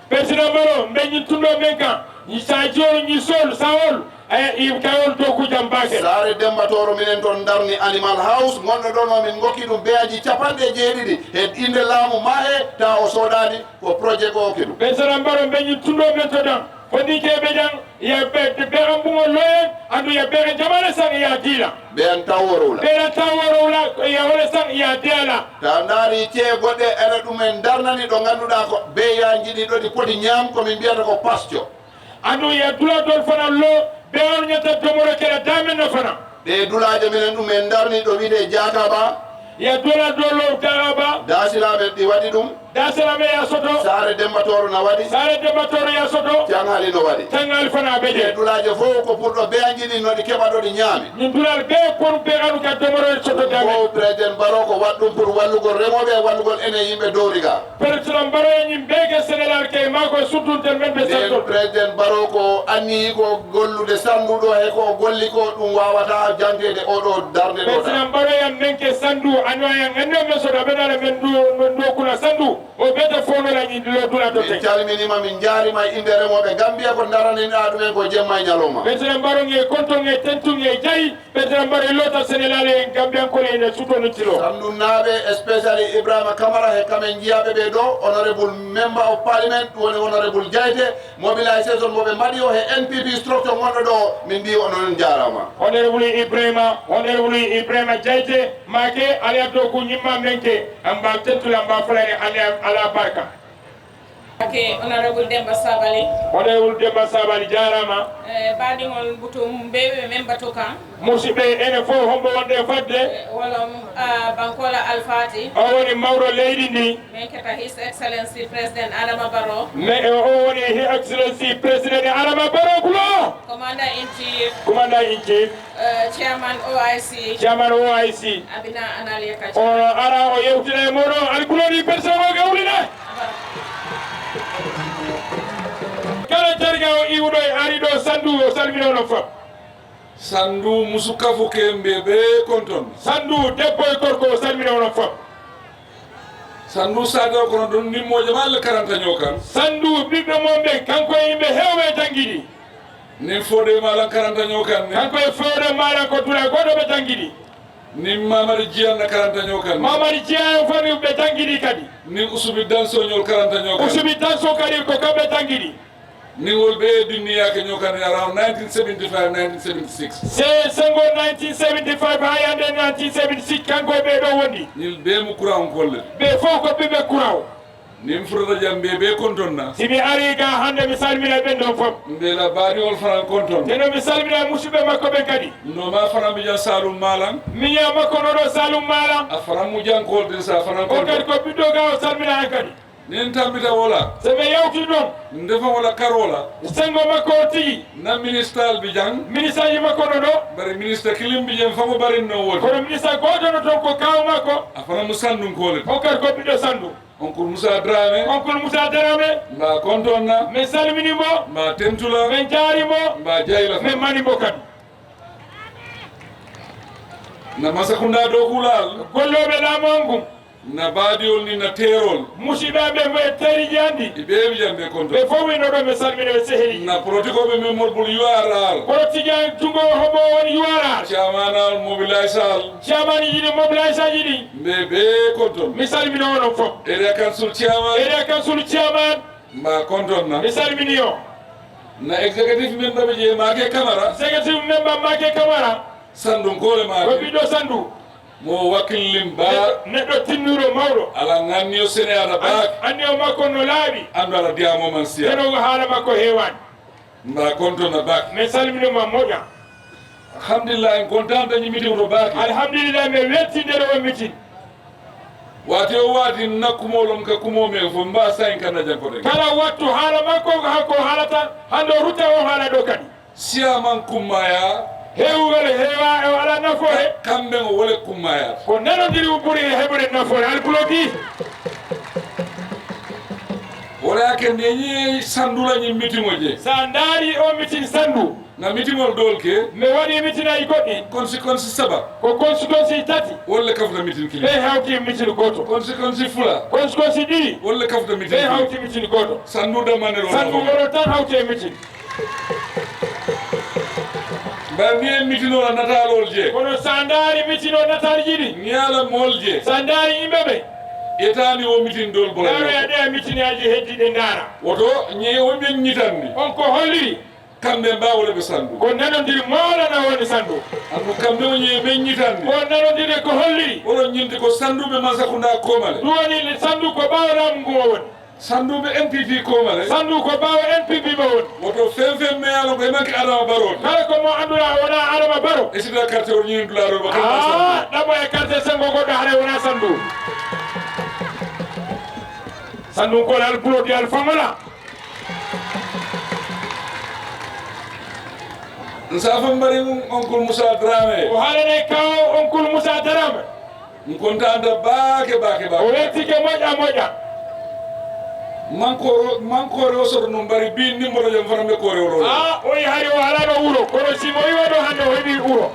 B: président baro mbeñi tundo men kan ni sa joro ni sol sawol i kayol to ku jambake
O: saare Demba Toro minen toon darni animal house gonɗo ɗon o min gokki ɗum beyaji capanɗe jeeɗiɗi e inde laamu ma he ta o soodani ko projet ko okke ɗum
B: président baro mbeñi tundo men to dan fodi keɓe jan ya ɓe ambugo loyen andu ya ɓeɓe jamane sang ya diila
O: ɓen tawworowla
B: ɓeɗa tawworowla ya hole sang ya diyala
O: ta daari cee goɗɗe ene ɗumen darnani ɗo ngannduɗa ko beyaji ɗi ɗo ɗi poti ñaam komin mbiyata ko pasture
B: andu ya dula ɗon fana lo ɓe on ñetta domoro keɗa damen no fana
O: ɗe dulaje minen ɗumen darni ɗo wiide jakaba
B: ya dula dolo jakaba
O: dasilaɓe ɗi waɗi ɗum
B: dasalaɓe ya soto
O: saare Demba Toro na waɗi
B: saare Demba Toro ya soto
O: canghali no waɗi
B: canghali fana ɓeje
O: dulaje fof ko pour ɗo beyaji ɗi noɗi keɓa ɗo ɗi ñaami
B: min dulal ɓe pour ɓe anu ka domoro soto dame
O: o président Baro ko waɗ ɗum pour wallugol remoɓe e wallugol enen yimɓe dowriga
B: président Baro eñim ɓe ke sénégal ke mako suttunten men ɓe santo
O: président Baro ko anni ko gollude sanduɗo he ko golli ko ɗum wawata jantede oɗo darde ɗo
B: président Baro yan men ke sandu anoyan enne men soto ɓeɗala men ɗo kuna sandu o ɓeta fonolañi lo dula to
O: min calminima min jaarima inde remoɓe Gambia ko daraninoɗa ɗumen ko jemma e ñalowma
B: président Baro nge konton e tentung e jayi président Baro e lota sénégal e gambiankole ene sutonitilo
O: samɗum naaɓe especially Ibrahima Camara he kamen jiyaɓe ɓe ɗo honorable member of parliament ɗum woni honorable Diayte mobilisation moɓe mbaɗi o he NPP structure gonɗo ɗo min mbi onoon jarama
B: honorable Ibrahima Diayte make ala to ko ñimma menke amba tettula amba fulani ala barka
C: Okay, Honorable Demba Sabali.
B: Honorable Demba Sabali jarama.
C: Baɗigol butum beɓe men batukan.
B: Musidɓe ene fof hombo wonde fadde.
C: Wala Bankola Alfati.
B: O woni mawɗo leydi ndi.
C: Min keta His Excellency President Adama Barrow.
B: O woni His Excellency President Adama Barrow kulo.
C: Commander-in-Chief.
B: Commander-in-Chief.
C: Chairman OIC.
B: Chairman OIC.
C: Abina Analia Kacha.
B: O ara o yewtina e moɗo alkuloni personne o gawlina. Kala jarga o iwɗo e ari ɗo sandu o salminono fam
P: sandu musukafu kembe be konton
B: sandu debbo e gorko o salminono fam
P: sandu sadar kono ɗum nimmoje ma alle karantaño kan
B: sandu ɓiɓɓe mon ɓe kanko e yimɓe hewɓe janguiɗi
P: nin fode malan karantaño kan ne
B: kanko e fewde maɗan ko dura goɗo ɓe janguiɗi
P: nin mamadi jiyanna karantaño kan
B: mamadi jiya o fani ɓe janguiɗi kadi
P: nin usubi dansoñol karantaño kan
B: usubi danso kadi ko kamɓe janguiɗi
P: ni wol be dunniyake ñokani around 1975 1976
B: c'est sengo 1975 ha yande 1976 kanko ɓe ɗo wondi
P: ñil be mo courant kolle
B: ɓe fof ko ɓiɓe courant
P: nin furata jam be kontonna
B: simi ari ga hande mi salmina ɓen ɗon fof
P: mbela baadiol fanan konton
B: teno mi salmina musidɓe makko ɓen kadi
P: no ma fanan mi jan salum malan
B: miña makko noɗo salum malan
P: a fanan mu jankolde sa fanan
B: o kadi ko ɓiɗɗo ga o salmina han kadi
P: nin tambita wola
B: soɓe yawti ɗon
P: ndefa wola karola
B: sengo makko o tigi
P: na ministre bi jang
B: ministre ji makko no ɗo
P: bari ministre kilim bi jen famo barin no woni
B: kono ministre goto no toon ko kaw makko
P: a fana mo sandum kole
B: o kadi ko ɓiɗɗo sandu
P: oncle Moussa Dramé mba kontonna
B: min salminimo
P: mba tentula
B: min jaarimo
P: mba jayla
B: min manimo kadi
P: na Masakunda dow kulal
B: golloɓe ɗamon gum
P: na baadiol ni na teerol
B: musidɓeɓe ɓe teriji andi
P: ɓe jamɓe konto
B: ɓe fof wino ɗo ɓe salmina ɓe seheli
P: na protikoɓe men morbul URR
B: protigi tungo homo woni URR
P: chamanal mobilisal
B: chaman yiɗi mobilisage ɗi
P: ɓe konton
B: mi salmini onon fof
P: area council chairman ma konton na
B: mi salmini o
P: na executive member ɓe je Make Camara
B: executive member Make Camara
P: sandu kole ma
B: ko ɓiɗɗo sandu
P: mo wakillim ba
B: neɗɗo tinnuro mawɗo
P: ala ngannio sene ata baak
B: anni o makko no laaɓi
P: andu ala diyamo man siya
B: tenogo haala makko heewani
P: mba kontona baak
B: mi salminoma moƴƴa
P: alhamdulillah en content dañi meeting to baak
B: alhamdulillah mi weltindere o meeting
P: wati o wati nakkumolom ka kumomen fo mba sayin kana jankote
B: kala wattu haala makko hakko haalata hande o rutta o haala ɗo kadi
P: siyaman kummaya
B: heewugol heewa e ala nafoore
P: kamɓe o wole kummayata
B: ko nanodiri ɓuri heɓude nafoore alkuloki
P: wala ke ni sandu la ni meeting oje
B: sa ndari o meeting sandu
P: na meeting ol dolke
B: me wadi meeting ay goddi
P: consequence saba
B: ko consequence tati
P: wala kafna meeting kili
B: be hawti meeting goto
P: consequence fula
B: consequence di
P: wala kafna meeting
B: be hawti meeting goto
P: sandu da manelo
B: sandu woro tan hawti meeting
P: ba ni meeting wala natalol je
B: kono sa ndari meeting o natal jidi
P: nyala molje
B: sa ndari imbebe
P: etani o meeting dol bola
B: daro ya de meeting aji heddi de ndara
P: woto nye o ben nyitandi
B: on ko holli
P: kambe mbawole be sandu
B: ko nanondiri mawla na woni sandu
P: andu kambe o nye ben nyitandi
B: ko nanondiri ko holli
P: wolo nyindi ko sandu be masakunda komale
B: duwani sandu ko bawla mgo woni
P: sandu be NPP komale
B: sandu ko bawa NPP ba woni
P: woto fem me yalo ko manki adama baro
B: kala ko mo andura wona adama baro
P: e sida carte o nyi dollar ba kala sandu
B: dabo e carte sango ko do hare wona sandu sandu ko dal produit al famala
P: nsafa mbari oncle Moussa Dramé
B: o halane kaw oncle Moussa Dramé
P: nkontanda baake
B: o wetike moja
P: mankore o soto no mbari bi numéro jam fana me kore woro
B: o yi hari o halano wuro kono simo yi wado hande o hebi wuro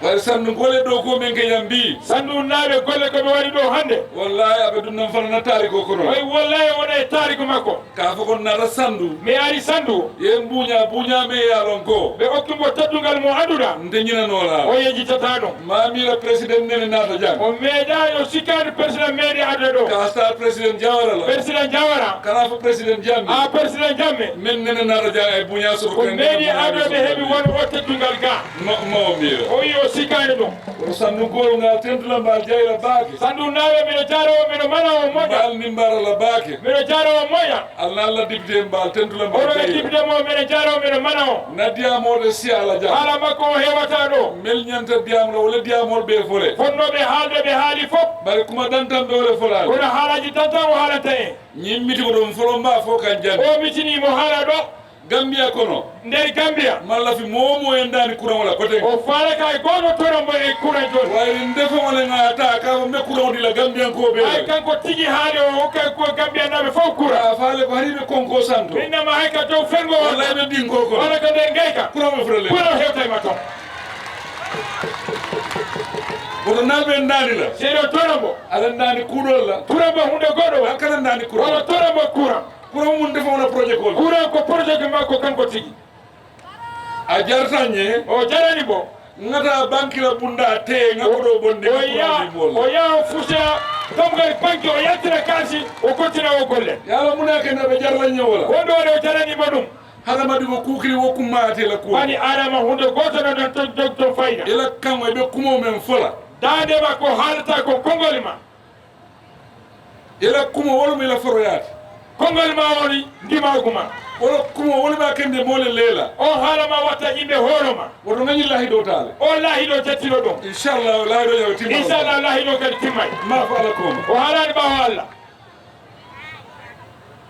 P: bari sandu gole do ko men kayam bi
B: sandu naabe golle ko be wari do hande
P: wallahi abe dum nan fana tari ko kono
B: way wallahi wona tari ko makko
P: ka fa kon na sandu
B: me ari sandu
P: ye bunya me yalon ko
B: be okkumbo taddungal mo anduda
P: nde nyina no la
B: o yeji tatado
P: mami la president nene nata jang
B: o meeda yo sikane president meedi ade do
P: ka sta president Jawara la
B: president Jawara
P: kana fa president Jammeh
B: president Jammeh
P: men nene nata jang ay bunya so
B: ko meedi ade be hebi won o taddungal ga
P: mo mi
B: o yo sikane do
P: o sandu gol ngal tentula mbal jayla baake
B: sandu nawe mi jaro mi mana o moja
P: mbal ni mbara la baake
B: mi jaro o moja
P: Allah député mbal tentula mbal
B: o député mo mi jaro mi mana o
P: nadia mo de si ala jam
B: ala makko hewata do
P: mel nyanta diam la wala diamol be fole
B: fonno be haalde be haali fop
P: bare kuma dantam be wala fola
B: ko haalaji tantam o haalata en
P: nyimmiti ko dum folo mba fo kan jande
B: o mitini mo haala do
P: Gambia kono
B: nder Gambia
P: malla fi momo en dani kuran wala kote
B: o faala kay gono toron e kuran joni
P: wayri ndefa wala ngata ka me kuran dila Gambia ko be
B: ay kanko tigi haali o kay ko Gambia nabe fo kura
P: faale ko haribe konko santo
B: minna ma hay ka to fengo
P: wala be din ko ko
B: wala ka den gayka
P: kuran be frele
B: kuran hewtay ma to
P: woto nalbe ndani la
B: seedo torambo
P: ala ndani kudol la
B: kurambo hunde godo
P: wa kala ndani kuran
B: wala torambo kuran
P: kuran mun defa wala projet ko
B: kuran ko projet ma ko kanko tigi
P: a jartanye
B: o jarani bo
P: ngata banki la bunda te ngakodo bonde
B: o ya fusa tamgal banki o yatira kasi o kontina o golle
P: yalla munake na be jarla nyola
B: wondo o jarani badum
P: hala madi ko kukri wo kumate la ko
B: ani adama hunde goto no don to fayda
P: ila kam be kumo men fola
B: dade ba ko halata ko kongolima
P: ila kumo wolo mi la foroyat
B: kongolima woni ndimaguma
P: wolo kumo wolo ba kende mole lela
B: o halama wata imbe horoma
P: wodo ngani lahi do tale
B: o lahi do jettino do
P: inshallah lahi do yawti
B: inshallah lahi do kadi timmay
P: ma fa ala ko
B: o halani ba walla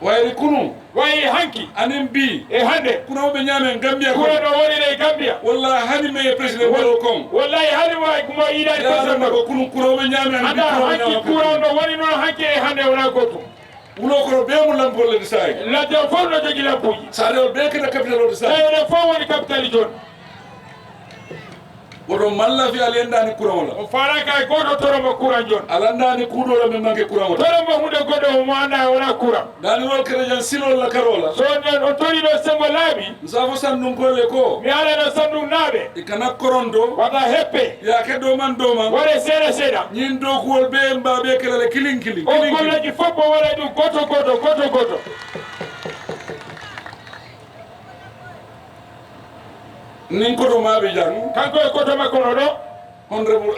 P: wayri kunu
B: wayi hanki
P: anen bi
B: e hande
P: kuno be nyame Gambia ko
B: do woni le Gambia
P: wallahi hani me president wala kon
B: wallahi hani way kuma ida president
P: ko kuno be nyame
B: anda hanki kuno do woni non hanki e hande wona goto
P: wulo ko be mu lampol le say
B: la de fo no jogi lampuji
P: sa de be ke na capital de say
B: e fo woni capital jon
P: wodo malla fi alenda ni kuran wala
B: o fara kay goto toromo kuran jon
P: alanda ni kudo la me manke kuran wala
B: toromo hunde godo mo anda wala kuran
P: dani wol kere jan silol la karola
B: so den o tori do sembo labi
P: nsafo sandum golle ko
B: mi ala no sandu nabe
P: ikana korondo
B: wata heppe
P: ya ke do man
B: wala seda
P: nyin do ko wol be mba be kala le kilin
B: o gollaji foppo wala du goto
P: nin koto maɓe jang
B: kanko e koto makko no ɗo
P: honorable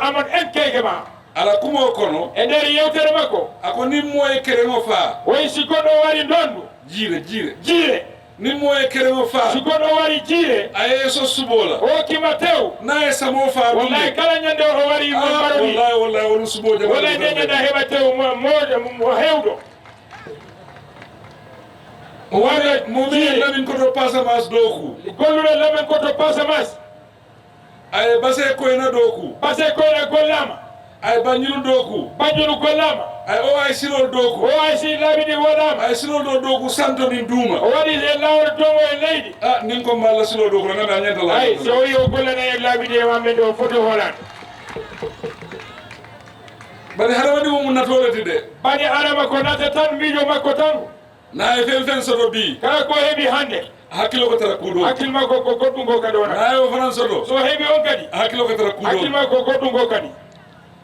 P: Amad Nkeba ala kumo kono
B: e nder yewtere makko
P: ako nin moye kerego fa
B: way si goɗɗo wari dondu jiire
P: nin moye kerego fa
B: si goɗɗo wari jiire
P: a yeeso subola
B: o kima tew
P: na e samo fa
B: wallahi kala ñande o wari
P: wallahi wonu suboje
B: wallahi nde ñanda heɓa tew mo hewɗo
P: wala momi lamin koto Passamas doku
B: golluɗo lamin koto Passamas
P: ay base koyna doku
B: base koyna gollama
P: ay bañulu doku
B: bañulu gollama
P: ay o ay silol doku
B: o ay si labidi wodama
P: ay silol do doku santo ni duma
B: o waɗi e lawol domo e leydi
P: nin ko mballa silol doku ngana nyanta la
B: ay so yo gollana e labidi e mamme do foto holan
P: bari hara wadi mo natolati de
B: bani adama ko nata tan miijo makko tan
P: na e fen soto bi
B: kala ko heɓi hande
P: hakkilo ko tara kuuɗo
B: hakkille makko ko goɗɗum go kadi wona
P: na o fanan soto
B: so heɓi on kadi
P: hakkilo ko tara kuuɗo
B: hakkille makko ko goɗɗum go kadi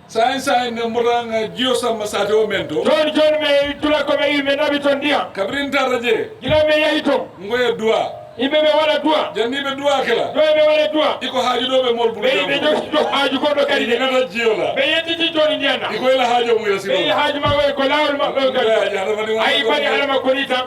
P: sain ne muranga jiyo samma sate o men to
B: joni mi tula ko mi mi nabi ton ndiyam
P: kabrin tarra je
B: gila mi yahi ton
P: ngoye duwa
B: yimɓe ɓe waɗa duwa
P: janniɓe duwa kela
B: joni ɓe waɗa duwa
P: iko haajuɗoɓe molɓuɗo
B: ɓe jogi ɗo haaju goɗɗo kadi de
P: nata jiyola
B: ɓe yettiti joni ndiyanna
P: iko ela haajo mum yasiro
B: ɓe haaju maɓɓe ko lawol maɓɓe o kadi ayi bani adama ko ni tan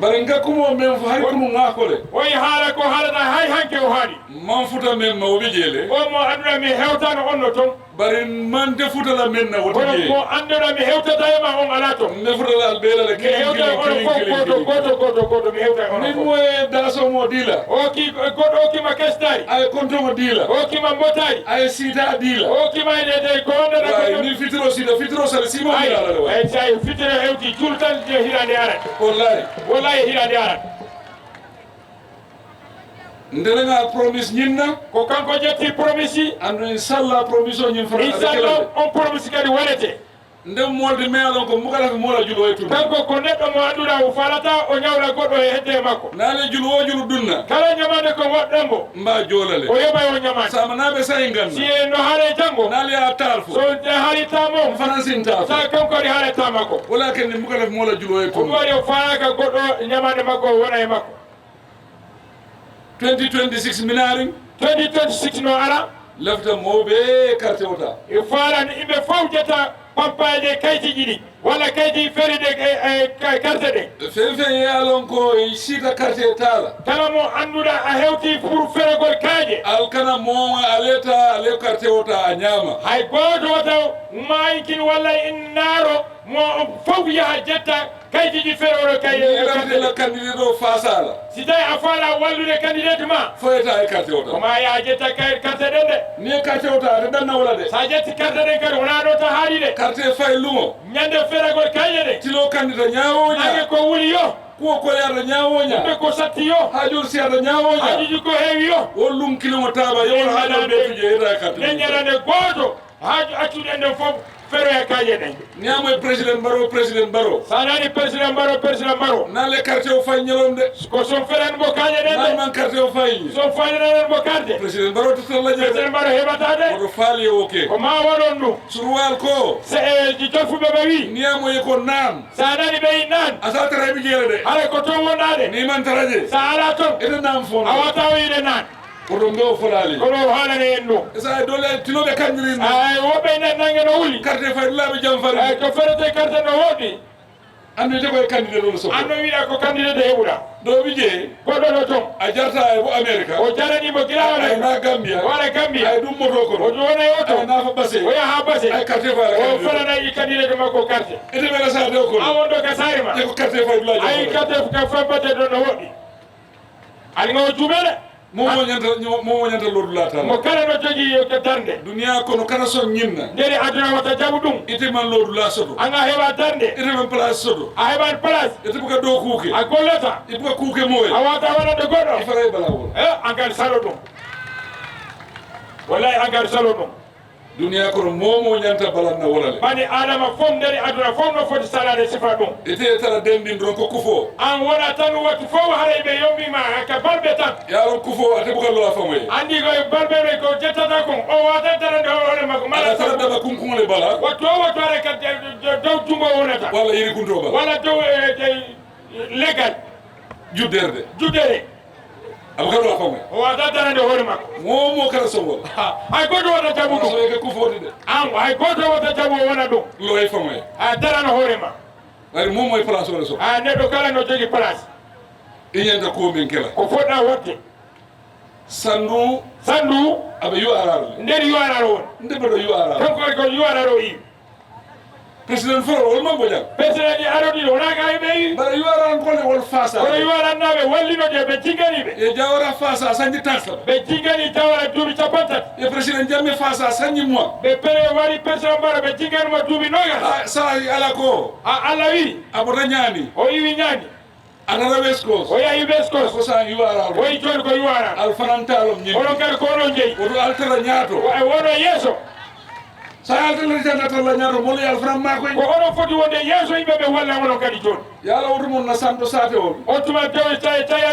P: bari ngakkumo men fo hay komo ngakole
B: oyi haala ko haalata hay hanke o haali
P: man futa men ma woɓe jeele
B: o mo annduɗa mi hewtano onno toon
P: bari man de futala men na woto
B: kono
P: jee
B: mo annduɗa mi hewtata e ma on ala toon
P: nde futala al ɓeelale
B: mi hewta ono fof goto mi hewta ono
P: nin moye dasomo diila
B: o ki goɗɗo okkima kestari
P: ay kontomo diila
B: okkima mbotari
P: ay siita diila
B: okkima de ko wonɗaɗa
P: ni fitiro sida fitiro sare simo diilala de
B: ay sa fitiro hewti juul tan hirande arat
P: wallahi
B: wallahi hirande arat
P: ndelenga promise ñinna
B: ko kanko jetti promise yi
P: andu inshallah promise o ñin fara
B: inchallah on promise kadi waɗete
P: ndem molde mealon ko mugala ko mola julo e tun
B: kanko ko neɗɗo mo anduɗa o falata o ñawla goɗɗo e hedde makko
P: naale julo o julo dunna
B: kala ñamande ko waɗɗanmo
P: mba jolale
B: o yoɓay o ñamande
P: samanaɓe sayi ganna
B: si no haale janggo
P: naale a taal fo
B: so haalitamo
P: fanansinta
B: sa kanko waɗi haalata makko
P: wala ken ni mugala ko mola julo e tun
B: ko waɗi o falaka goɗɗo ñamande makko wona e makko
P: 2026 minaring
B: 2026 no ara
P: lefta mawɓe carte ota
B: e falani yimɓe fof jetta pampaje kayitiji ɗi walla kayiti feride carte ɗe
P: fefe yalon ko sita carte taala
B: kala mo annduɗa a hewti pour feregol kaaje
P: alkana moga aleta ale carte ota a ñaama
B: hay goto wata maykin walla in naaro mo fof yaha jetta kayitiji feroro
P: kayla candidate o fasala
B: si tawi a faala wallude candidate ma
P: foyata e carte ota
B: koma yaha jetta carte ɗen de
P: ni carte ota ate ɗanna wala de
B: sa jetti carte ɗen kadi wona ɗo ta haali de
P: carte fay lumo
B: ñande feragol kayje ɗe
P: tilo candidate ñawoña
B: ko wuli yo
P: kuwo koyata ñawoña
B: ɗumɓe ko satti yo
P: haajol siyata ñawoña
B: haajuji ko heewi yo
P: won lum kilimo taaba yowon haajol ɓetuje yeta carte
B: nden ñalande gooto haaju accuɗe nden fof feroya kaje ɗen
P: ñamoye président baro
B: sa nani président baro
P: nalle carte o fay ñalom de
B: ko son ferani mo kaje ɗen de
P: man carte o fayi
B: son fañiranen mo carte
P: président baro to talla je
B: président baro heɓata de
P: oto faali o ke
B: ko ma waɗon ɗum
P: surwal ko
B: jolfuɓe ɓe wi
P: niyamoye ko nan
B: sa nani ɓe yi nan
P: asa tara heɓe jeere de
B: haɗa ko toon wonɗade
P: ni man taraje
B: sa ala toon
P: ede nam fon
B: a wata o yiide nan
P: koɗo ndo folali
B: koɗo haalani en ɗum
P: sa dole tinoɓe kandirin
B: ay woɓɓe nen nangue no wuli
P: carte fay laaɓe jam fari
B: ay ko ferete carte no woɗɗi
P: andu koye candidate ono sohla
B: anno wiɗa ko candidate heɓuɗa
P: ɗo wi jee
B: goɗɗo no toon
P: a jarta e bo amérique
B: o jaranimo gila
P: na gambia
B: wara gambia
P: ay ɗum moto kono
B: o wona e oto
P: ay nafa base
B: o yaha base
P: ay carte fay
B: o fananayi candidate makko carte
P: ete ɓeɗa sade o kono
B: awon ɗo ka sarima
P: e ko carte fay dulaji
B: ay carte ka fabbate ɗo no woɗɗi aliga o juumeɗe
P: momo ñanta lordula tan
B: mo kala no jogui darde
P: duniya kono kana son ñinna
B: nderi aduna wata jaɓu ɗum
P: ite man lordula soto
B: anga heɓa darde
P: ite man place soto
B: a heɓani place
P: ite buka dow kuuke
B: a gollata
P: ite buka kuuke moye
B: a wata waɗande goɗɗo
P: i faray bala wol
B: engrais salo ɗum wallahi engrais salo ɗum
P: duniya kono momo ñanta balanna wolale
B: bani adama fof nderi aduna fof no foti salade sifa ɗum
P: ite tara dendin ɗon ko kufo
B: an wona tan wattu fof haray ɓe yombima ka balɓe tan
P: yaron kufo ate buka lowa famoye
B: andi koye balɓe ɓe ko jettata kon o watan tarande hoore makko
P: ala tara daba kunkuŋole bala
B: wattu o wattu ara ka dow jungo wonata
P: walla yiri kunto bala
B: walla dow leggal
P: judderde
B: abuka ɗo famoye o wata tarande hoore makko
P: momo kala songol
B: hay goto wata jaɓu ɗum
P: soyke kufode de
B: an hay goto wata jaɓu o wona ɗum
P: loye famoye
B: a darano hoore ma
P: wari momo e place ole so
B: a neɗɗo kala no jogui place
P: iñanta ko min kela
B: ko foɗɗa watte
P: sandu
B: aɓe
P: yu araro
B: nder yu araro won
P: nde ɓeɗo yu araro
B: kanko ko yu araro yi
P: président foro wol mambo jang
B: président ni arodi wona ga be
P: bara yuwaran kolle wol fasa
B: ko yuwaran nabe wallino de be jingani be
P: e jawara fasa sanji tansa
B: be jingani tawara dubi capata
P: e président jamme fasa sanji moi
B: be pere wari président bara be jingani ma dubi noga
P: sa ala ko
B: ala wi
P: abota ñani
B: o yiwi ñani
P: another West Coast.
B: O yahi West Coast.
P: Ko sa yuwara.
B: O joni ko yuwara.
P: Al fanantalo ñi.
B: Onon kadi ko onon jeyi.
P: Wodo altera ñaato.
B: Wono yeso.
P: Sa altera jannata la ñaato mo yal fram ma koy.
B: Ko onon foti wonde yeso yimɓe ɓe walla onon kadi joni.
P: Yala woto mon na santo sate on.
B: O tuma tawi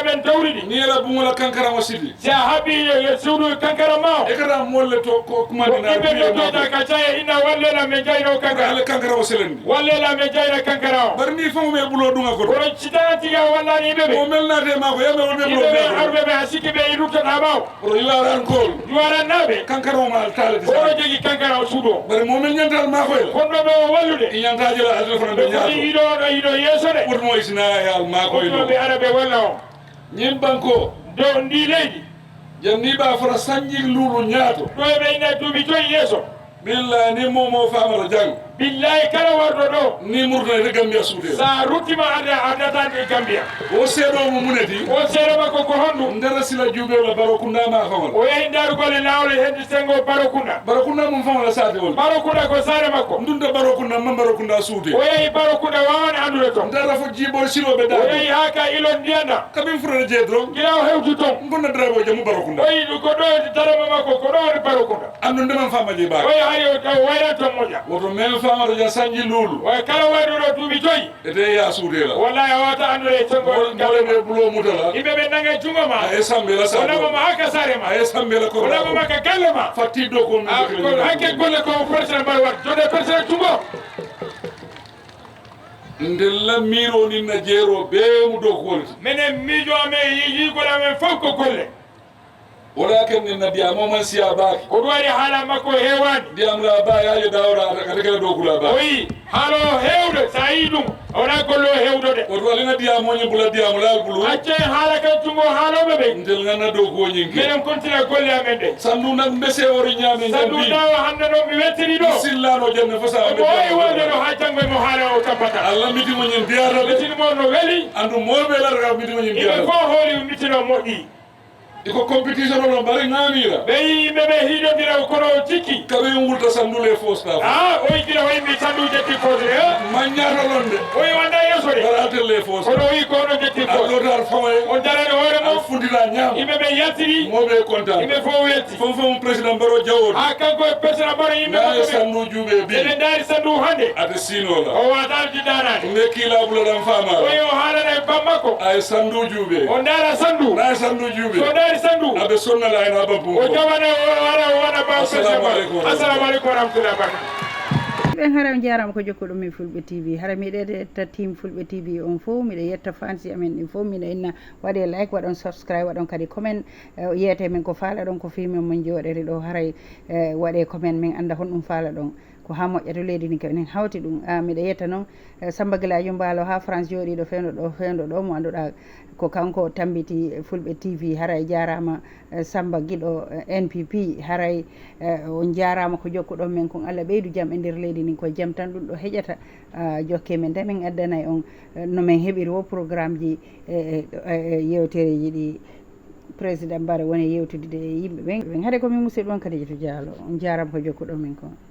B: men tawridi.
P: Ni la bungola kankara mo sidi.
B: Si a haaɓi suudu kankara ma o.
P: E kada molle to ko kumandina.
B: Ko ɓe ɗo tota ka caya ina wallela men jayno kankara.
P: Ale kankara o selendi.
B: Wallela men jayna kankara o.
P: Bar ni famu me bulo dunga ko.
B: Ko citana tiga wallani yimɓe ɓe.
P: O melnate ma ko yame wonɓe bulo.
B: Yimɓe ɓe arɓe ɓe ha sikki ɓe ruttata ma o.
P: Oto yuwaran kol.
B: Yuwaran naɓe.
P: Kankara o ma altale.
B: Oɗo jogui kankara o suudu o.
P: Bari mo mel ñantal ma koy.
B: Kono ɓe o wallude.
P: I ñantaji la adel fana be ñaato.
B: Iɗo yeso de.
P: Ɓurmo isna yal ma koy no.
B: Ɓe ara ɓe walla o.
P: Ñin banko.
B: Do ndi leydi.
P: Janni ba fara sanji lulu ñaato.
B: Ɗo ɓe ina duuɓi joyi yeeso.
P: Billahi ni momo famata jang.
B: Billahi kala warɗo ɗo.
P: Ni murtane Gambia suude.
B: Sa ruttima addatande Gambia.
P: O seeɗo mo muneti.
B: O seeɗo makko ko honɗum.
P: Ndera sila juuɓeola Barakunda ma famol.
B: O yehi darugole lawle hedde sengo Barakunda.
P: Barakunda mum famola saate wol.
B: Barakunda ko saare makko.
P: Ndunta Barakunda ma Barakunda suude.
B: O yehi Barakunda wawani andude toon.
P: Ndara fo jiibol siloɓe daa.
B: O yehi ha ka ilon ndiyanda.
P: Kabin furata jee doron.
B: Gila o hewtu toon.
P: Gonna darabo jamu Barakunda.
B: O yi ko ɗo darama makko ko ɗo woni Barakunda.
P: Andu ndeman fama je baa.
B: O yehi hay o wayran toon moƴƴa.
P: Woto men famata jan sanji lulu.
B: O kala wayruɗo duuɓi joyi.
P: Ete ya suude la.
B: Wallahi a wawata andude sengo.
P: Mole ɓe bulo mutala.
B: Yimɓe ɓe nanga jungo ma.
P: A ye sambela sa.
B: Onamama haka sare ma.
P: A ye sambela ko.
B: Onamama ka galle ma.
P: Fatti do ko min.
B: Hanke golle ko président mbaɗa wat. Jode président jungo.
P: Ndella miro ni na jeero be mu do ko wolti.
B: Menen miijo amen yiigol amen fof ko golle.
P: Walakin ni na diamo man siya baaki.
B: Ko ɗum waɗi haala makko heewani.
P: Diam la ba yajo dawra ata kala do kula ba.
B: Oui, haalo heewde sa yi ɗum wona gollo heewdo de.
P: Ko walina diamo ni bula diamo la bulu.
B: Acce haala kay jungo haaloɓe ɓe.
P: Ndel ngana do ko nyinki.
B: Minen continue golle amen de.
P: Sandu nak mbese wori nyame
B: Sandu dawa hande ɗo mi wettiri ɗo.
P: Sillano jenne fo sa.
B: Ko wawi wonde ɗo ha janggo mo haala o tabbata.
P: Allah miti mo nyen diara.
B: Mitini mo no weli.
P: Andu molɓe larga miti mo nyen diara.
B: Iɓe ko hooli mitino moƴƴi.
P: Iko competition o bari ngamira.
B: Ɓe yimɓe ɓe hiɗodira kono tikki.
P: Kaɓe wulta sandule fos ta.
B: Ah, o yidira o yimɓe sandu jetti fos de.
P: Maññata londe.
B: O yi wanda yeso de.
P: Baratelle fos.
B: Kono o yi kono jetti fos.
P: Allotar famoye.
B: On darani hoore mo.
P: Fundira ñam.
B: Yimɓe ɓe yaltiri.
P: Moɓe content.
B: Yimɓe fof wetti.
P: Fom président Baro Diawo.
B: Ha kanko président Baro yimɓe
P: ɓe sandu juuɓe bi.
B: eɓe daari sandu hande.
P: Ate sinola.
B: O watalti danade.
P: Mbe kiila bulaɗan fama.
B: O yi o haalana e bammakko.
P: Ay sandu juuɓe.
B: On daara sandu.
P: Na sandu juuɓe.
B: So daari sandu.
P: Aɓe sonnala hen haɓa bum.
B: O jawane wona ba assalamu aleykum wa rahmatullahi wa barakatuh.
A: ɓen hara jarama ko jokko ɗum e fulɓe tv hara miɗe yetta team fulɓe tv on fof miɗa yetta fansi amen ɗin fof miɗa inna waɗe like waɗon subscribe waɗon kadi comment yiyete men ko faala ɗon ko fimen mon jooɗere ɗo haray waɗe comment min anda honɗum faala ɗon ko ha moƴƴata leydi ni kanen hawti ɗum miɗa yetta noon Samba Gueladio Mballo ha France jooɗiɗo fewdo ɗo mo annduɗa ko kanko tambiti fulɓe tv haray jarama Samba guiɗo NPP haray on jarama ko jokkuɗon men kon Allah ɓeydu jaam e nder leydi ni ko jaam tan ɗum ɗo heƴata jokke men nde min addanay on no min heɓiri wo programme ji yewtereji ɗi président Barrow woni yewtude e yimɓe ɓen haade komin musidɗo on Kadidiatou Diallo on jarama ko jokkuɗon men kon.